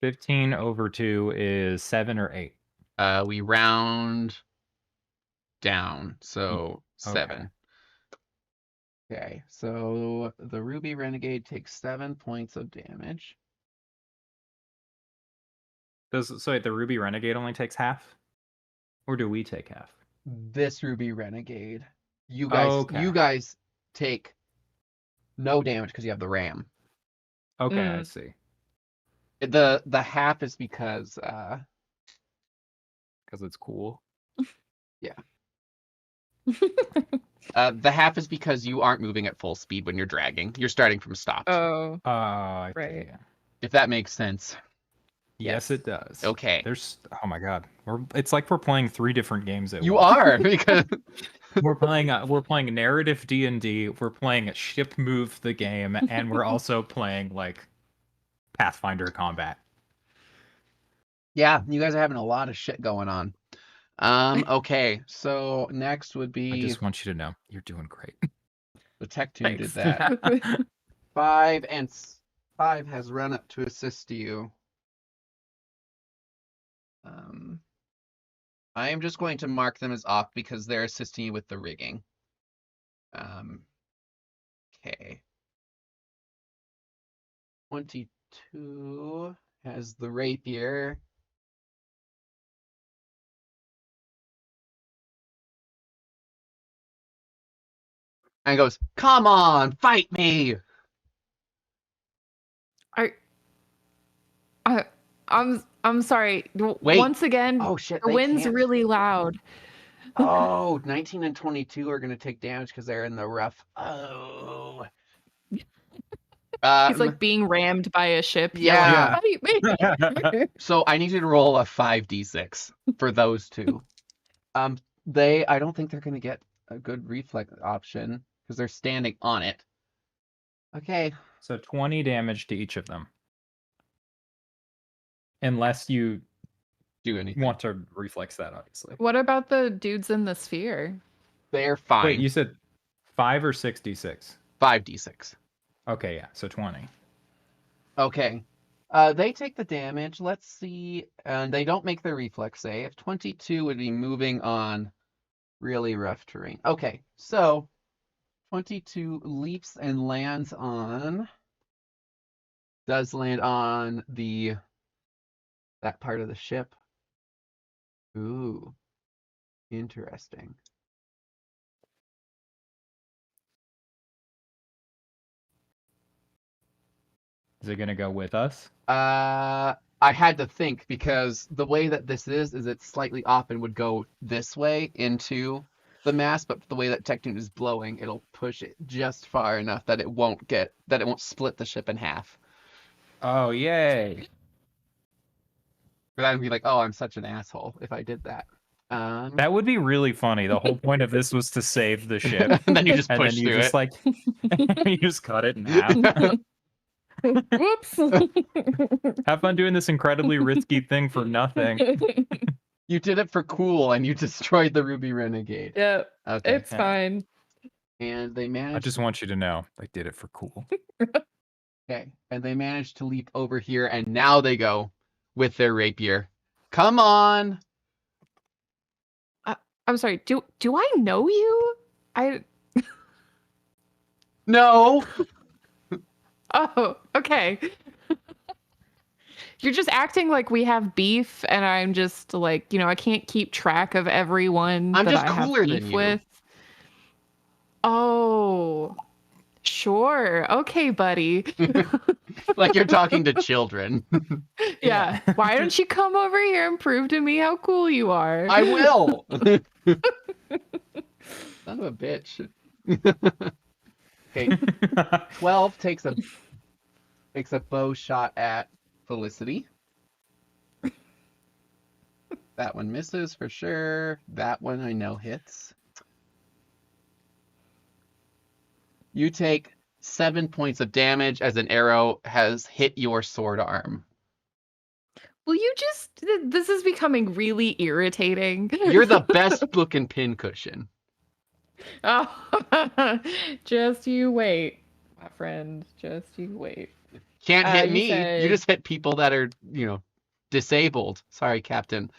15 over 2 is 7 or 8.
We round down, so 7. Okay, so the Ruby Renegade takes 7 points of damage.
So the Ruby Renegade only takes half? Or do we take half?
This Ruby Renegade, you
Okay.
guys take no damage because you have the ram.
Okay, I
Mm.
see.
The half is because
Because it's cool.
the half is because you aren't moving at full speed when you're dragging. You're starting from stopped.
Oh,
I see.
Right.
Yeah.
If that makes sense.
Yes,
Yes.
it does.
Okay.
There's oh my god. It's like we're playing 3 different games at
You
once.
are because
We're playing narrative D&D, we're playing a ship move the game, and we're also playing like Pathfinder combat.
yeah, you guys are having a lot of shit going on. Okay, so next would
I
be
just want you to know you're doing great.
the tech tune did
Thanks.
that. 5 and 5 has run up to assist you. I am just going to mark them as off because they're assisting you with the rigging. Okay. 22 has the rapier. And goes, "Come on, fight me!"
I'm sorry.
Wait.
Once again,
Oh shit,
the
they
wind's
can't.
really loud.
Oh, 19 and 22 are going to take damage because they're in the rough. Oh.
He's like being rammed by a ship.
Yeah.
Yelling, "Fight me!"
So I need you to roll a 5d6 for those two. I don't think they're going to get a good reflex option because they're standing on it. Okay.
So 20 damage to each of them. Unless you
Do anything.
want to reflex that, obviously.
What about the dudes in the sphere?
They're fine.
Wait, you said 5 or 66?
5d6.
Okay, yeah, so 20.
Okay. They take the damage. Let's see. And they don't make their reflex save. 22 would be moving on really rough terrain. Okay, so 22 leaps and lands on. Does land on that part of the ship. Ooh, interesting.
Is it going to go with us?
I had to think because the way that this is it's slightly off and would go this way into the mast, but the way that Tectune is blowing, it'll push it just far enough that it won't split the ship in half.
Oh, yay.
But I'd be like, oh, I'm such an asshole if I did that.
That would be really funny. The whole point of this was to save the ship.
And then you just
And
push
then you
through
just
it.
like you just cut it in half.
Whoops.
Have fun doing this incredibly risky thing for nothing.
You did it for cool, and you destroyed the Ruby Renegade.
Yeah,
Okay.
it's fine.
And they managed.
I just want you to know I did it for cool.
Okay, and they managed to leap over here, and now they go with their rapier. Come on!
I'm sorry. Do I know you?
No!
Oh, okay. You're just acting like we have beef, and I'm just like, I can't keep track of everyone
I'm
that
just
I have
cooler
beef
than you.
with. Oh, sure. Okay, buddy.
Like you're talking to children.
Yeah. Why don't you come over here and prove to me how cool you are?
I will! Son of a bitch. Okay, 12 takes a bow shot at Felicity. That one misses for sure. That one I know hits. You take 7 points of damage as an arrow has hit your sword arm.
Will you just... This is becoming really irritating.
You're the best looking pincushion.
Oh, just you wait, my friend. Just you wait.
Can't hit
you
me.
said-
You just hit people that are, disabled. Sorry, Captain.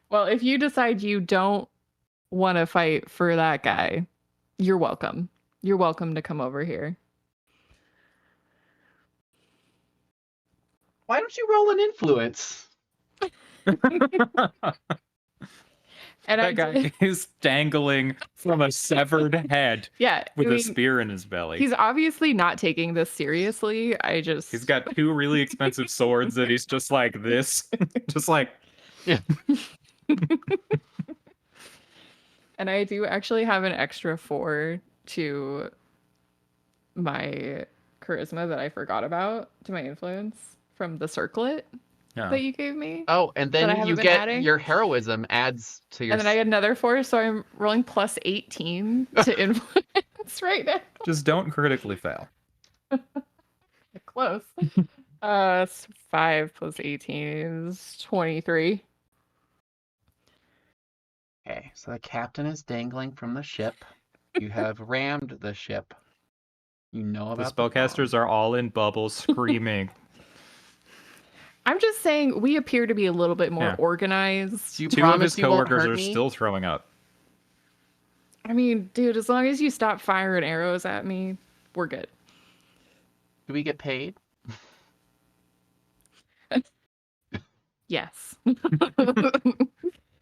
Well, if you decide you don't want to fight for that guy, you're welcome. You're welcome to come over here.
Why don't you roll an influence?
And
That guy is dangling from a severed head
yeah,
with
I
a
mean,
spear in his belly.
he's obviously not taking this seriously.
He's got 2 really expensive swords that he's just like this. Just like,
And I do actually have an extra 4 to my charisma that I forgot about, to my influence from the circlet
no.
that you gave me.
Oh, and
That I
then
haven't
you
been
get
adding?
your heroism adds to your.
And then I get another 4, so I'm rolling plus 18 to influence right now.
Just don't critically fail.
Close. It's 5 plus 18 is 23.
Okay, so the captain is dangling from the ship. You have rammed the ship. You know
The
about
spellcasters are all in bubbles screaming.
I'm just saying we appear to be a little bit more
Yeah.
organized.
Do you
2 of
promise
his
you won't
coworkers
hurt
are
me?
still throwing up.
I mean, dude, as long as you stop firing arrows at me, we're good.
Do we get paid?
Yes.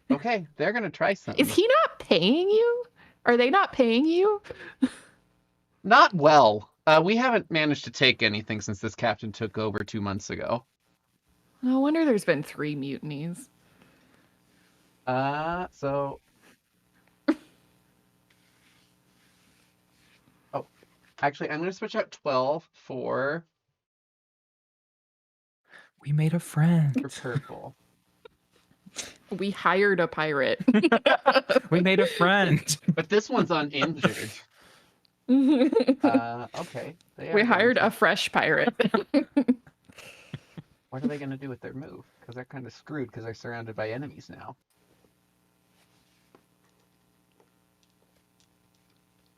Okay, they're gonna try something.
Is he not paying you? Are they not paying you?
Not well. We haven't managed to take anything since this captain took over 2 months ago.
No wonder there's been 3 mutinies.
So. Oh, actually, I'm gonna switch out 12 for
We made a friend.
purple.
We hired a pirate.
We made a friend.
But this one's uninjured. Okay.
We hired a fresh pirate.
What are they going to do with their move? Because they're kind of screwed because they're surrounded by enemies now.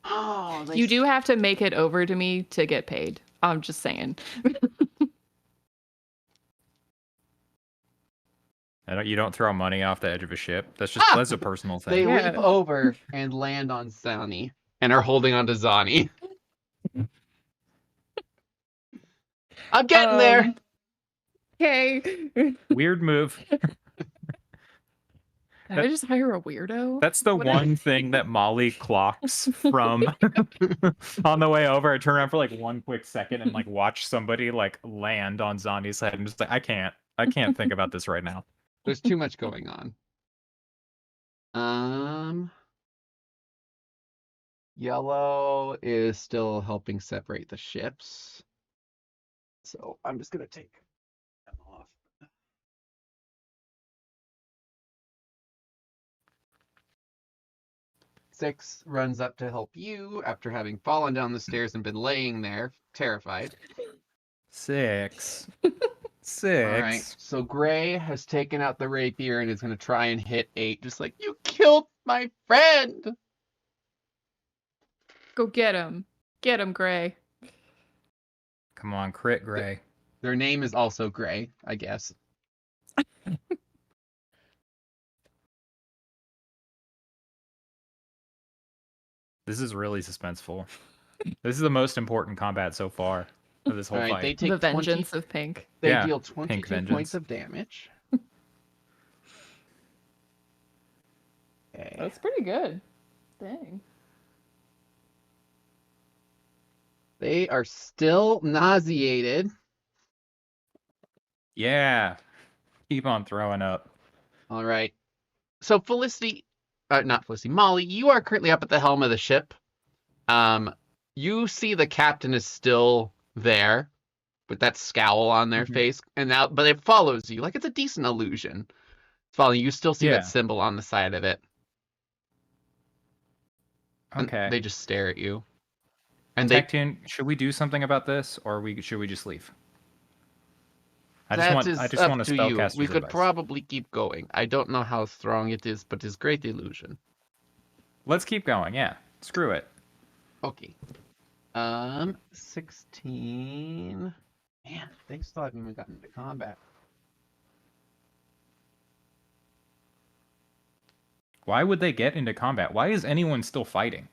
Oh,
You do have to make it over to me to get paid. I'm just saying.
You don't throw money off the edge of a ship. That's just that's a personal
They
thing.
Yeah.
leap over and land on Zani and are holding on to Zani. I'm getting there.
Okay.
Weird move.
Did I just hire a weirdo?
That's the one thing that Molly clocks from on the way over. I turn around for like 1 quick second and like watch somebody like land on Zani's head and just like I can't think about this right now.
There's too much going on. Yellow is still helping separate the ships. So I'm just going to take them off. Six runs up to help you after having fallen down the stairs and been laying there, terrified.
6.
All right, so Gray has taken out the rapier and is going to try and hit 8, just like, you killed my friend!
Go get him. Get him, Gray.
Come on, crit Gray.
Their name is also Gray, I guess.
This is really suspenseful. This is the most important combat so far of this whole
All right,
fight.
they take
The
20
vengeance of Pink.
They
Yeah,
deal
pink
22 points
vengeance.
of damage. Okay.
That's pretty good. Dang.
They are still nauseated.
Yeah. Keep on throwing up.
All right. So Felicity, not Felicity, Molly, you are currently up at the helm of the ship. You see the captain is still there with that scowl on their face, and now, but it follows you like it's a decent illusion. It's following you. You still see
Yeah.
that symbol on the side of it. And
Okay.
they just stare at you. And
Tactian, should we do something about this, or should we just leave? I
that
just
is
want a
up to you.
spellcaster's
We could
advice.
probably keep going. I don't know how strong it is, but it's great illusion.
Let's keep going. Yeah. Screw it.
Okay. 16. Man, they still haven't even gotten into combat.
Why would they get into combat? Why is anyone still fighting?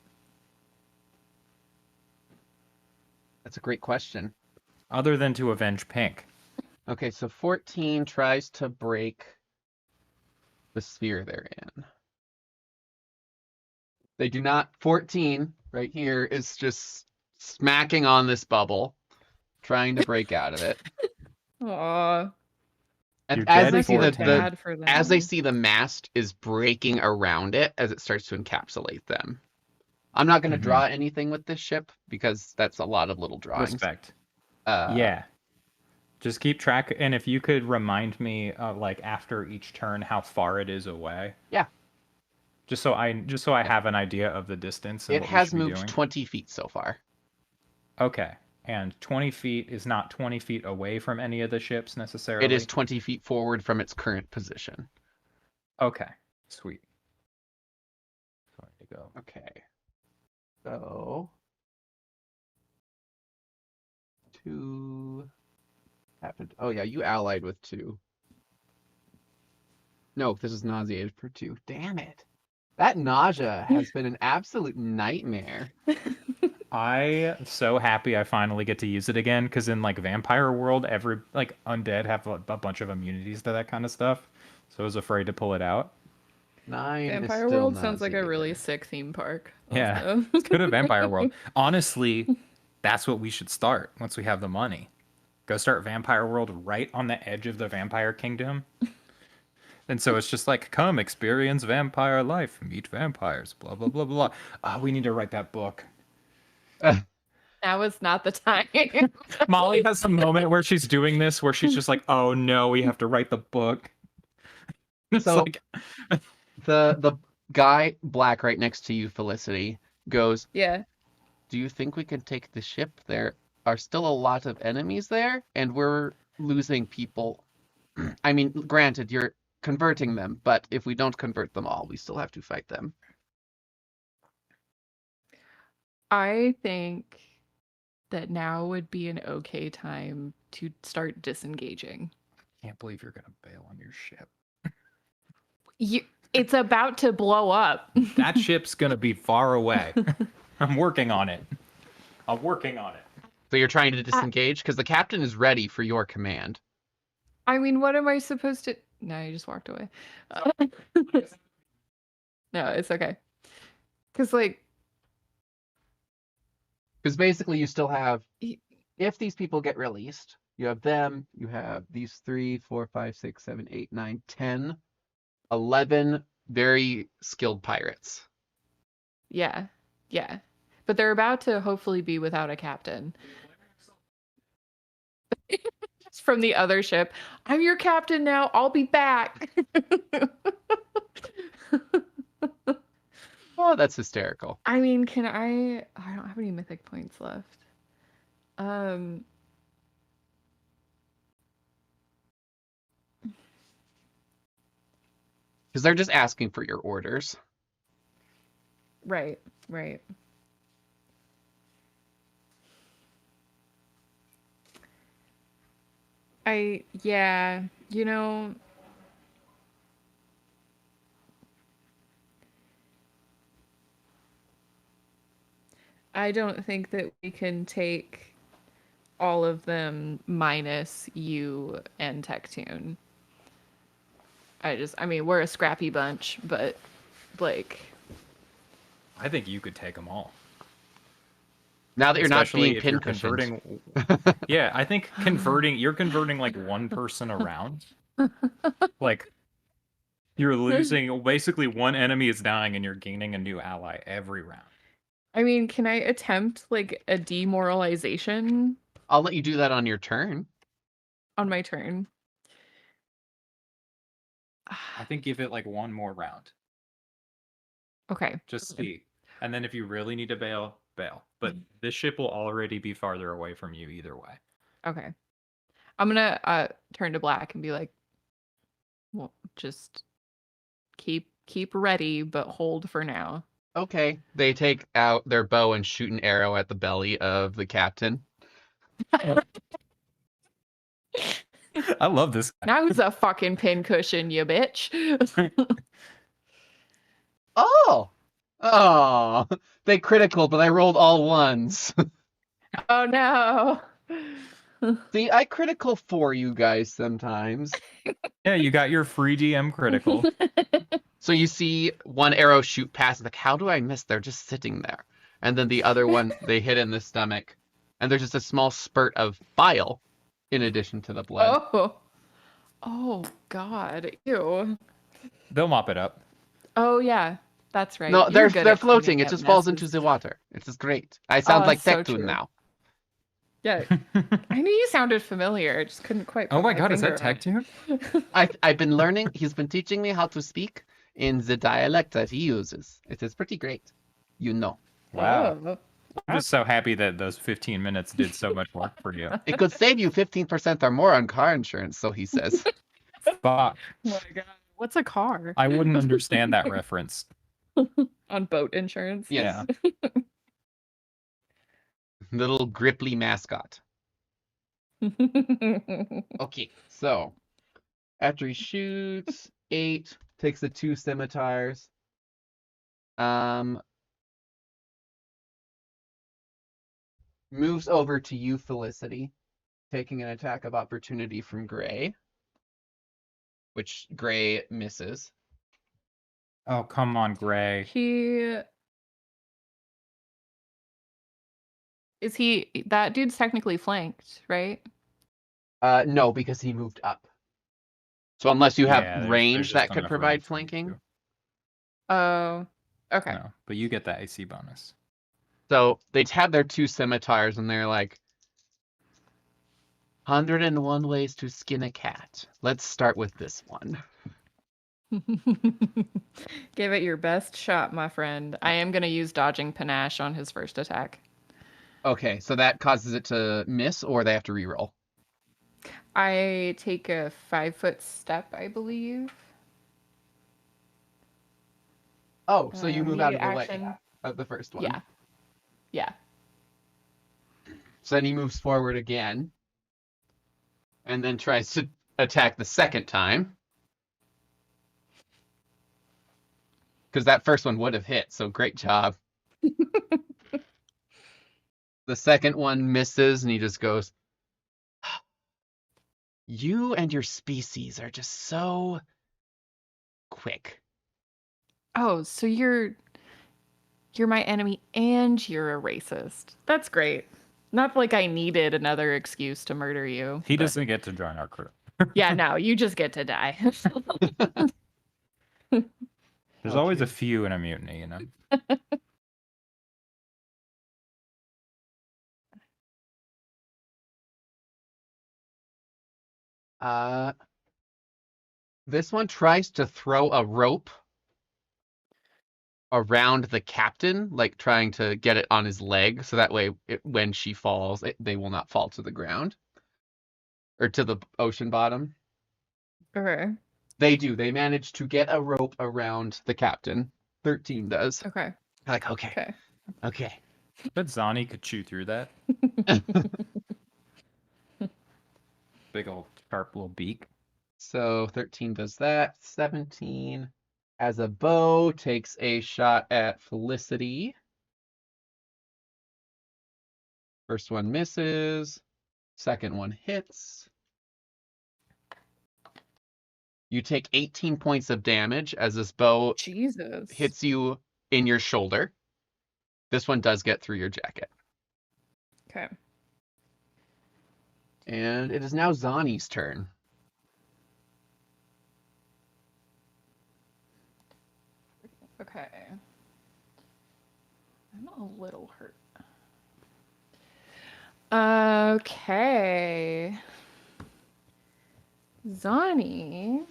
That's a great question.
Other than to avenge Pink.
Okay, so 14 tries to break the sphere they're in. They do not. 14 right here is just smacking on this bubble, trying to break out of it.
Aw.
And
You're
as
dead
they see
so
the
14.
bad for
as they
them.
see the mast is breaking around it as it starts to encapsulate them. I'm not going to draw anything with this ship because that's a lot of little drawings.
Respect.
Uh,
Yeah. Just keep track, and if you could remind me, like after each turn, how far it is away.
Yeah.
Just so I have an idea of the distance and
It
what we
has
should be
moved
doing.
20 feet so far.
Okay. And 20 feet is not 20 feet away from any of the ships necessarily.
It is 20 feet forward from its current position.
Okay. Sweet. Sorry to go.
Okay. So 2 happened. Oh yeah, you allied with 2. No, this is nauseated for 2. Damn it. That nausea has been an absolute nightmare.
I'm so happy I finally get to use it again, because in like Vampire World, every like undead have a bunch of immunities to that kind of stuff. So I was afraid to pull it out.
9 is
Vampire
still
World sounds like a really
nauseated.
sick theme park.
Yeah.
Also.
Let's go to Vampire World. Honestly, that's what we should start once we have the money. Go start Vampire World right on the edge of the Vampire Kingdom. And so it's just like, come experience vampire life, meet vampires, blah, blah, blah, blah. Oh, we need to write that book.
Now is not the time.
Molly has some moment where she's doing this, where she's just like, oh no, we have to write the book. It's
So
like,
the guy black right next to you, Felicity, goes,
Yeah.
do you think we can take the ship? There are still a lot of enemies there, and we're losing people. I mean, granted, you're converting them, but if we don't convert them all, we still have to fight them.
I think that now would be an okay time to start disengaging.
can't believe you're gonna bail on your ship.
It's about to blow up.
That ship's gonna be far away. I'm working on it. I'm working on it.
So you're trying to disengage? Because the captain is ready for your command.
I mean, what am I supposed to... No, you just walked away. No, it's okay. Because, like...
Because basically you still have... If these people get released, you have them, you have these 3, 4, 5, 6, 7, 8, 9, 10, 11 very skilled pirates.
Yeah. Yeah. But they're about to hopefully be without a captain. From the other ship. I'm your captain now. I'll be back.
Oh, that's hysterical.
I mean, can I don't have any mythic points left.
Because they're just asking for your orders.
Right, right. Yeah, you know, I don't think that we can take all of them minus you and Tectune. I mean, we're a scrappy bunch, but like,
I think you could take them all.
Now that you're not
Especially
being
if you're
pin-cushioned.
Yeah, I think you're converting like one person around. Like, you're losing, basically one enemy is dying and you're gaining a new ally every round.
I mean, can I attempt like a demoralization
I'll let you do that on your turn.
on my turn?
I think give it like one more round.
Okay.
Just see. And then if you really need to bail, bail. But this ship will already be farther away from you either way.
Okay. I'm gonna turn to Black and be like, well, just keep ready, but hold for now.
Okay. They take out their bow and shoot an arrow at the belly of the captain.
I love this guy.
Now who's a fucking pincushion, you bitch?
Oh! Oh! They critical, but I rolled all ones.
Oh no.
See, I critical for you guys sometimes.
Yeah, you got your free DM critical.
So you see one arrow shoot past, like, how do I miss? They're just sitting there. And then the other one, they hit in the stomach. And there's just a small spurt of bile in addition to the blood.
Oh God. Ew.
They'll mop it up.
Oh yeah. That's right.
No,
You're good
they're
at
floating.
cleaning
It
up
just falls into
messes.
the water. It's just great. I sound
Oh,
like
so
Tectun
true.
now.
Yeah. I knew you sounded familiar. I just couldn't quite
Oh
put
my god, is
finger
that
on it.
Tectune?
I've been learning. He's been teaching me how to speak in the dialect that he uses. It is pretty great. You know.
Wow.
Oh.
I'm just so happy that those 15 minutes did so much work for you.
It could save you 15% or more on car insurance, so he says.
Fuck.
Oh my God. What's a car?
I wouldn't understand that reference.
On boat insurance?
Yes.
Yeah.
Little gripply mascot. Okay, so after he shoots, 8, takes the 2 scimitars. Moves over to you, Felicity, taking an attack of opportunity from Gray, which Gray misses.
Oh, come on, Gray.
That dude's technically flanked, right?
No, because he moved up. So unless you have
Yeah, there's
range
just
that could
enough
provide
range for you
flanking.
to-
Oh, okay.
No, but you get that AC bonus.
So they have their 2 scimitars and they're like, 101 ways to skin a cat. Let's start with this one.
Give it your best shot, my friend. I am going to use dodging panache on his first attack.
Okay, so that causes it to miss, or they have to reroll.
I take a 5-foot step, I believe.
Oh, so you move out of the
action.
way of the first one.
Yeah. Yeah.
So then he moves forward again, and then tries to attack the second time. Because that first one would have hit, so great job. The second one misses, and he just goes, you and your species are just so quick.
Oh, so you're my enemy and you're a racist. That's great. Not like I needed another excuse to murder you.
He
but-
doesn't get to join our crew.
Yeah, no, you just get to die.
There's always a few in a mutiny, you know?
This one tries to throw a rope around the captain, like trying to get it on his leg, so that way when she falls, they will not fall to the ground or to the ocean bottom.
Okay.
They do. They manage to get a rope around the captain. 13 does.
Okay.
Like, okay.
Bet Zani could chew through that. Big old sharp little beak.
So 13 does that. 17 as a bow takes a shot at Felicity. First one misses. Second one hits. You take 18 points of damage as this bow
Jesus.
hits you in your shoulder. This one does get through your jacket.
Okay.
And it is now Zani's turn.
Okay. I'm a little hurt. Okay. Zani.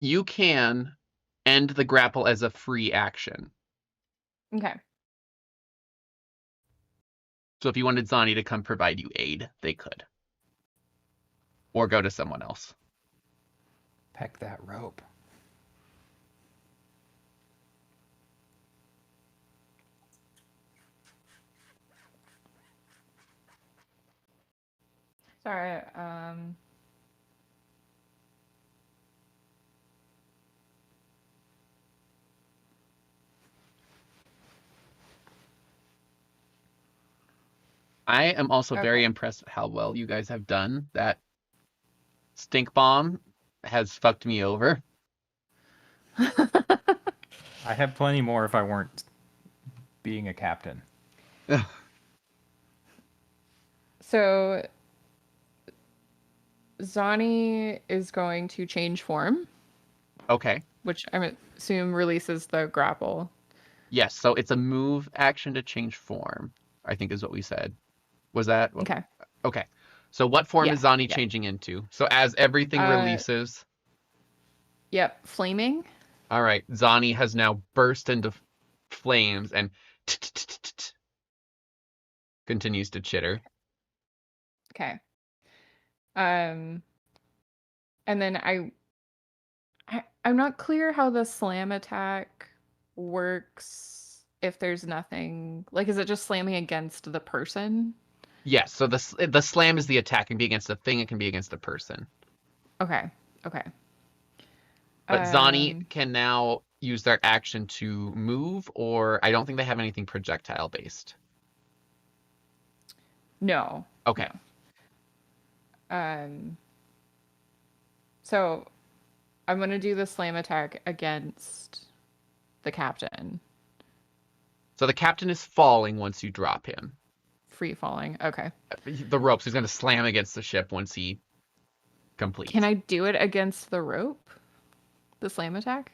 You can end the grapple as a free action.
Okay.
So if you wanted Zani to come provide you aid, they could. Or go to someone else.
Peck that rope.
Sorry.
I am also very
Okay.
impressed with how well you guys have done that stink bomb has fucked me over.
I have plenty more if I weren't being a captain.
So Zani is going to change form,
Okay.
which I assume releases the grapple.
Yes, so it's a move action to change form, I think is what we said. Was that?
Okay.
Okay. So what form
Yeah,
is Zani
yeah.
changing into? So as everything releases.
Yep, flaming.
All right. Zani has now burst into flames and continues to chitter.
Okay. And then I'm not clear how the slam attack works if there's nothing. Like, is it just slamming against the person?
Yes, so the slam is the attack. It can be against a thing, it can be against a person.
Okay. Okay.
But Zani can now use their action to move, or I don't think they have anything projectile based.
No.
Okay.
No. So I'm going to do the slam attack against the captain.
So the captain is falling once you drop him.
Free falling. Okay.
The ropes. He's going to slam against the ship once he completes.
Can I do it against the rope? The slam attack?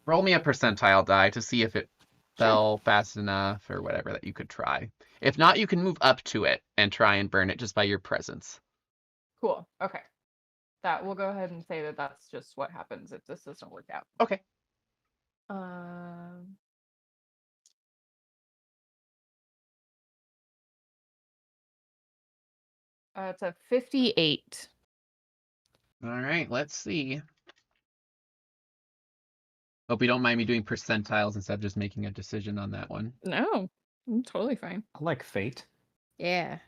Roll me a percentile die to see if it fell fast enough or whatever that you could try. If not, you can move up to it and try and burn it just by your presence.
Cool. Okay. We'll go ahead and say that that's just what happens if this doesn't work out.
Okay.
It's a 58.
All right, let's see. Hope you don't mind me doing percentiles instead of just making a decision on that one.
No, I'm totally fine.
I like fate.
Yeah.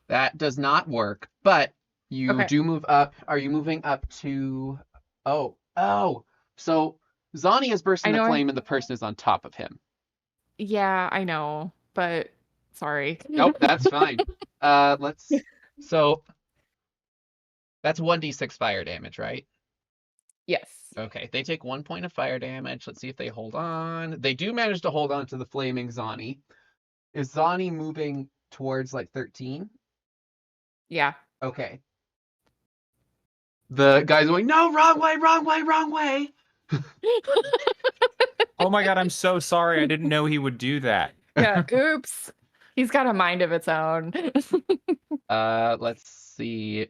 That does not work, but you
Okay.
do move up. Are you moving up to... Oh. So Zani is bursting the flame and the person is on top of him.
Yeah, I know, but sorry.
Nope, that's fine. So that's 1d6 fire damage, right?
Yes.
Okay, they take 1 point of fire damage. Let's see if they hold on. They do manage to hold on to the flaming Zani. Is Zani moving towards like 13?
Yeah.
Okay. The guy's going, no, wrong way, wrong way, wrong way.
Oh my god, I'm so sorry. I didn't know he would do that.
Yeah, oops. He's got a mind of its own.
Let's see.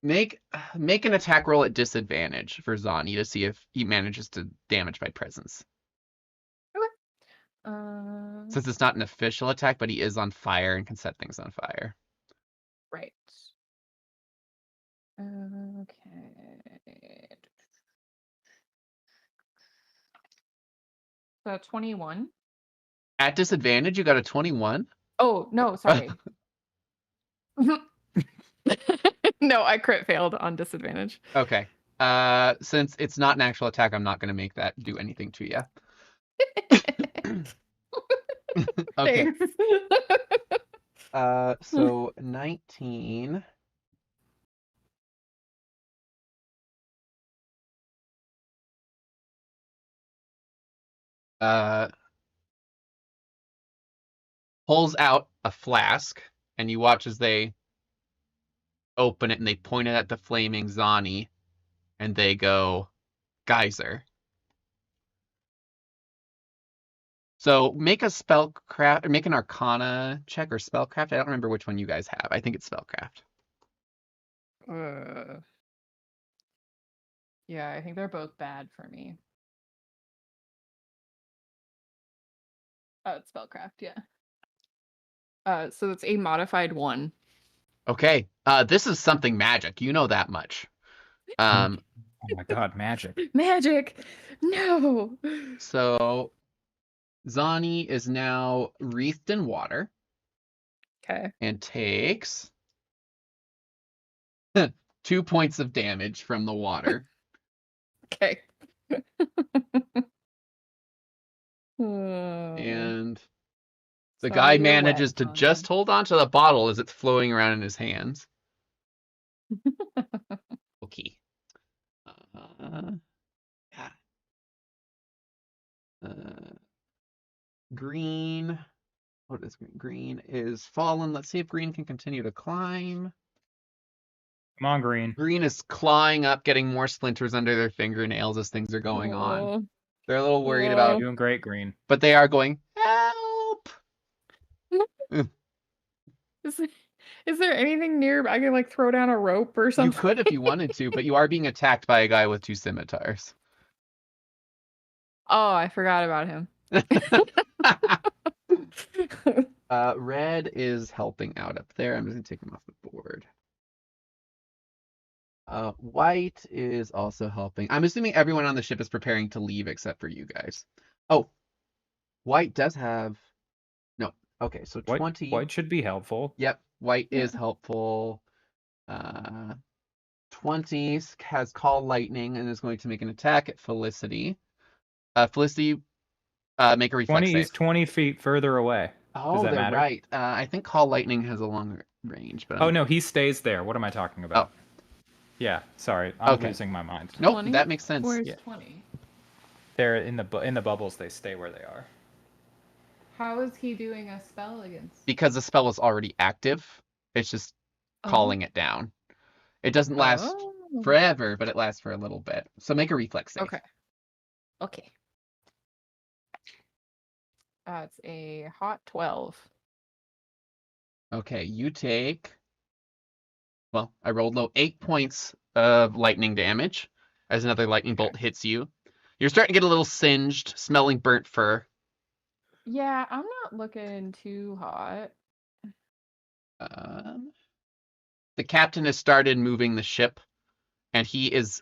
Make an attack roll at disadvantage for Zani to see if he manages to damage by presence.
Okay.
Since it's not an official attack, but he is on fire and can set things on fire.
Right. Okay. So 21.
At disadvantage, you got a 21?
Oh, no, sorry. No, I crit failed on disadvantage.
Okay. Since it's not an actual attack, I'm not going to make that do anything to you. Okay. So 19. Pulls out a flask, and you watch as they open it and they point it at the flaming Zani, and they go, geyser. So make a spellcraft, or make an Arcana check or spellcraft. I don't remember which one you guys have. I think it's spellcraft.
Yeah, I think they're both bad for me. It's spellcraft, yeah. So it's a modified 1.
Okay. This is something magic. You know that much.
Oh my god, magic.
Magic! No!
So Zani is now wreathed in water.
Okay.
And takes 2 points of damage from the water.
Okay.
And The
So
guy
you're
manages
wet,
to
Colton.
just hold on to the bottle as it's flowing around in his hands. Okay. Yeah. Green. What is green? Green is fallen. Let's see if green can continue to climb.
Come on, Green.
Green is clawing up, getting more splinters under their fingernails as things are going on.
Oh,
They're a little worried
oh.
about,
Doing great, Green.
but they are going, help!
Is there anything near I can like throw down a rope or
You
something?
could if you wanted to, but you are being attacked by a guy with 2 scimitars.
Oh, I forgot about him.
Red is helping out up there. I'm just gonna take him off the board. White is also helping. I'm assuming everyone on the ship is preparing to leave except for you guys. Oh, white does have... No. Okay, so 20.
White should be helpful.
Yep, white
Yeah.
is helpful. 20 has Call Lightning and is going to make an attack at Felicity. Felicity, make a reflex
20
save.
is 20 feet further away.
Oh,
Does that
they're
matter?
right. I think Call Lightning has a longer range, but
Oh, no, he stays there. What am I talking about?
Oh.
Yeah, sorry. I'm
Okay.
losing my mind.
Nope,
20?
that makes sense.
Where's
Yeah.
20?
They're in the bubbles. They stay where they are.
How is he doing a spell against?
Because the spell is already active, it's just calling it down. It doesn't last
Oh.
forever, but it lasts for a little bit. So make a reflex save.
Okay. Okay. That's a hot 12.
Okay, you take... Well, I rolled low. 8 points of lightning damage as another lightning bolt hits you. You're starting to get a little singed, smelling burnt fur.
Yeah, I'm not looking too hot.
The captain has started moving the ship, and he is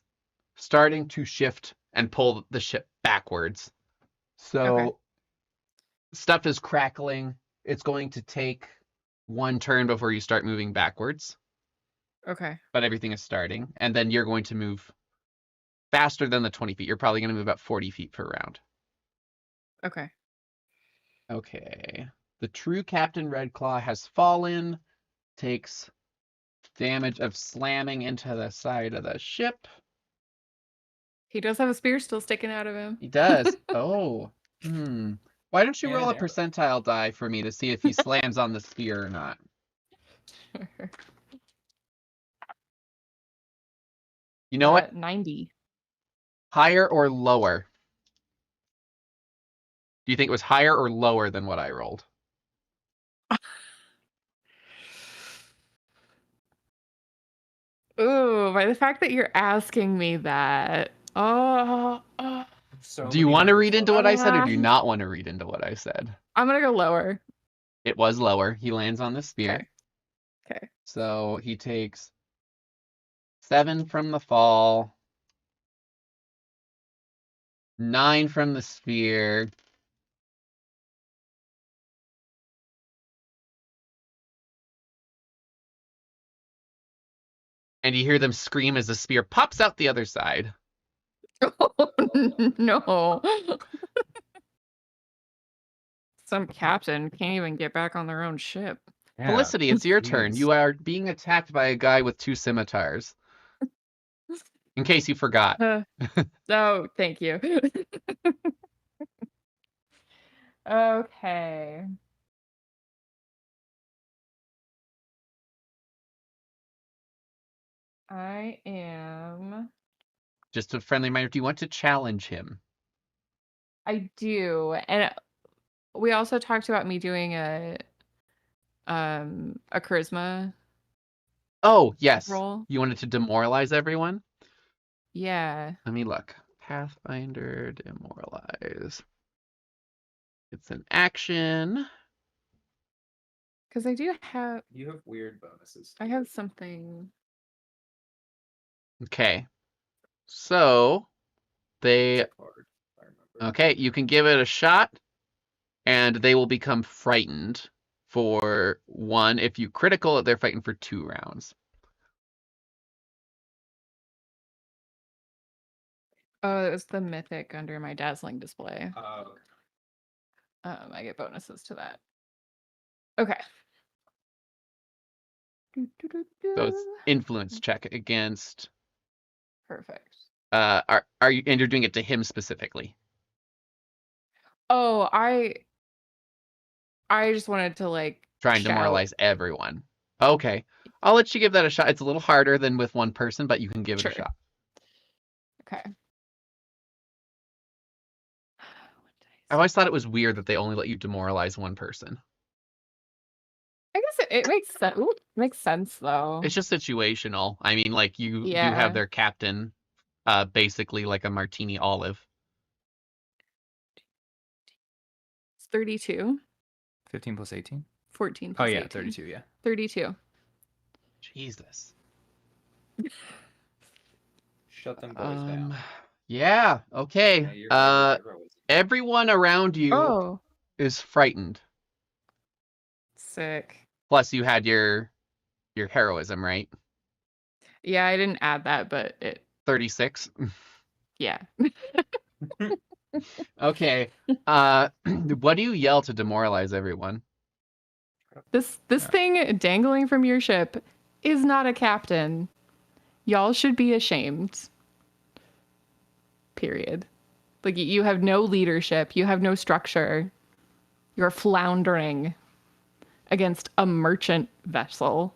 starting to shift and pull the ship backwards. So
Okay.
stuff is crackling. It's going to take 1 turn before you start moving backwards.
Okay.
But everything is starting, and then you're going to move faster than the 20 feet. You're probably going to move about 40 feet per round.
Okay.
Okay. The true Captain Redclaw has fallen, takes damage of slamming into the side of the ship.
He does have a spear still sticking out of him.
He does. Oh. Why don't you
And
roll a
an arrow.
percentile die for me to see if he slams on the spear or not? You know what?
90.
Higher or lower? Do you think it was higher or lower than what I rolled?
Ooh, by the fact that you're asking me that. Oh.
Do you want to read into what I said, or do you
Ah.
not want to read into what I said?
I'm gonna go lower.
It was lower. He lands on the spear.
Okay.
So he takes 7 from the fall, 9 from the spear. And you hear them scream as the spear pops out the other side.
Oh, no. Some captain can't even get back on their own ship.
Yeah.
Felicity, it's your turn.
Jeez.
You are being attacked by a guy with 2 scimitars. In case you forgot.
Oh, thank you. Okay. I am.
Just a friendly reminder, do you want to challenge him?
I do. And we also talked about me doing a charisma
Oh, yes.
roll.
You wanted to demoralize everyone?
Yeah.
Let me look. Pathfinder, demoralize. It's an action.
Because I do have.
You have weird bonuses.
I have something.
Okay. So, they...
Hard, I remember.
Okay, you can give it a shot, and they will become frightened for 1. If you critical it, they're fighting for 2 rounds.
Oh, it was the mythic under my dazzling display.
Oh,
I get bonuses to that. Okay.
So it's influence check against.
Perfect.
Are you, and you're doing it to him specifically?
Oh, I just wanted to like
Try and
shout.
demoralize everyone. Okay. I'll let you give that a shot. It's a little harder than with one person, but you can give it a
Sure.
shot.
Okay.
I always thought it was weird that they only let you demoralize one person.
I guess it makes sense. Ooh, makes sense though.
It's just situational. I mean, like you
Yeah.
have their captain, basically like a martini olive.
It's 32.
15 plus 18?
14
Oh
plus
yeah,
18.
32, yeah.
32.
Jesus.
Shut them boys down.
Yeah, okay. Everyone around you
Oh,
is frightened.
sick.
Plus you had your heroism, right?
Yeah, I didn't add that, but it
36.
yeah.
Okay. What do you yell to demoralize everyone?
This thing dangling from your ship is not a captain. Y'all should be ashamed. Period. Like you have no leadership, you have no structure. You're floundering against a merchant vessel.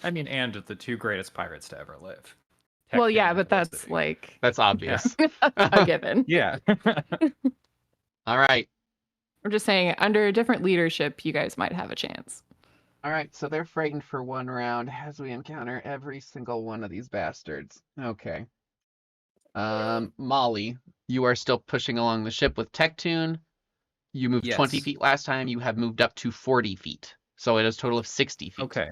I mean, and the two greatest pirates to ever live.
Well, yeah,
Tech
but
and
that's
Felicity.
like
That's obvious.
a given.
Yeah.
All right.
I'm just saying, under a different leadership, you guys might have a chance.
All right, so they're frightened for one round as we encounter every single one of these bastards. Okay. Molly, you are still pushing along the ship with Tectune. You moved 20
Yes.
feet last time. You have moved up to 40 feet. So it is a total of 60 feet.
Okay.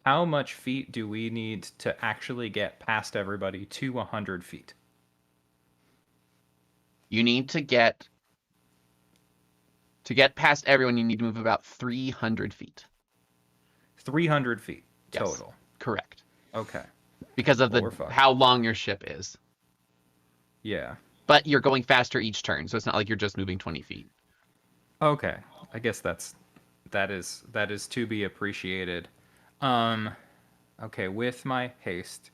How much feet do we need to actually get past everybody to 100 feet?
You need to get past everyone, you need to move about 300 feet.
300 feet
Yes.
total.
Correct.
Okay.
Because of
Well, we're fucked.
how long your ship is.
Yeah.
But you're going faster each turn, so it's not like you're just moving 20 feet.
Okay. I guess that is to be appreciated. Okay, with my haste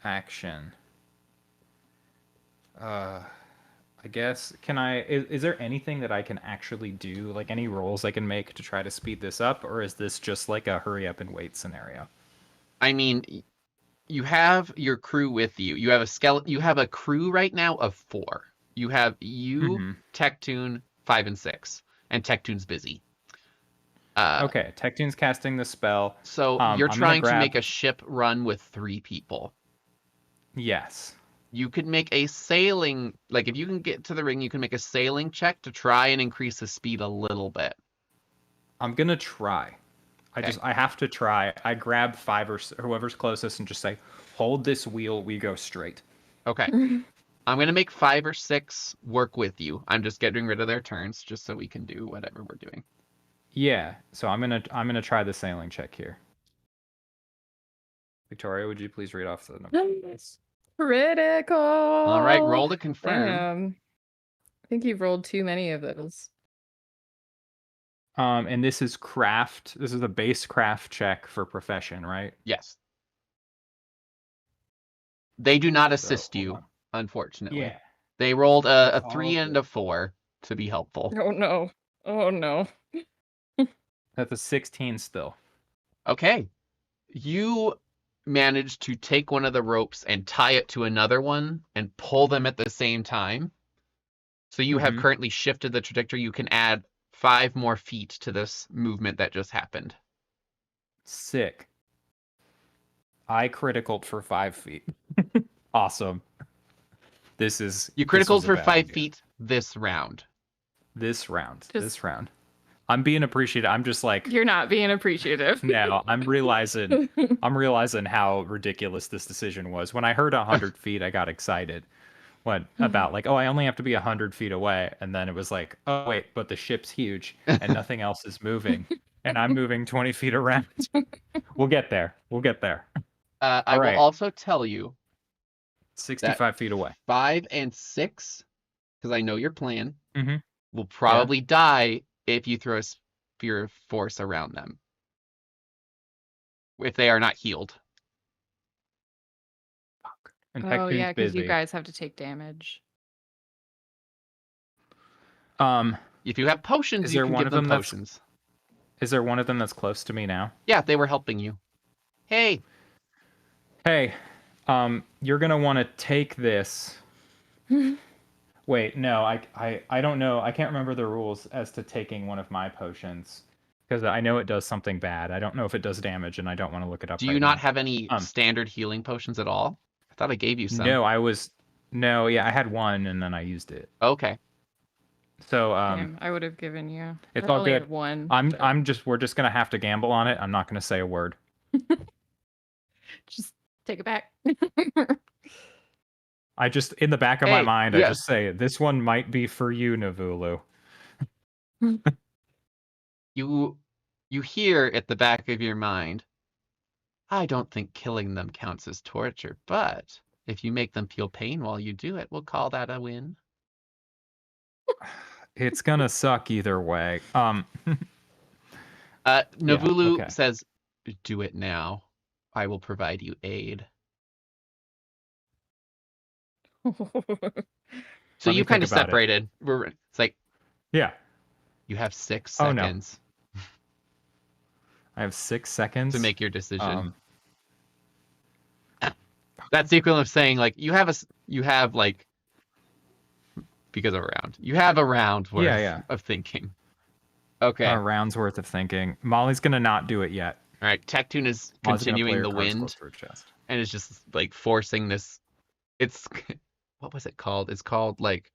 action. I guess is there anything that I can actually do, like any rolls I can make to try to speed this up, or is this just like a hurry up and wait scenario?
I mean, you have your crew with you. You have a skeleton. You have a crew right now of 4. You have Tectune, 5 and 6, and Tectune's busy.
Okay, Tectune's casting the spell.
So you're trying to make a ship run with 3 people.
Yes.
You could make a sailing, like if you can get to the ring, you can make a sailing check to try and increase the speed a little bit. I'm
gonna try. I have to try. I grab 5 or whoever's closest and just say, hold this wheel, we go straight.
Okay. I'm gonna make 5 or 6 work with you. I'm just getting rid of their turns just so we can do whatever we're doing.
Yeah. So I'm gonna try the sailing check here. Victoria, would you please read off the numbers?
Critical.
All right, roll to confirm.
Damn. I think you've rolled too many of those.
And this is craft. This is a base craft check for profession, right?
Yes. They do not assist you, unfortunately.
Yeah.
They rolled a
That's
3 and
awful.
a 4 to be helpful.
Oh no. Oh no.
That's a 16 still.
Okay. You manage to take one of the ropes and tie it to another one and pull them at the same time. So you have currently shifted the trajectory. You can add 5 more feet to this movement that just happened.
Sick. I criticaled for 5 feet. Awesome.
You criticaled for 5 feet this round.
This round. I'm being appreciative. I'm just like,
You're not being appreciative.
no, I'm realizing how ridiculous this decision was. When I heard 100 feet, I got excited. About like, oh, I only have to be 100 feet away. And then it was like, oh, wait, but the ship's huge and nothing else is moving. And I'm moving 20 feet around. We'll get there.
I will also tell you
65 feet away.
5 and 6, because I know your plan,
Mhm.
will probably die if you throw a sphere of force around them. If they are not healed.
And
Oh
Tectoon's
yeah, because you
busy.
guys have to take damage.
If you have potions,
Is
you
there
can
one
give
of
them
them that's-
potions.
Is there one of them that's close to me now?
Yeah, they were helping you. Hey,
Hey, you're gonna want to take this. Wait, no, I don't know. I can't remember the rules as to taking one of my potions because I know it does something bad. I don't know if it does damage, and I don't want to look it up.
do you
right
not
now.
have any standard healing potions at all? I thought I gave you some.
No, I had one and then I used it.
Okay.
So
Damn, I would have given you.
it's
I
all
only
good.
had one.
We're just gonna have to gamble on it. I'm not gonna say a word.
Just take it back.
I just in the back of my
Hey,
mind,
yeah.
I just say this one might be for you, Navulu.
You hear at the back of your mind, I don't think killing them counts as torture, but if you make them feel pain while you do it, we'll call that a win.
It's gonna suck either way.
Navulu
okay.
says, do it now. I will provide you aid. So
Let me
you kind
think
of
about it.
separated. It's like,
Yeah,
you have 6
Oh, no.
seconds
I have 6 seconds
to make your decision.
Um,
That's the equivalent of saying, like, you have because of a round. You have a round worth of thinking. Okay.
a round's worth of thinking. Molly's gonna not do it yet.
All right. Tectoon is
Molly's gonna play
continuing
her
the
cards
wind
close to her chest.
and is just like forcing this. It's what was it called? It's called like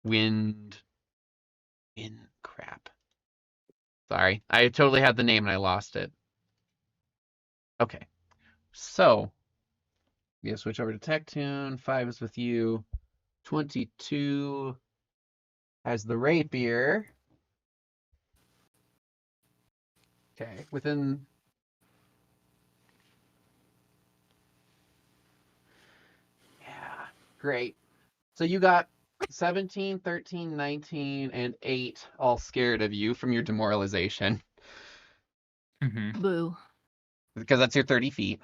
wind in crap. Sorry, I totally had the name and I lost it. Okay, so we have to switch over to Tectoon. 5 is with you. 22 has the rapier. Okay, within. Yeah, great. So you got 17, 13, 19, and 8 all scared of you from your demoralization.
Mm-hmm.
Boo.
Because that's your 30 feet.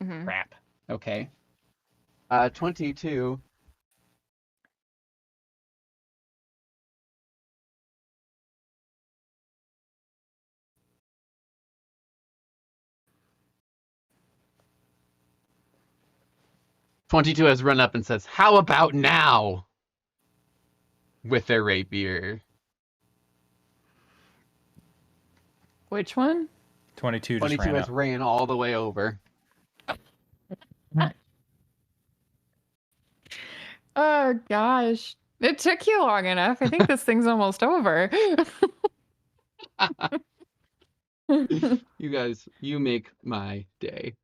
Mhm.
Crap. Okay. 22. "22 has run up and says, how about now? With their rapier.
Which one?
22 just
22
ran
has
up.
ran all the way over.
Oh gosh. It took you long enough. I think this thing's almost over.
You guys, you make my day.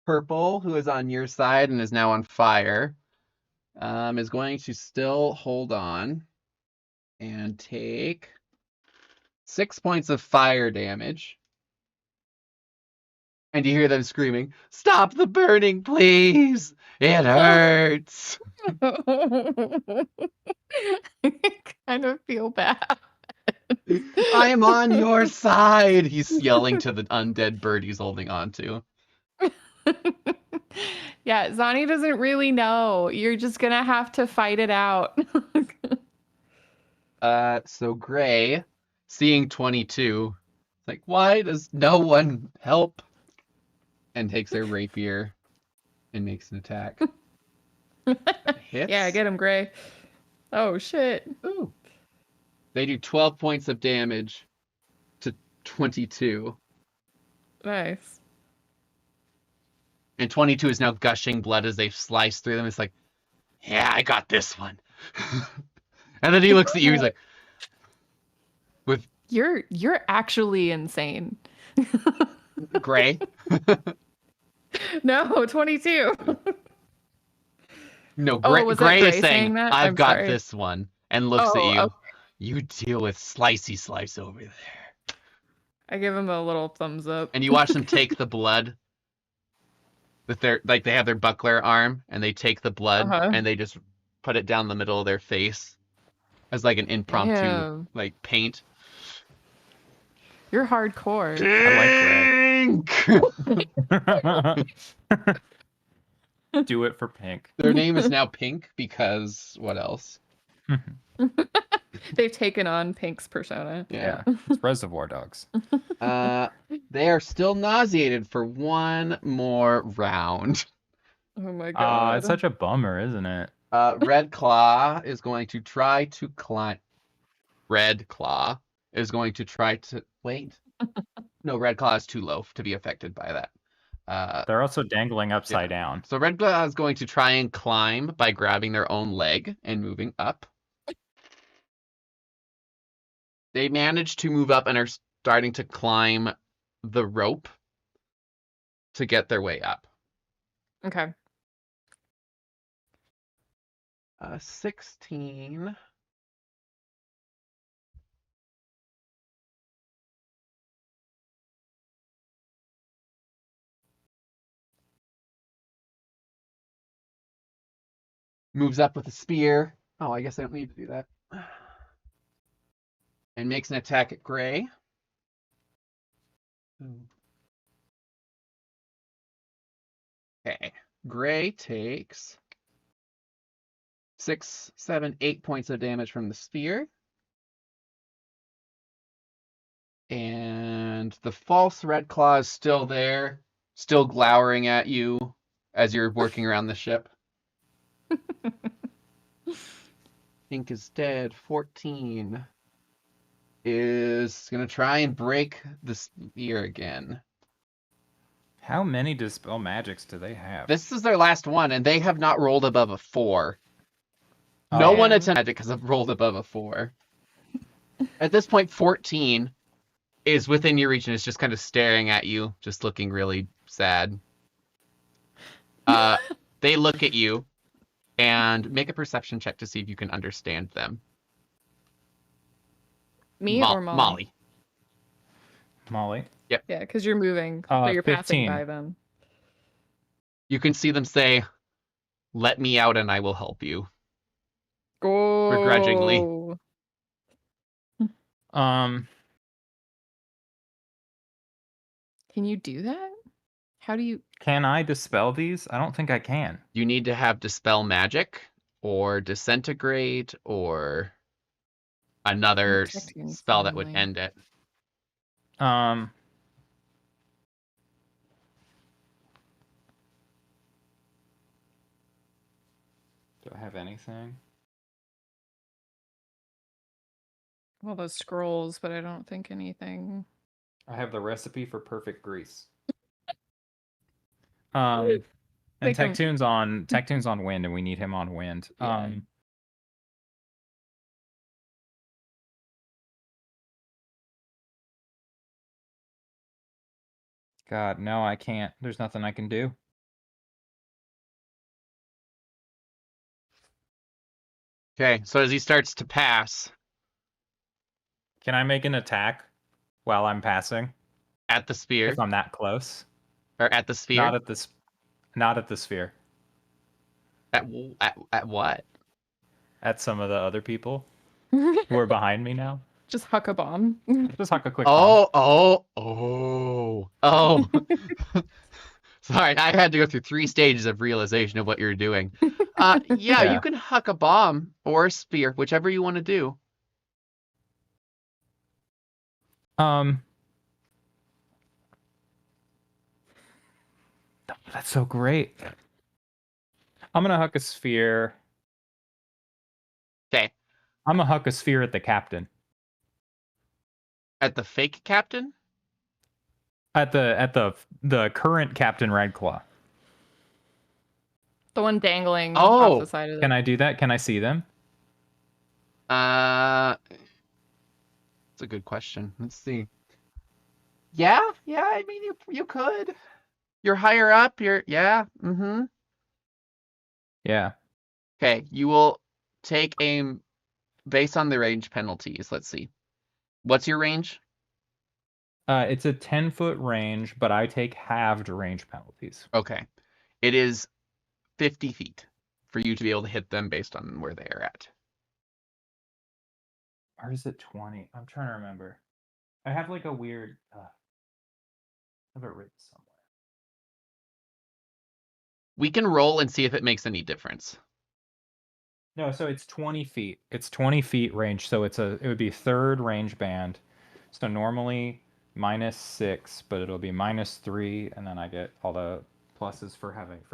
Purple, who is on your side and is now on fire, is going to still hold on and take 6 points of fire damage. And you hear them screaming, "Stop the burning, please! It hurts!"
I kind of feel bad.
I am on your side! He's yelling to the undead bird he's holding on to.
Yeah, Zani doesn't really know. You're just gonna have to fight it out.
So Gray, seeing 22, like, why does no one help? And takes their rapier and makes an attack. Hits.
Yeah, get him, Gray. Oh shit.
Ooh. They do 12 points of damage to 22.
Nice.
And 22 is now gushing blood as they slice through them. It's like, yeah, I got this one. And then he looks at you, he's like,
You're actually insane.
Gray?
No, 22.
No,
Oh, was that
Gray is
Gray
saying,
saying that?
I've
I'm
got
sorry.
this one. And looks
Oh,
at you.
okay.
You deal with Slicey Slice over there.
I give him a little thumbs up.
And you watch them take the blood with their, like, they have their buckler arm, and they take the blood,
Uh-huh.
and they just put it down the middle of their face. as like an impromptu
Damn.
like paint.
You're hardcore.
Pink!
Do it for pink.
Their name is now Pink because what else?
They've taken on Pink's persona.
Yeah, it's Reservoir Dogs.
They are still nauseated for one more round.
Oh my god.
It's such a bummer, isn't it?
Red Claw is going to try to climb. Red Claw is going to try to wait. No, Red Claw is too low to be affected by that.
They're also dangling upside down.
So Red Claw is going to try and climb by grabbing their own leg and moving up. They manage to move up and are starting to climb the rope to get their way up.
Okay.
16. Moves up with a spear. Oh, I guess I don't need to do that. And makes an attack at Gray. Okay. Gray takes 6, 7, 8 points of damage from the spear. And the false Red Claw is still there, still glowering at you as you're working around the ship. Pink is dead. 14 is going to try and break the spear again.
How many Dispel Magics do they have?
This is their last one, and they have not rolled above a 4. No one attempted magic because I've rolled above a 4. At this point, 14 is within your reach and is just kind of staring at you, just looking really sad. They look at you and make a perception check to see if you can understand them.
Me or Molly?
Molly.
Molly.
Yep.
Yeah, because you're moving, but you're
15.
passing by them.
You can see them say, "Let me out and I will help you."
Go.
Begrudgingly.
Can you do that? How do you?
Can I dispel these? I don't think I can.
You need to have Dispel Magic or Disintegrate or another
Protecting
spell that would
family.
end it.
Do I have anything?
Well, those scrolls, but I don't think anything.
I have the recipe for perfect grease. And
Make him-
Tech-Tune's on wind, and we need him on wind.
Yeah.
God, no, I can't. There's nothing I can do.
Okay, so as he starts to pass
Can I make an attack while I'm passing?
at the spear,
If I'm that close?
or at the sphere,
Not at the sphere.
at what?
At some of the other people who are behind me now.
Just huck a bomb.
Just huck a quick bomb.
Oh. Sorry, I had to go through 3 stages of realization of what you're doing. Yeah, you can huck a bomb or a spear, whichever you want to do.
That's so great. I'm gonna huck a sphere.
Okay.
I'm gonna huck a sphere at the captain.
At the fake captain?
At the current Captain Redclaw.
The one dangling
Oh,
off the side of the.
Can I do that? Can I see them?
That's a good question. Let's see. Yeah, I mean you could. You're higher up, yeah.
Yeah.
Okay, you will take aim based on the range penalties. Let's see. What's your range?
It's a 10-foot range, but I take halved range penalties.
Okay. It is 50 feet for you to be able to hit them based on where they are at.
Or is it 20? I'm trying to remember. I have like a weird. I have it written somewhere.
We can roll and see if it makes any difference.
No, so it's 20 feet. It's 20 feet range, so it would be third range band. So normally -6, but it'll be -3, and then I get all the pluses for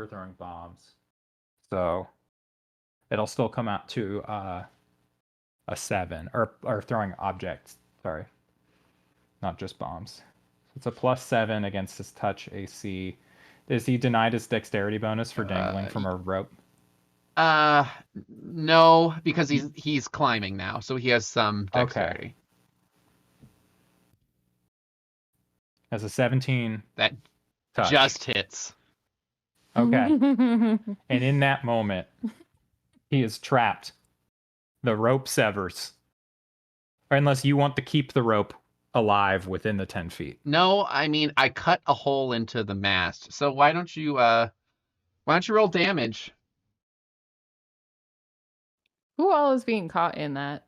throwing bombs. So it'll still come out to a 7, or throwing objects. Sorry, not just bombs. It's a +7 against his touch AC. Is he denied his dexterity bonus for dangling from a rope?
No, because he's climbing now, so he has some dexterity.
Okay. As a 17.
That
touch.
just hits.
Okay. And in that moment, he is trapped. The rope severs. Or unless you want to keep the rope alive within the 10 feet.
No, I mean, I cut a hole into the mast. So why don't you roll damage?
Who all is being caught in that?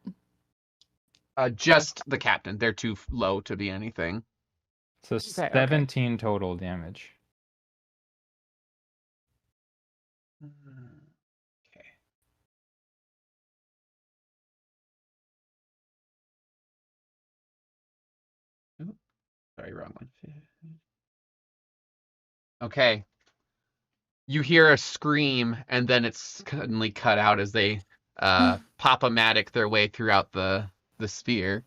Just the captain. They're too low to be anything.
So
Okay.
17 total damage.
Okay. Oops, sorry, wrong one. Okay. You hear a scream, and then it's suddenly cut out as they pop-o-matic their way throughout the sphere.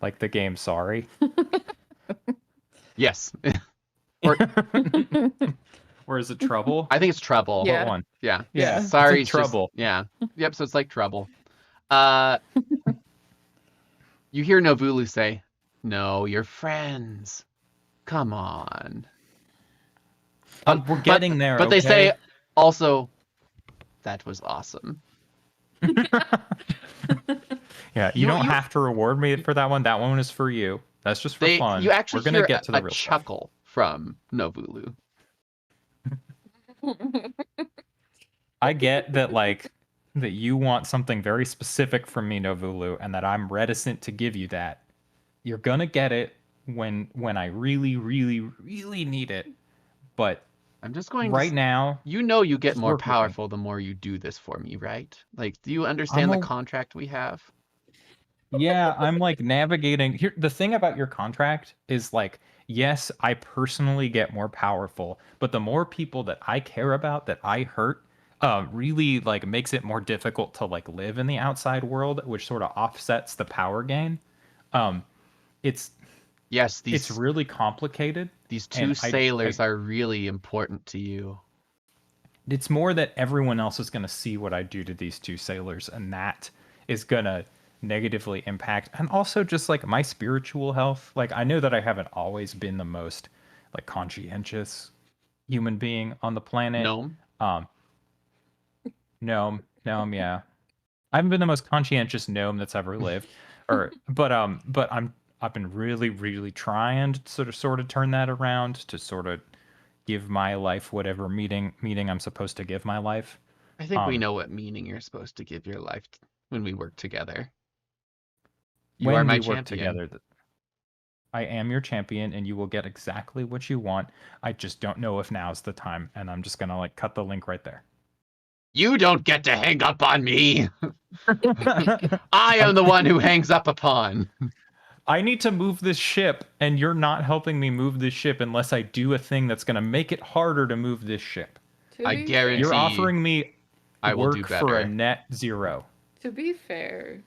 Like the game Sorry.
Yes.
Or is it Trouble?
I think it's Trouble.
Yeah.
What one?
Yeah.
Yeah.
Sorry.
It's like Trouble.
Yeah. Yep, so it's like Trouble. You hear Novulu say, "No, you're friends. Come on."
We're getting there.
But they
okay?
say also, "That was awesome."
Yeah, you don't have to reward me for that one. That one is for you. That's just for fun.
You actually
We're gonna
hear
get to the
a
real stuff.
chuckle from Novulu.
I get that, like, that you want something very specific from me, Novulu, and that I'm reticent to give you that. You're gonna get it when I really, really, really need it. But
I'm just going
right now,
you know you get
just
more
work with me.
powerful the more you do this for me, right? Like, do you understand the
I'm a-
contract we have?
yeah, I'm like navigating here. The thing about your contract is, like, yes, I personally get more powerful, but the more people that I care about, that I hurt, really, like, makes it more difficult to, like, live in the outside world, which sort of offsets the power gain. It's
Yes,
it's really complicated.
these two
and
sailors are really important to you.
It's more that everyone else is going to see what I do to these two sailors, and that is going to negatively impact, and also just, like, my spiritual health. Like, I know that I haven't always been the most, like, conscientious human being on the planet. Gnome, yeah. I haven't been the most conscientious gnome that's ever lived. But I've been really, really trying to sort of turn that around, to sort of give my life whatever meaning I'm supposed to give my life.
I think we know what meaning you're supposed to give your life when we work together. You are my champion.
Together, I am your champion, and you will get exactly what you want. I just don't know if now's the time, and I'm just gonna, like, cut the link right there.
You don't get to hang up on me. I am the one who hangs up upon.
I need to move this ship, and you're not helping me move this ship unless I do a thing that's gonna make it harder to move this ship.
I guarantee
You're offering me
I will do
work
better.
for a net 0.
To be fair,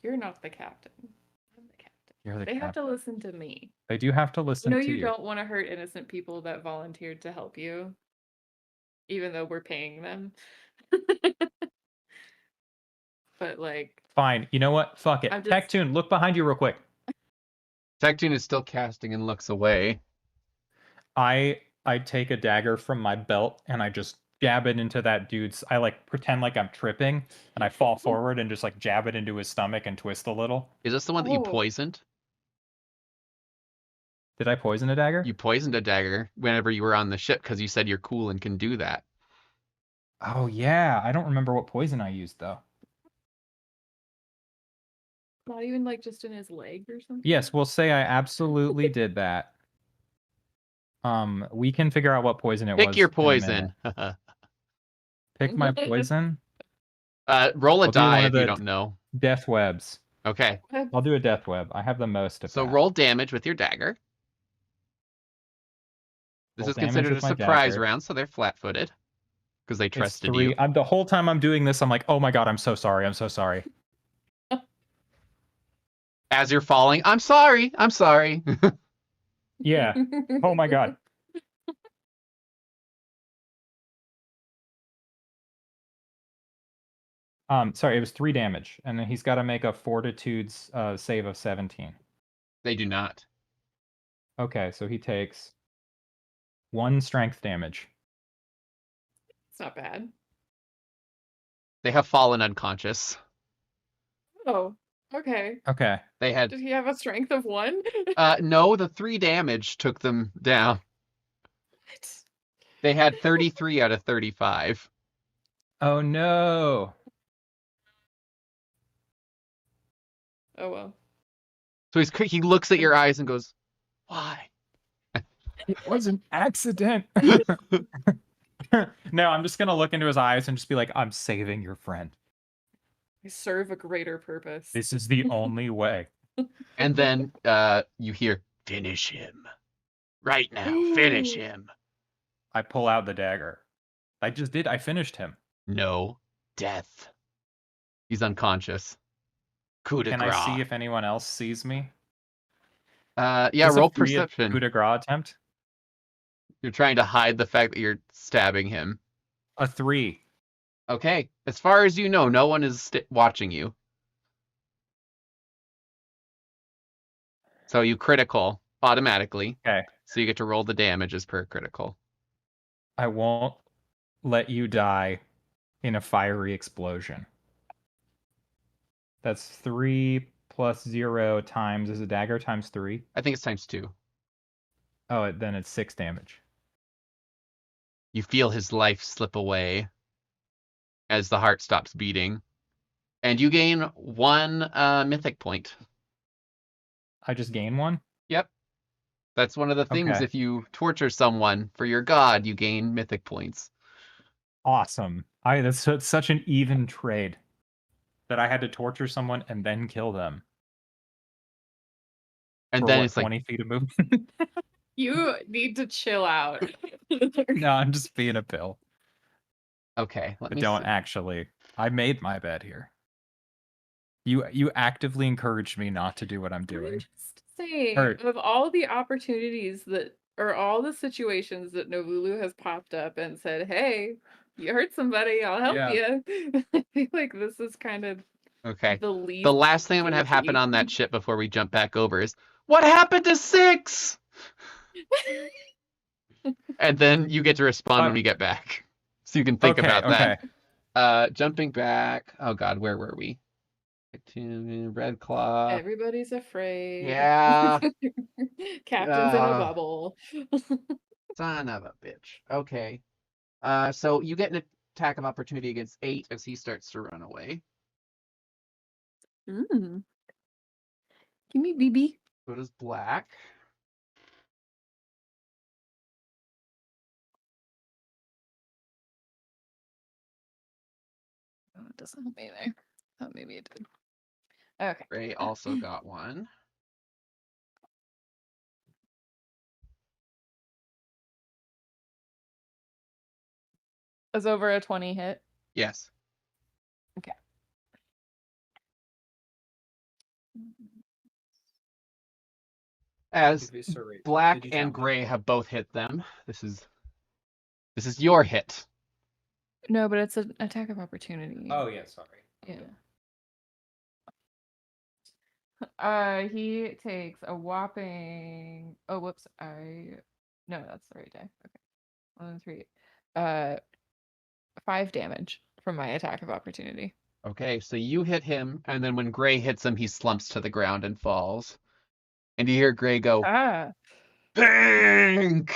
you're not the captain. I'm the captain.
You're the
They have
captain.
to listen to me.
They do have to listen to
you
you.
don't want to hurt innocent people that volunteered to help you, even though we're paying them. But, like,
Fine. You know what? Fuck it.
I'm just-
Tech-Tune, look behind you real quick.
Tech-Tune is still casting and looks away.
I take a dagger from my belt and I just jab it into that dude's. I, like, pretend like I'm tripping, and I fall forward and just, like, jab it into his stomach and twist a little.
Is this the one that you
Oh.
poisoned?
Did I poison a dagger?
You poisoned a dagger whenever you were on the ship because you said you're cool and can do that.
Oh yeah, I don't remember what poison I used though.
Not even like just in his leg or something?
Yes, we'll say I absolutely did that. We can figure out what poison it was.
Pick your
in a minute.
poison.
Pick my poison.
Roll a
I'll do
die
one
if
of
you
the
don't know.
Death webs.
Okay.
I'll do a death web. I have the most of
So
that.
roll damage with your dagger. This
Roll
is
damage
considered a
with my
surprise
dagger.
round, so they're flat-footed because they
It's
trusted
3.
you.
The whole time I'm doing this, I'm like, oh my god, I'm so sorry. I'm so sorry.
As you're falling, I'm sorry. I'm sorry.
Yeah. Oh my god. Sorry, it was 3 damage, and then he's got to make a fortitude's save of 17.
They do not.
Okay, so he takes 1 strength damage.
It's not bad.
They have fallen unconscious.
Oh, okay.
Okay.
They had
Did he have a strength of 1?
no, the 3 damage took them down.
What?
They had 33 out of 35.
Oh no.
Oh well.
So he looks at your eyes and goes, "Why?"
It was an accident. No, I'm just gonna look into his eyes and just be like, I'm saving your friend.
I serve a greater purpose.
This is the only way.
And then you hear, "Finish him. Right now, finish him."
I pull out the dagger. I just did. I finished him.
No, death. He's unconscious. Coup de
Can
grace.
I see if anyone else sees me?
Yeah,
Is a
roll
3 a
perception.
Coup de grace attempt?
You're trying to hide the fact that you're stabbing him.
A 3.
Okay, as far as you know, no one is watching you. So you critical automatically.
Okay.
So you get to roll the damage as per critical.
I won't let you die in a fiery explosion. That's 3 plus 0 times, is a dagger times 3?
I think it's times 2.
Oh, then it's 6 damage.
You feel his life slip away as the heart stops beating. And you gain 1 mythic point.
I just gain 1?
Yep. That's one of the things.
Okay.
If you torture someone for your god, you gain mythic points.
Awesome. That's such an even trade that I had to torture someone and then kill them.
And
For
then
what,
it's like
20 feet of movement?
You need to chill out.
No, I'm just being a pill.
Okay,
But don't actually. I made my bed here. You actively encouraged me not to do what I'm doing.
Just saying,
Or-
of all the opportunities that, or all the situations that Novulu has popped up and said, "Hey, you hurt somebody, I'll help you." I feel like this is kind of
Okay.
the least.
The last thing I'm gonna have happen
guilty.
on that ship before we jump back over is, what happened to 6? And then you get to respond when we get back, so you can think about that. Jumping back. Oh God, where were we? To Red Claw.
Everybody's afraid.
Yeah.
Captain's in a bubble.
Son of a bitch. Okay. So you get an attack of opportunity against 8 as he starts to run away.
Mm. Give me BB.
So does Black.
Oh, it doesn't help me there. Oh, maybe it did. Okay.
Ray also got 1.
Is over a 20 hit?
Yes.
Okay.
As Black and Gray have both hit them. This is your hit.
No, but it's an attack of opportunity.
Oh yeah, sorry.
Yeah. He takes a whopping. Oh, whoops! No, that's the right die. Okay, 1, 3. 5 damage from my attack of opportunity.
Okay, so you hit him, and then when Gray hits him, he slumps to the ground and falls. And you hear Gray go, "Pink!"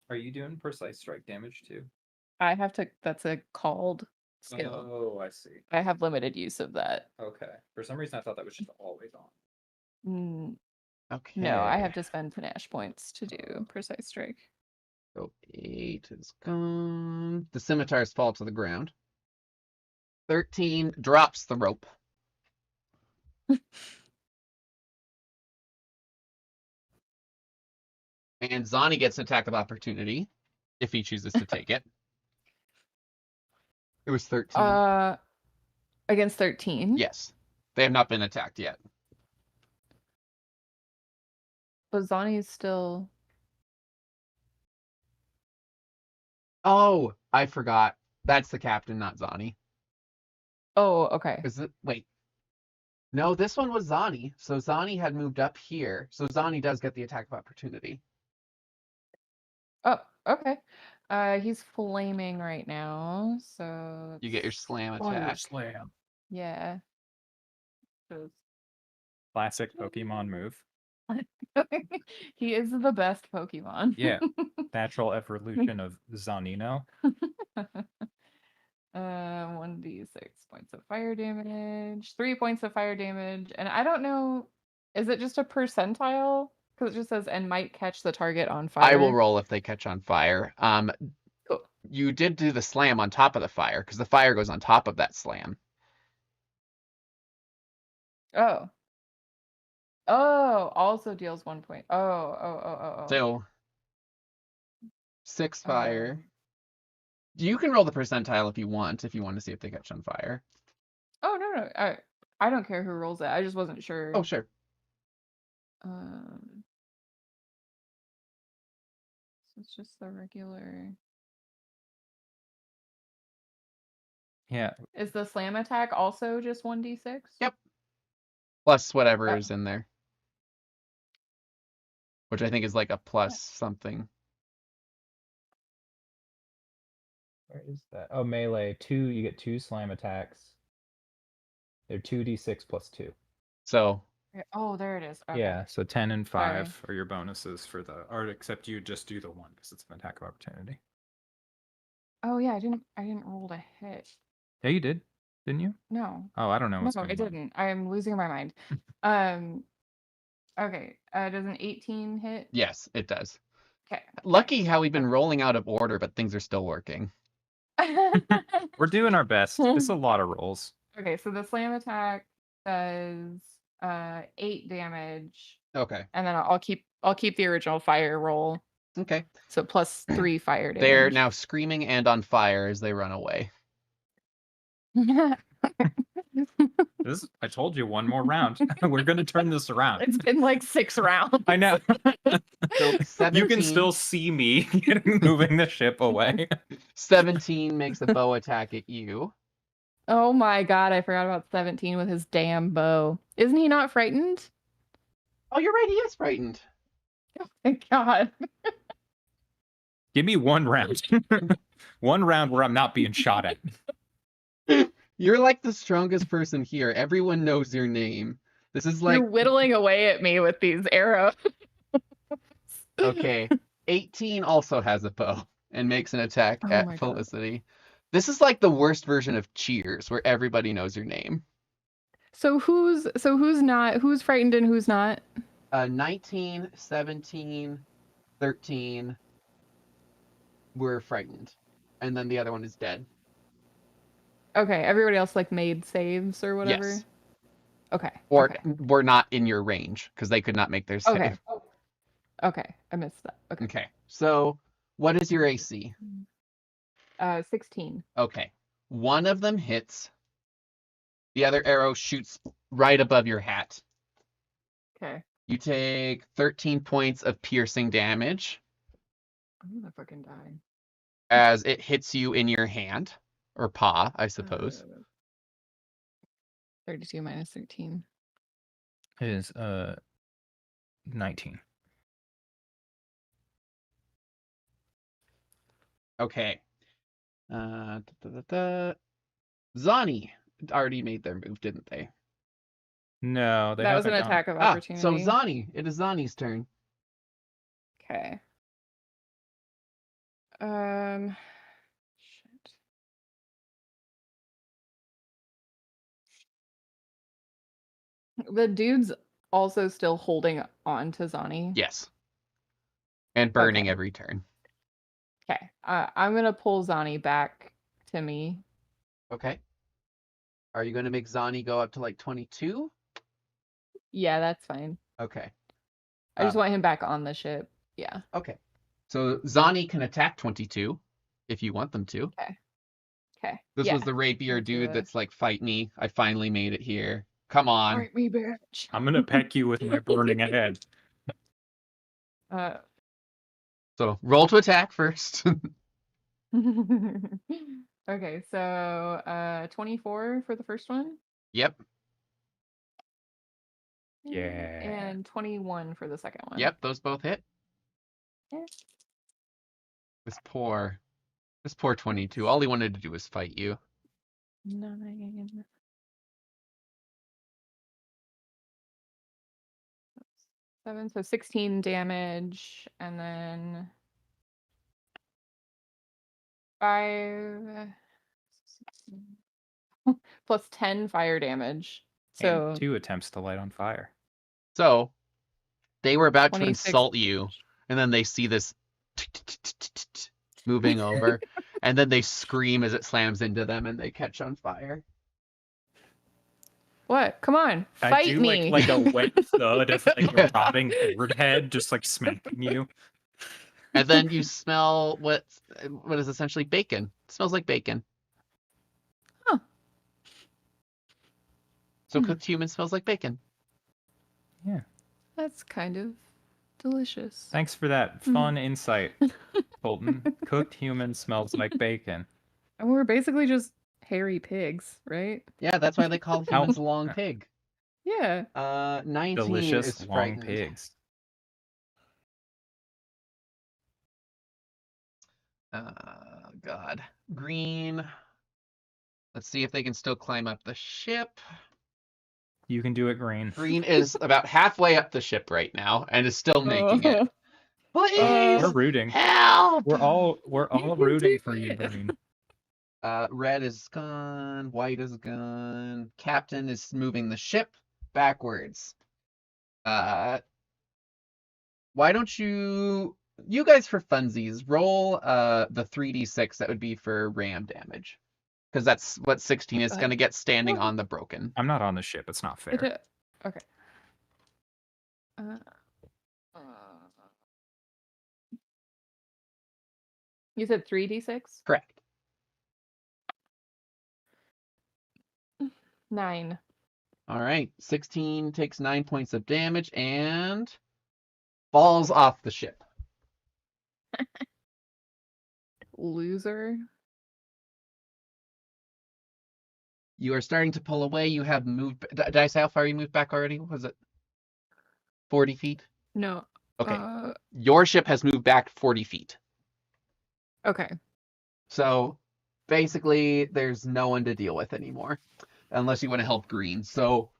Are you doing precise strike damage too?
I have to. That's a called skill.
Oh, I see.
I have limited use of that.
Okay. For some reason, I thought that was just always on.
Mm,
Okay.
no, I have to spend panache points to do precise strike.
So 8 is gone. The scimitars fall to the ground. 13 drops the rope. And Zani gets an attack of opportunity if he chooses to take it. It was 13.
Against 13.
Yes. They have not been attacked yet.
But Zani is still.
Oh, I forgot. That's the captain, not Zani.
Oh, okay.
Is it? Wait. No, this one was Zani. So Zani had moved up here. So Zani does get the attack of opportunity.
Oh, okay. He's flaming right now, so
You get your slam
Fire
attack.
slam.
yeah. So
Classic Pokemon move.
he is the best Pokemon.
Yeah. Natural evolution of Zanino.
1d6 points of fire damage, 3 points of fire damage, and I don't know, is it just a percentile? Because it just says and might catch the target on fire.
I will roll if they catch on fire.
Cool.
You did do the slam on top of the fire because the fire goes on top of that slam.
Oh. Oh, also deals 1 point. Oh.
So 6 fire. You can roll the percentile if you want to see if they catch on fire.
Oh, no. I don't care who rolls it. I just wasn't sure.
Oh, sure.
So it's just the regular.
Yeah.
Is the slam attack also just 1d6?
Yep. Plus whatever
Oh.
is in there. Which I think is like a plus something.
Where is that? Oh, melee. 2, you get 2 slam attacks. They're 2d6 plus 2.
So
Oh, there it is. Okay.
Yeah, so 10 and 5
Sorry.
are your bonuses for the, or except you just do the 1 because it's an attack of opportunity.
Oh yeah, I didn't roll a hit.
Yeah, you did, didn't you?
No.
Oh, I don't know.
No,
What's
I
going on.
didn't. I'm losing my mind. Okay. Does an 18 hit?
yes, it does.
Okay.
Lucky how we've been rolling out of order, but things are still working.
We're doing our best. It's a lot of rolls.
Okay, so the slam attack does 8 damage,
Okay.
and then I'll keep the original fire roll.
Okay.
So plus 3 fire damage.
They're now screaming and on fire as they run away.
I told you, one more round. We're gonna turn this around.
It's been like 6 rounds.
I know.
So 17,
You can still see me moving the ship away.
17 makes a bow attack at you.
Oh my god, I forgot about 17 with his damn bow. Isn't he not frightened?
Oh, you're right. He is frightened.
Oh my god.
Give me one round. One round where I'm not being shot at.
You're like the strongest person here. Everyone knows your name. This is like
You're whittling away at me with these arrows.
okay. 18 also has a bow and makes an attack
Oh my
at
God.
Felicity. This is like the worst version of Cheers, where everybody knows your name.
So who's frightened and who's not?
19, 17, 13 were frightened, and then the other one is dead.
Okay, everybody else like made saves or whatever.
Yes.
Okay.
Or
okay.
were not in your range because they could not make their save.
Okay. Okay, I missed that. Okay.
Okay. So, what is your AC?
16.
Okay. One of them hits. The other arrow shoots right above your hat.
Okay.
You take 13 points of piercing damage
I'm gonna fucking die.
as it hits you in your hand or paw, I suppose.
32 minus 13.
It is 19.
Okay. Zani already made their move, didn't they?
No, they
That was an
haven't gone.
attack of opportunity.
So Zani, it is Zani's turn.
Okay. Shit. The dude's also still holding on to Zani.
Yes. And burning
Okay.
every turn.
Okay. I'm gonna pull Zani back to me.
Okay. Are you going to make Zani go up to like 22?
Yeah, that's fine.
Okay.
I just want him back on the ship. Yeah.
Okay. So Zani can attack 22 if you want them to.
Okay.
This was the rapier
Let's do
dude
it.
that's like, fight me. I finally made it here. Come on.
Fight me, bitch.
I'm gonna peck you with my burning head.
So roll to attack first.
Okay, so 24 for the first one.
Yep.
Yeah.
And 21 for the second one.
Yep. Those both hit.
Yeah.
This poor 22. All he wanted to do was fight you.
9. 7, so 16 damage, and then 5 plus 10 fire damage. So
And 2 attempts to light on fire.
So they were about to
26
insult you, and then they see this moving over, and then they scream as it slams into them, and they catch on fire.
What? Come on,
I
fight
do
me!
like a wet thud of like a rotting bird head just like smacking you.
And then you smell what is essentially bacon. It smells like bacon.
Huh.
So cooked human smells like bacon.
Yeah.
That's kind of delicious.
Thanks for that fun insight, Colton. Cooked human smells like bacon.
And we're basically just hairy pigs, right?
Yeah, that's why they call humans long pig.
Yeah.
19
Delicious
is
long
frightened.
pigs.
God. Green. Let's see if they can still climb up the ship.
You can do it, Green.
Green is about halfway up the ship right now and is still making it. Please,
We're rooting.
help!
We're all rooting for you,
it.
Green.
Red is gone. White is gone. Captain is moving the ship backwards. Why don't you guys for funsies roll the 3d6 that would be for ram damage, because that's what 16 is going to get standing on the broken.
I'm not on the ship. It's not fair.
Okay. You said 3d6?
Correct.
9.
All right. 16 takes 9 points of damage and falls off the ship.
Loser.
You are starting to pull away. You have moved. Did I say how far you moved back already? Was it 40 feet?
No.
Okay. Your ship has moved back 40 feet.
Okay.
So basically, there's no one to deal with anymore, unless you want to help Green. So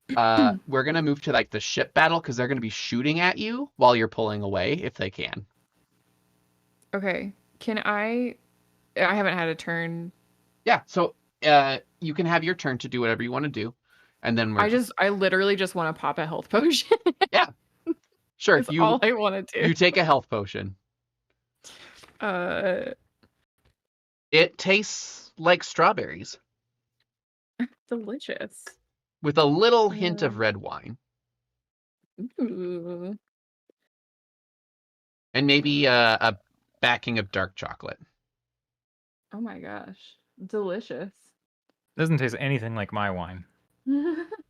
we're going to move to like the ship battle, because they're going to be shooting at you while you're pulling away if they can.
Okay. Can I haven't had a turn.
Yeah. So you can have your turn to do whatever you want to do. And then
I literally just want to pop a health potion.
Yeah. Sure.
That's all I want to do.
You take a health potion. It tastes like strawberries
Delicious.
with a little hint of red wine.
Ooh.
And maybe a backing of dark chocolate.
Oh my gosh. Delicious.
Doesn't taste anything like my wine.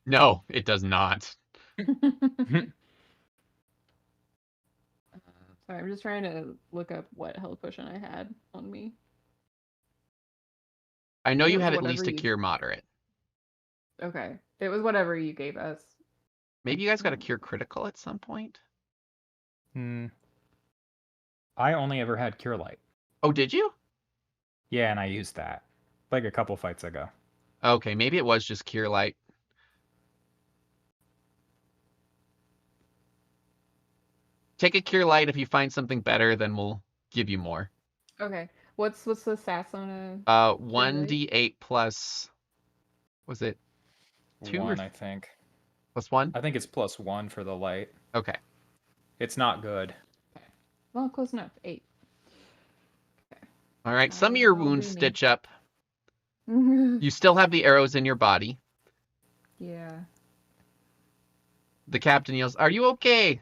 No, it does not.
Sorry, I'm just trying to look up what health potion I had on me.
I know
It
you
was
had at
whatever
least a
you-
cure moderate.
Okay. It was whatever you gave us.
Maybe you guys got a cure critical at some point?
I only ever had Cure Light.
Oh, did you?
Yeah, and I used that like a couple fights ago.
Okay, maybe it was just cure light. Take a cure light. If you find something better, then we'll give you more.
Okay. What's the stats on
1d8 plus, was it 2
1,
or
I think.
+1?
I think it's +1 for the light.
Okay.
It's not good.
Okay. Well, close enough. 8.
All right. Some of your
That'll
wounds
do me.
stitch up. You still have the arrows in your body.
Yeah.
The captain yells, "Are you okay?"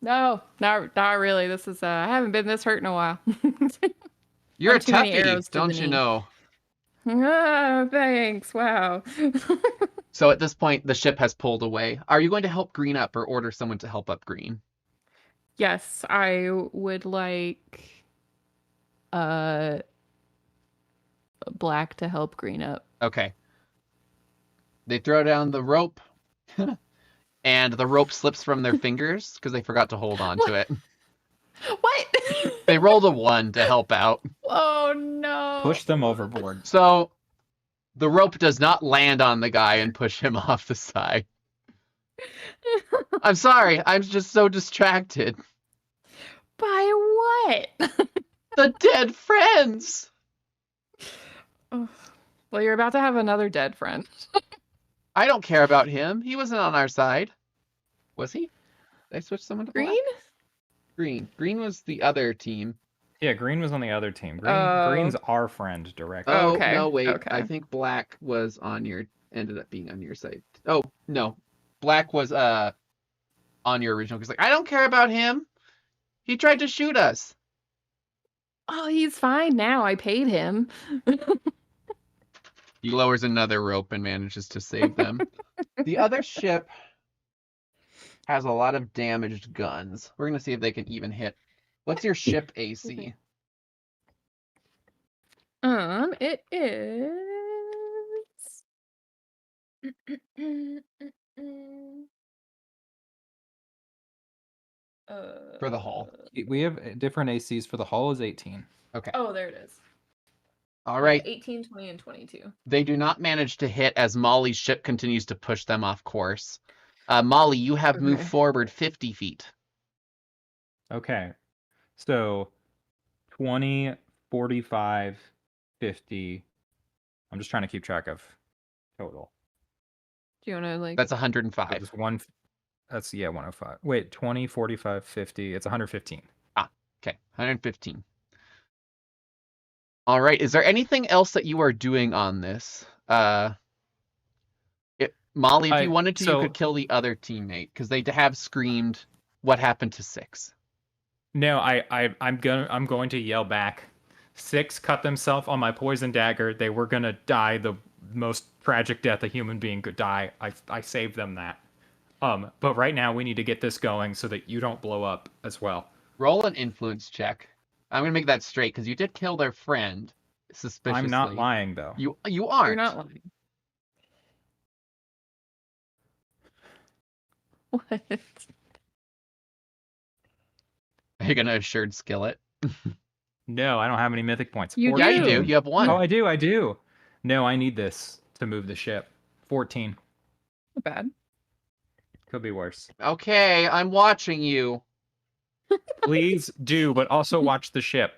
No, not really. This is I haven't been this hurt in a while.
You're a
too many
toughie,
arrows to the
don't you
knee.
know?
Oh, thanks. Wow.
So at this point, the ship has pulled away. Are you going to help Green up or order someone to help up Green?
Yes, I would like Black to help Green up.
Okay. They throw down the rope, and the rope slips from their fingers because they forgot to hold on to it.
What?
They rolled a 1 to help out.
Oh no.
Push them overboard.
So the rope does not land on the guy and push him off the side. I'm sorry. I'm just so distracted.
By what?
The dead friends.
Oh. Well, you're about to have another dead friend.
I don't care about him. He wasn't on our side. Was he? Did I switch someone to black?
Green?
Green. Green was the other team.
Yeah, Green was on the other team.
Oh.
Green's our friend directly.
Oh,
Okay,
no, wait.
okay.
I think black was ended up being on your side. Oh, no. Black was on your original. Because like, I don't care about him. He tried to shoot us.
Oh, he's fine now. I paid him.
He lowers another rope and manages to save them. The other ship has a lot of damaged guns. We're going to see if they can even hit. What's your ship AC?
It is
For the hull.
We have different ACs for the hull is 18.
Okay.
Oh, there it is.
All right.
18, 20, and 22.
They do not manage to hit as Molly's ship continues to push them off course. Molly, you have moved
Okay.
forward 50 feet.
Okay. So 20, 45, 50. I'm just trying to keep track of total.
Do you want to like?
That's 105.
That's 105. Wait, 20, 45, 50. It's 115.
Okay, 115. All right. Is there anything else that you are doing on this? Molly, if you wanted to, you could kill the other teammate because they have screamed. What happened to 6?
No, I'm going to yell back. 6 cut themselves on my poison dagger. They were gonna die the most tragic death a human being could die. I saved them that. But right now we need to get this going so that you don't blow up as well.
Roll an influence check. I'm gonna make that straight because you did kill their friend suspiciously.
I'm not lying though.
You aren't.
You're not lying. What?
Are you gonna assured skillet?
No, I don't have any mythic points.
You
14.
Yeah, you do. You have 1.
Oh, I do. No, I need this to move the ship. 14.
Not bad.
Could be worse.
Okay, I'm watching you.
Please do, but also watch the ship.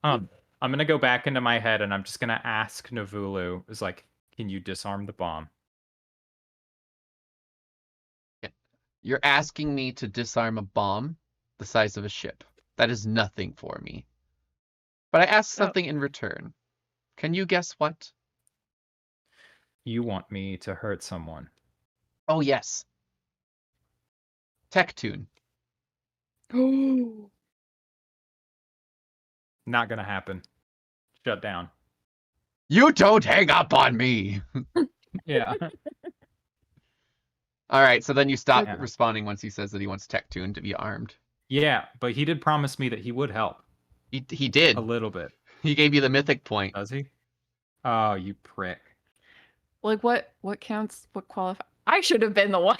I'm gonna go back into my head and I'm just gonna ask Navulu, is like, can you disarm the bomb?
You're asking me to disarm a bomb the size of a ship. That is nothing for me. But I asked something in return. Can you guess what?
You want me to hurt someone.
Oh, yes. Tech tune.
Oh.
Not gonna happen. Shut down.
You don't hang up on me.
Yeah.
All right, so then you stop
Yeah.
responding once he says that he wants Tech tune to be armed.
Yeah, but he did promise me that he would help.
He did.
A little bit.
He gave you the mythic point.
Does he? Oh, you prick.
Like what counts? What qualifies? I should have been the one.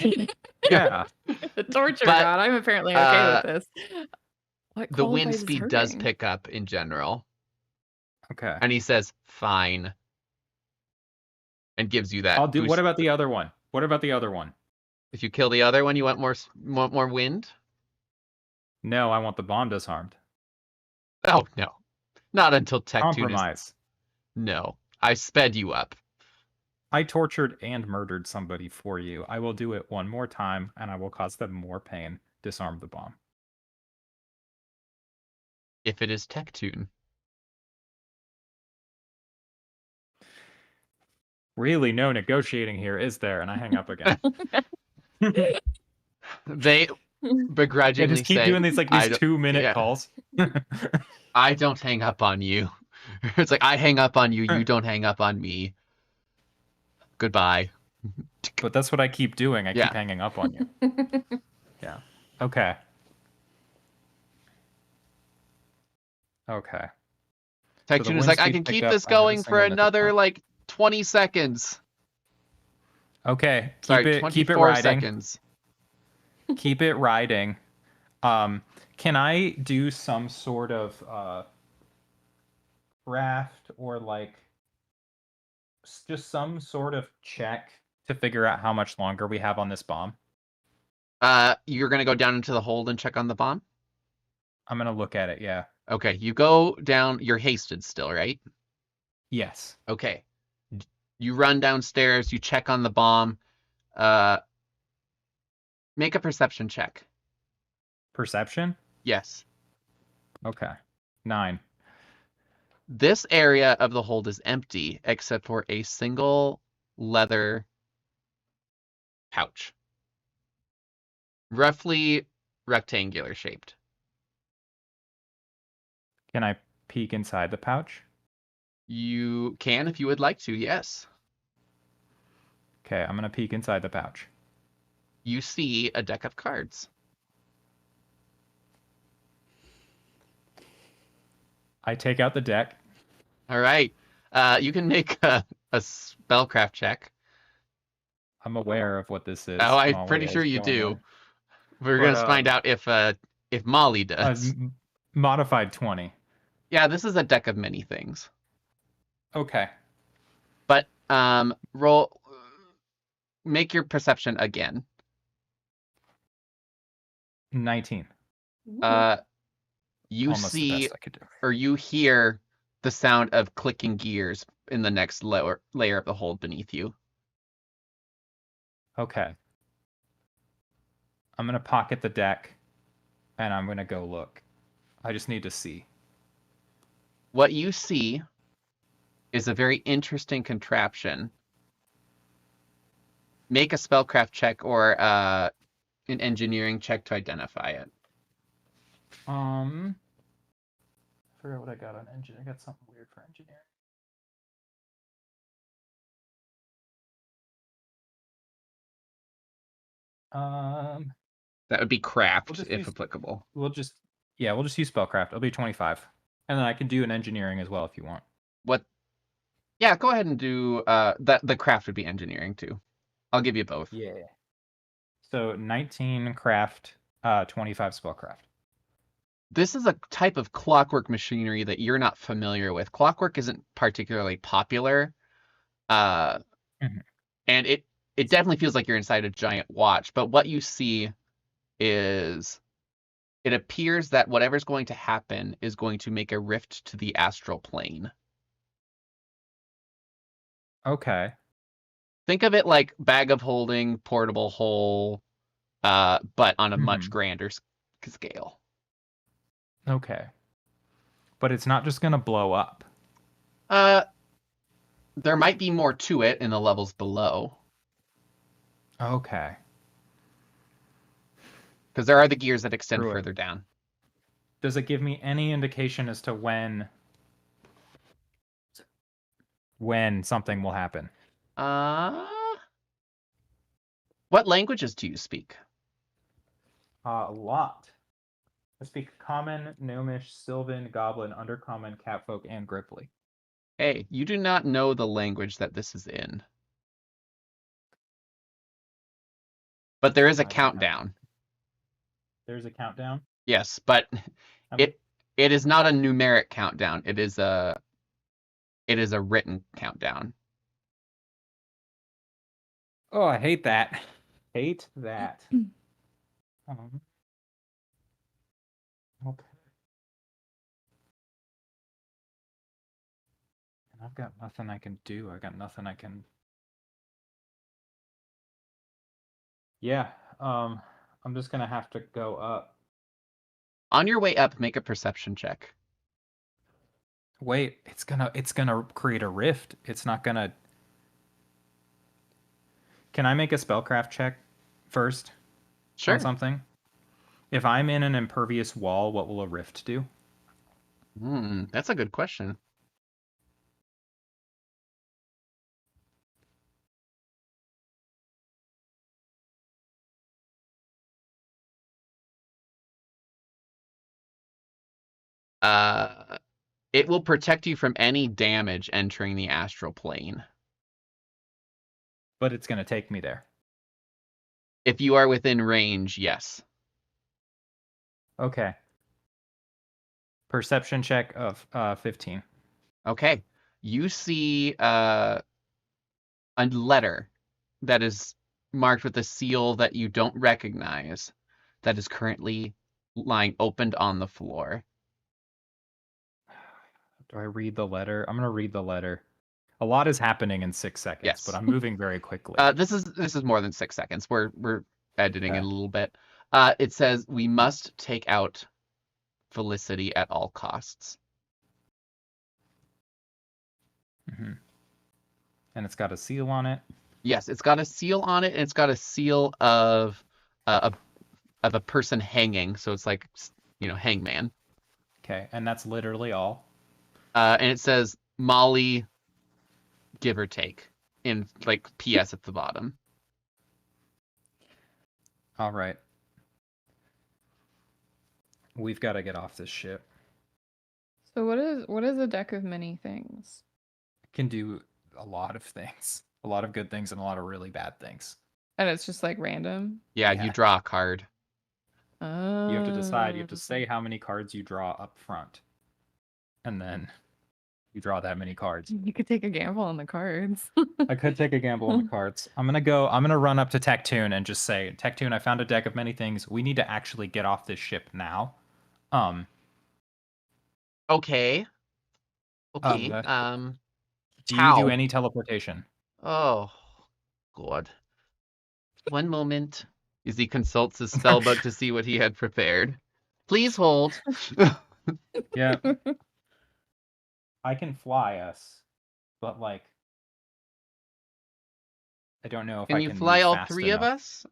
Yeah.
The torture
But,
god. I'm apparently okay with this. What
The wind
qualifies as
speed does
hurting?
pick up in general.
Okay.
And he says, fine. And gives you that
I'll do.
boost.
What about the other one? What about the other one?
If you kill the other one, you want more wind?
No, I want the bomb disarmed.
Oh, no. Not until Tech tune is...
Compromise.
No. I sped you up.
I tortured and murdered somebody for you. I will do it one more time, and I will cause them more pain. Disarm the bomb.
If it is Tech-Tune.
Really, no negotiating here, is there? And I hang up again.
They
They
begrudgingly
just keep
say,
doing these like
I
these
don't-
2-minute
yeah.
calls.
I don't hang up on you. It's like, I hang up on you, you don't hang up on me. Goodbye.
But that's what I keep doing. I
Yeah.
keep hanging up on you. Yeah. Okay. Okay.
Tech-Tune is
wind
like, I
speed
can
picked
keep
up.
this
I have a
going for
single mythic
another,
point.
like, 20 seconds.
Okay.
Sorry,
keep it
24
riding.
seconds.
Keep it riding. Can I do some sort of craft or like just some sort of check to figure out how much longer we have on this bomb?
You're gonna go down into the hold and check on the bomb?
I'm gonna look at it, yeah.
Okay, you go down, you're hasted still, right?
Yes.
Okay. You run downstairs, you check on the bomb. Make a perception check.
Perception?
Yes.
Okay. 9.
This area of the hold is empty except for a single leather pouch. Roughly rectangular shaped.
Can I peek inside the pouch?
You can if you would like to, yes.
Okay, I'm gonna peek inside the pouch.
You see a deck of cards.
I take out the deck.
All right. You can make a spellcraft check.
I'm aware of what this is.
Oh, I'm
Molly
pretty
is
sure you
going
do.
away.
We're
But,
gonna find out if Molly does.
Modified 20.
Yeah, this is a deck of many things.
Okay.
But make your perception again.
19.
You
Almost the
see
best I could do.
or you hear the sound of clicking gears in the next layer of the hold beneath you.
Okay. I'm gonna pocket the deck, and I'm gonna go look. I just need to see.
What you see is a very interesting contraption. Make a spellcraft check or an engineering check to identify it.
I forgot what I got on engineering. I got something weird for engineering.
That would be craft,
We'll just
if
use-
applicable.
We'll just use spellcraft. It'll be 25, and then I can do an engineering as well if you want.
What? Yeah, go ahead and do that. The craft would be engineering too. I'll give you both.
Yeah. So 19 craft, 25 spellcraft.
This is a type of clockwork machinery that you're not familiar with. Clockwork isn't particularly popular, and it definitely feels like you're inside a giant watch. But what you see is it appears that whatever's going to happen is going to make a rift to the astral plane.
Okay.
Think of it like bag of holding, portable hole, but on a much grander scale.
Okay. But it's not just gonna blow up.
There might be more to it in the levels below.
Okay.
Because there are the gears that extend
Through it.
further down.
Does it give me any indication as to when something will happen?
What languages do you speak?
A lot. I speak Common, Gnomish, Sylvan, Goblin, Undercommon, Catfolk, and Gripply.
Hey, you do not know the language that this is in. But there is a countdown.
There's a countdown?
Yes, but it is not a numeric countdown. It is a written countdown.
Oh, I hate that. Hate that. Okay. And I've got nothing I can do. I got nothing I can Yeah. I'm just gonna have to go up.
On your way up, make a perception check.
Wait, it's gonna create a rift. It's not gonna. Can I make a spellcraft check first
Sure.
on something? If I'm in an impervious wall, what will a rift do?
That's a good question. It will protect you from any damage entering the astral plane.
But it's gonna take me there.
If you are within range, yes.
Okay. Perception check of 15.
Okay. You see a letter that is marked with a seal that you don't recognize that is currently lying opened on the floor.
Do I read the letter? I'm gonna read the letter. A lot is happening in 6 seconds,
Yes.
but I'm moving very quickly.
This is more than 6 seconds. We're editing it a little bit. It says we must take out Felicity at all costs.
Mm-hmm. And it's got a seal on it.
Yes, it's got a seal on it, and it's got a seal of a person hanging. So it's like, hangman.
Okay, and that's literally all.
And it says Molly, give or take, in like PS at the bottom.
All right. We've got to get off this ship.
So what is a deck of many things?
It can do a lot of things. A lot of good things and a lot of really bad things.
And it's just like random?
Yeah,
Yeah.
you draw a card.
Oh.
You have to decide. You have to say how many cards you draw up front. And then you draw that many cards.
You could take a gamble on the cards.
I could take a gamble on the cards. I'm gonna run up to Tectoon and just say, Tectoon, I found a deck of many things. We need to actually get off this ship now.
Okay. Okay.
Do you
how?
do any teleportation?
Oh, God. One moment. As he consults his spellbook to see what he had prepared. Please hold.
Yeah. I can fly us, but like, I don't know if
Can
I
you
can
fly
move
all
fast
3 of
enough.
us?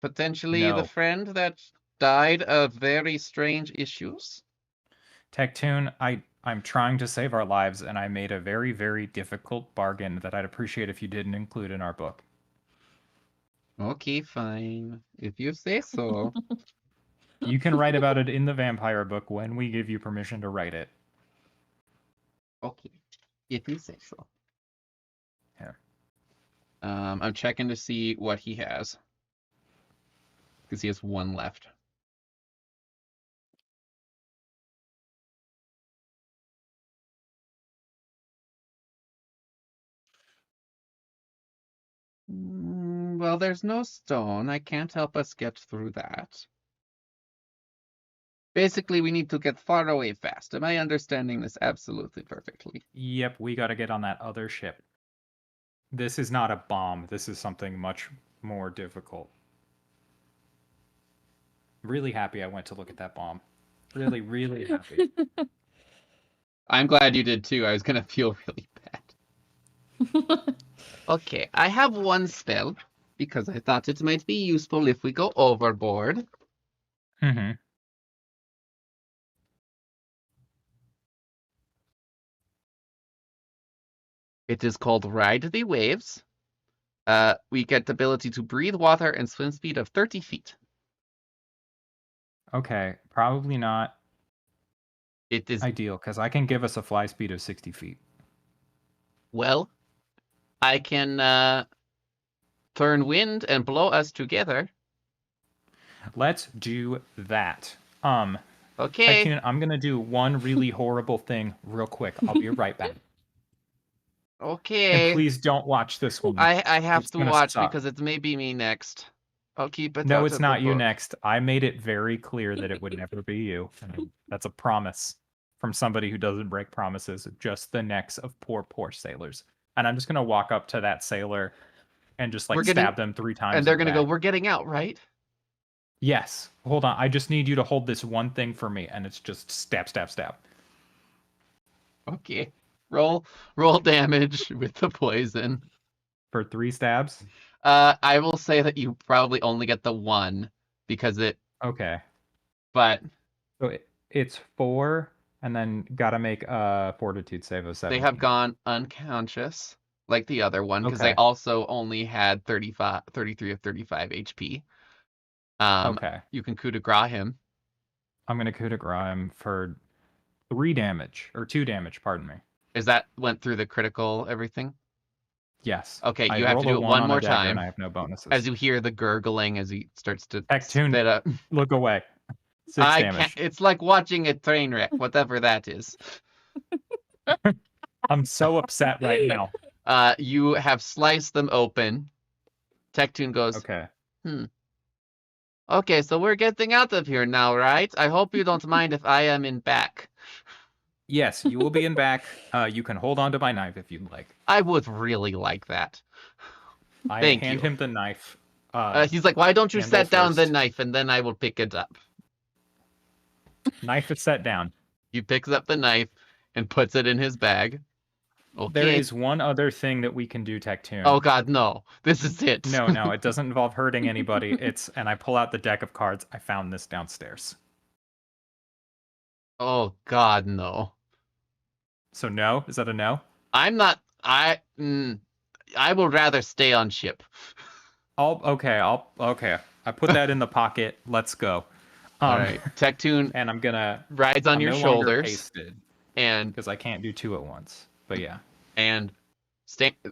Potentially
No.
the friend that died of very strange issues?
Tectoon, I'm trying to save our lives, and I made a very, very difficult bargain that I'd appreciate if you didn't include in our book.
Okay, fine. If you say so.
You can write about it in the vampire book when we give you permission to write it.
Okay. If you say so.
Here.
I'm checking to see what he has. Because he has 1 left. Well, there's no stone. I can't help us get through that. Basically, we need to get far away fast. Am I understanding this absolutely perfectly?
Yep, we gotta get on that other ship. This is not a bomb. This is something much more difficult. Really happy I went to look at that bomb. Really, really happy.
I'm glad you did too. I was gonna feel really bad. Okay, I have 1 spell because I thought it might be useful if we go overboard.
Mm-hmm.
It is called Ride the Waves. We get the ability to breathe water and swim speed of 30 feet.
Okay, probably not
It is,
ideal, because I can give us a fly speed of 60 feet.
well, I can turn wind and blow us together.
Let's do that.
Okay.
Tectoon, I'm gonna do one really horrible thing real quick. I'll be right back.
Okay.
And please don't watch this one.
I have
It's
to
gonna
watch
suck.
because it may be me next. I'll keep it.
No,
out
it's
of
not
the
you
book.
next. I made it very clear that it would never be you. That's a promise from somebody who doesn't break promises. Just the necks of poor, poor sailors. And I'm just gonna walk up to that sailor and just
We're
like
getting-
stab them 3 times.
And they're
in the
gonna go,
back.
we're getting out, right?
Yes. Hold on. I just need you to hold this one thing for me, and it's just stab, stab, stab.
Okay. Roll damage with the poison.
For 3 stabs?
I will say that you probably only get the 1 because it.
Okay.
But
So it's 4, and then gotta make a fortitude save of 7.
they have gone unconscious, like the other one, because they
Okay.
also only had 33 of 35 HP.
Okay.
You can coup de grace him.
I'm gonna coup de grace him for 3 damage, or 2 damage, pardon me.
Is that went through the critical everything?
Yes.
Okay,
I
you have to
rolled
do
a
it
1
one
on
more
a dagger,
time.
and I have no bonuses.
As you hear the gurgling as he starts to
Tectoon,
spit up.
look away. 6
I
damage.
can't. It's like watching a train wreck, whatever that is.
I'm so upset right now.
You have sliced them open. Tectoon goes,
Okay.
Okay, so we're getting out of here now, right? I hope you don't mind if I am in back.
Yes, you will be in back. You can hold on to my knife if you'd like.
I would really like that.
I
Thank
hand
you.
him the knife.
He's like, why don't you
handle
set down the
first.
knife and then I will pick it up.
Knife is set down.
He picks up the knife and puts it in his bag. Okay.
There is one other thing that we can do, Tectoon.
Oh god, no. This is it.
No, it doesn't involve hurting anybody. And I pull out the deck of cards. I found this downstairs.
Oh god, no.
So no? Is that a no?
I'm not. I will rather stay on ship.
Okay. I put that in the pocket. Let's go.
All right. Tectoon
And I'm gonna
rides on
I'm
your
no longer
shoulders
hasted,
and
because I can't do 2 at once. But yeah.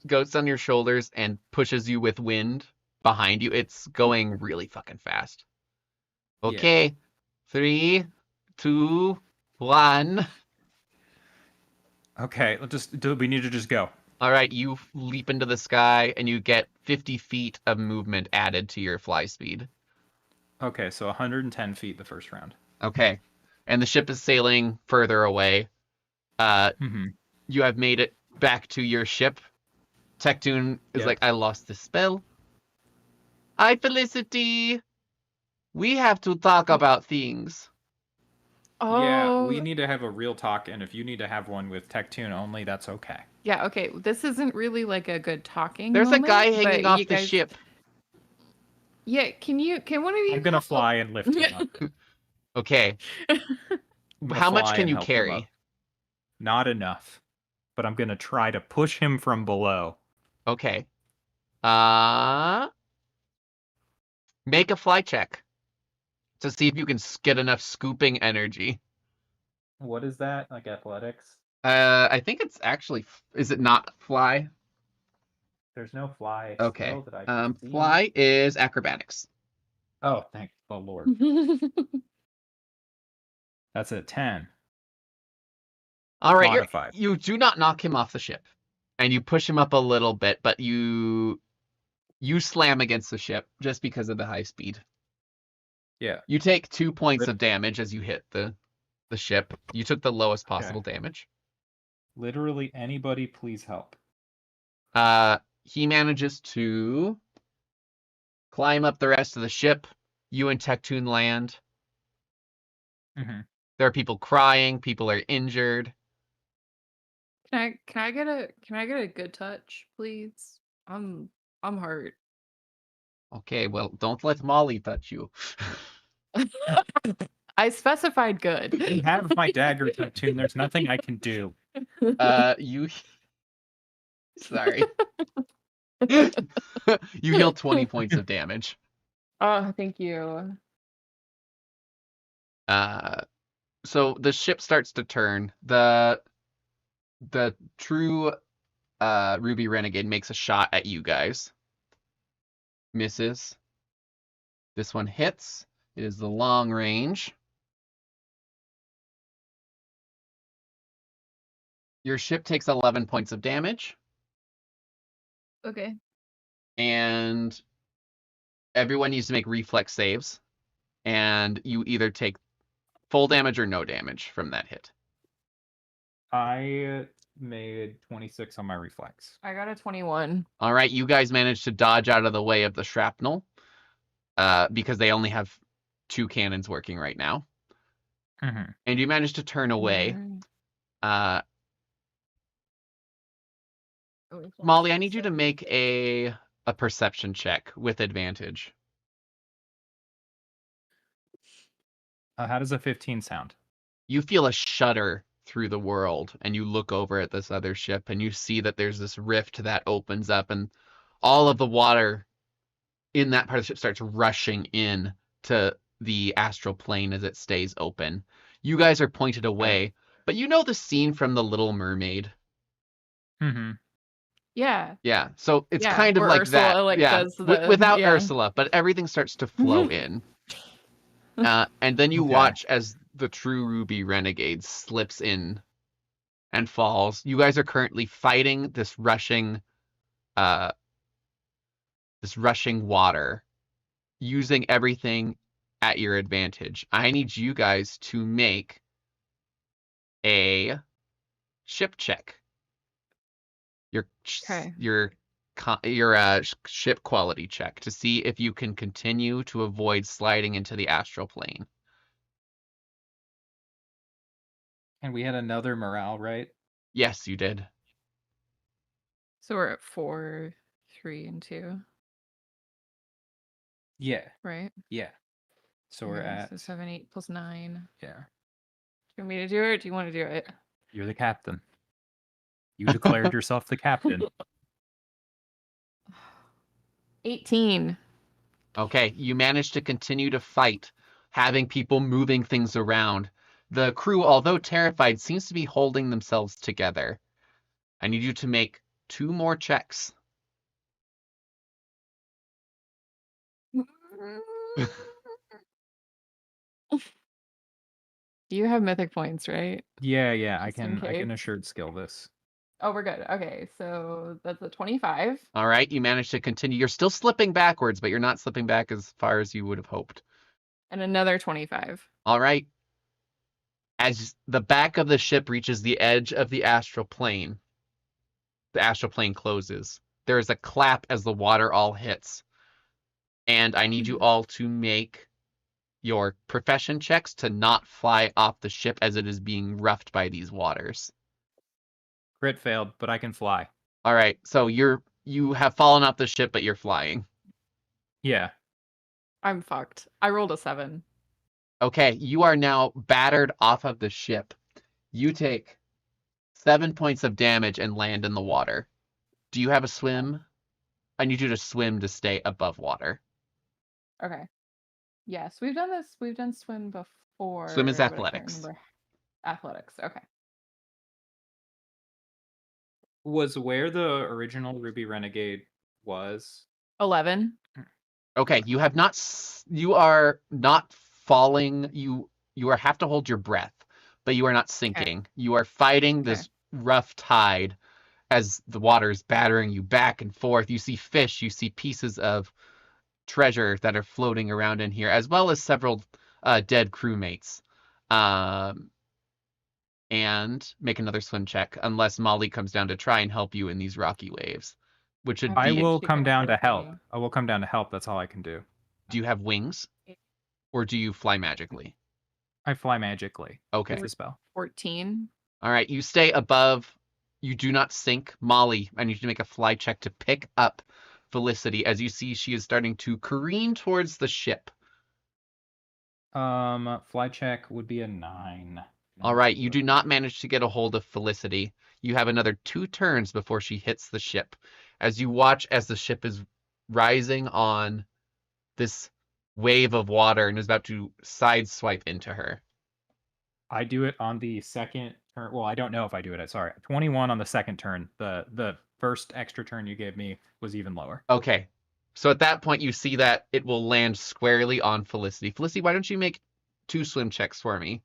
Goes on your shoulders and pushes you with wind behind you. It's going really fucking fast. Okay. 3, 2, 1.
Okay, we need to just go.
All right, you leap into the sky and you get 50 feet of movement added to your fly speed.
Okay, so 110 feet the first round.
Okay. And the ship is sailing further away. You have made it back to your ship. Tectoon is like, I lost the spell. Hi, Felicity. We have to talk about things.
Oh.
Yeah, we need to have a real talk, and if you need to have one with Tectoon only, that's okay.
Yeah, okay. This isn't really like a good talking
There's
moment,
a guy
but
hanging off
you
the
guys-
ship.
Yeah, can one of you...
I'm gonna fly and lift him up.
Okay.
I'm gonna
How much
fly
can
and
you
help him up.
carry?
Not enough. But I'm gonna try to push him from below.
Okay. Make a fly check to see if you can get enough scooping energy.
What is that? Like athletics?
I think it's actually. Is it not fly?
There's no fly
Okay.
skill that I can see.
Fly is acrobatics.
Oh, thank the Lord. That's a 10.
All right,
Modified.
you do not knock him off the ship, and you push him up a little bit, but you slam against the ship just because of the high speed.
Yeah.
You take 2 points of damage as you hit the ship. You took the lowest
Okay.
possible damage.
Literally anybody, please help.
He manages to climb up the rest of the ship. You and Tectoon land.
Mm-hmm.
There are people crying. People are injured.
Can I get a good touch, please? I'm hurt.
Okay, well, don't let Molly touch you.
I specified good.
You have my dagger, Tectoon. There's nothing I can do.
You. Sorry. You heal 20 points of damage.
Oh, thank you.
So the ship starts to turn. The true Ruby Renegade makes a shot at you guys. Misses. This one hits. It is the long range. Your ship takes 11 points of damage.
Okay.
And everyone needs to make reflex saves. And you either take full damage or no damage from that hit.
I made 26 on my reflex.
I got a 21.
All right, you guys managed to dodge out of the way of the shrapnel because they only have 2 cannons working right now.
Mm-hmm.
And you managed to turn away.
Mm.
Molly, I need you to make a perception check with advantage.
How does a 15 sound?
You feel a shudder through the world, and you look over at this other ship, and you see that there's this rift that opens up, and all of the water in that part of the ship starts rushing in to the astral plane as it stays open. You guys are pointed away, but you know the scene from The Little Mermaid.
Mm-hmm.
Yeah.
Yeah, so it's
Yeah,
kind of
where
like
Ursula,
that.
like,
Yeah,
does the-
without
yeah.
Ursula, but everything starts to flow in. And then you
Okay.
watch as the TRUE Ruby Renegade slips in and falls. You guys are currently fighting this rushing water, using everything at your advantage. I need you guys to make a ship check.
Okay.
Your ship quality check to see if you can continue to avoid sliding into the astral plane.
And we had another morale, right?
Yes, you did.
So we're at 4, 3, and 2,
Yeah.
right?
Yeah. So we're
Okay,
at
so 7, 8 plus 9.
yeah.
Do you want me to do it, or do you want to do it?
You're the captain. You declared yourself the captain.
18.
Okay, you managed to continue to fight, having people moving things around. The crew, although terrified, seems to be holding themselves together. I need you to make 2 more checks.
You have mythic points, right?
Yeah, I
Just in
can
case.
assured skill this.
Oh, we're good. Okay, so that's a 25.
All right, you managed to continue. You're still slipping backwards, but you're not slipping back as far as you would have hoped.
And another 25.
All right. As the back of the ship reaches the edge of the astral plane closes. There is a clap as the water all hits. And I need you all to make your profession checks to not fly off the ship as it is being roughed by these waters.
Crit failed, but I can fly.
All right, so you have fallen off the ship, but you're flying.
Yeah.
I'm fucked. I rolled a 7.
Okay, you are now battered off of the ship. You take 7 points of damage and land in the water. Do you have a swim? I need you to swim to stay above water.
Okay. Yes, we've done this. We've done swim before.
Swim is
but I can't
athletics.
remember. Athletics. Okay.
Was where the original Ruby Renegade was.
11.
Okay, you are not falling. You have to hold your breath, but you are not sinking. You are fighting this rough tide as the water is battering you back and forth. You see fish, you see pieces of treasure that are floating around in here, as well as several dead crewmates. And make another swim check, unless Molly comes down to try and help you in these rocky waves, which would be.
I will
She
come
can
down to
help
help.
me.
I will come down to help. That's all I can do.
Do you have wings, or do you fly magically?
I fly magically.
Okay.
With the spell.
14.
All right, you stay above. You do not sink. Molly, I need you to make a fly check to pick up Felicity as you see she is starting to careen towards the ship.
Fly check would be a 9.
All right, you do not manage to get a hold of Felicity. You have another 2 turns before she hits the ship. As you watch as the ship is rising on this wave of water and is about to sideswipe into her.
I do it on the second turn. Well, I don't know if I do it. Sorry, 21 on the second turn. The first extra turn you gave me was even lower.
Okay, so at that point you see that it will land squarely on Felicity. Felicity, why don't you make 2 swim checks for me?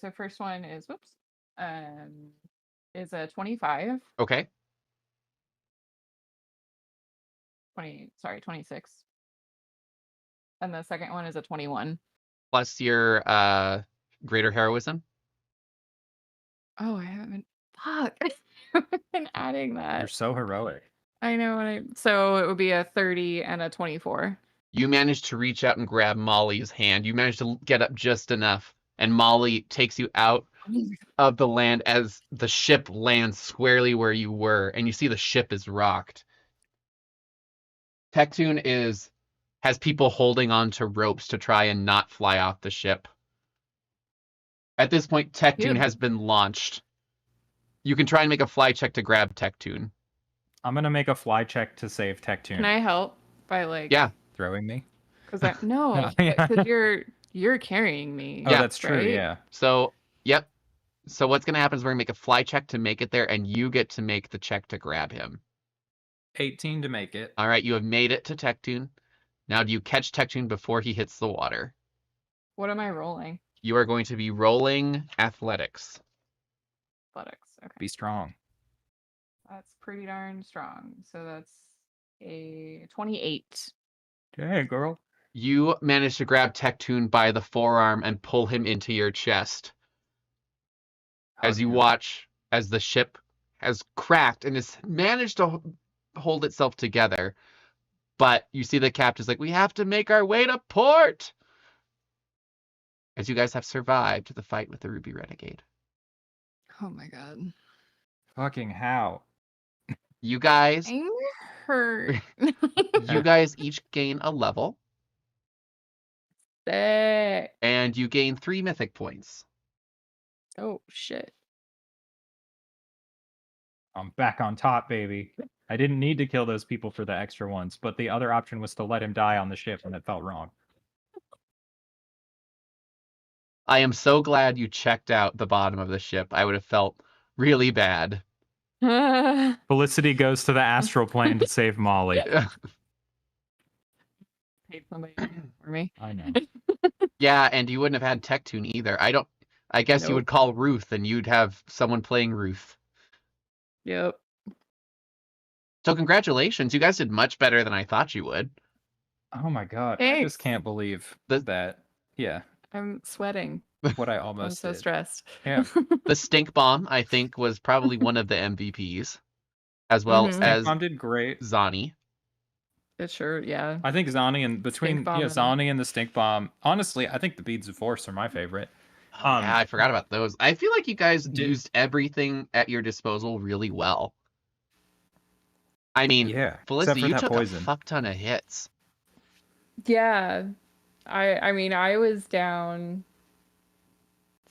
So first one is is a 25.
Okay.
26. And the second one is a 21.
Plus your greater heroism.
Oh, I haven't. Fuck. I haven't been adding
You're
that.
so heroic.
I know. So it would be a 30 and a 24.
You manage to reach out and grab Molly's hand. You manage to get up just enough, and Molly takes you out of the land as the ship lands squarely where you were, and you see the ship is rocked. Tectoon has people holding on to ropes to try and not fly off the ship. At this point, Tectoon
Good.
has been launched. You can try and make a fly check to grab Tectoon.
I'm gonna make a fly check to save Tectoon.
Can I help by like?
Yeah.
Throwing me?
Because no,
Yeah.
because you're carrying me.
Oh,
Yeah.
that's true.
right?
Yeah.
So, yep. So what's going to happen is we're going to make a fly check to make it there, and you get to make the check to grab him.
18 to make it.
All right, you have made it to Tectoon. Now, do you catch Tectoon before he hits the water?
What am I rolling?
You are going to be rolling athletics.
Athletics. Okay.
Be strong.
That's pretty darn strong. So that's a 28.
Hey, girl.
You manage to grab Tectoon by the forearm and pull him into your chest. As you watch as the ship has cracked and has managed to hold itself together. But you see the captain's like, we have to make our way to port! As you guys have survived the fight with the Ruby Renegade.
Oh my god.
Fucking how?
You guys,
I'm hurt.
you guys each gain a level,
Sick.
and you gain 3 mythic points.
Oh shit.
I'm back on top, baby. I didn't need to kill those people for the extra ones, but the other option was to let him die on the ship, and it felt wrong.
I am so glad you checked out the bottom of the ship. I would have felt really bad.
Felicity goes to the astral plane to save Molly.
Paid somebody for me.
I know.
Yeah, and you wouldn't have had Tectoon either. I guess you
Nope.
would call Ruth, and you'd have someone playing Ruth.
Yep.
So congratulations, you guys did much better than I thought you would.
Oh my god. I
Thanks.
just can't believe
The-
that. Yeah.
I'm sweating.
What I
I'm
almost
so
did.
stressed.
Yeah.
The Stink Bomb, I think, was probably one of the MVPs, as well
Mhm.
as
Mom did great.
Zani.
It sure, yeah.
I think Zani and between
Bomb and-
Zani and the Stink Bomb. Honestly, I think the Beads of Force are my favorite.
Yeah, I forgot about those. I feel like you guys
Did-
used everything at your disposal really well. I mean,
Yeah.
Felicity,
except for
you
that
took
poison.
a fuck ton of hits.
Yeah. I mean, I was down.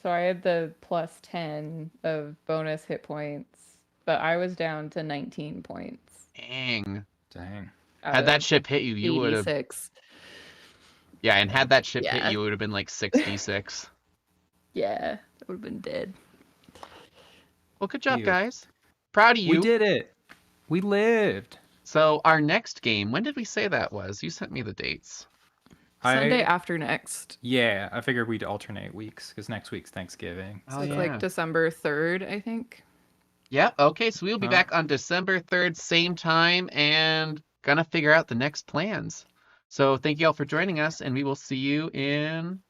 So I had the plus 10 of bonus hit points, but I was down to 19 points.
Dang.
Dang.
out
Had that
of
ship hit you, you would have.
86.
Yeah, and had that ship hit
Yeah.
you, it would have been like 66.
Yeah, that would have been dead.
Well, good job,
Ew.
guys. Proud of you.
We did it. We lived.
So our next game, when did we say that was? You sent me the dates.
Sunday after next.
Yeah, I figured we'd alternate weeks because next week's Thanksgiving.
So
Oh,
it's
yeah.
like December 3rd, I think.
Yeah, okay, so we'll be
Huh.
back on December 3rd, same time, and gonna figure out the next plans. So thank you all for joining us, and we will see you in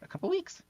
a couple weeks.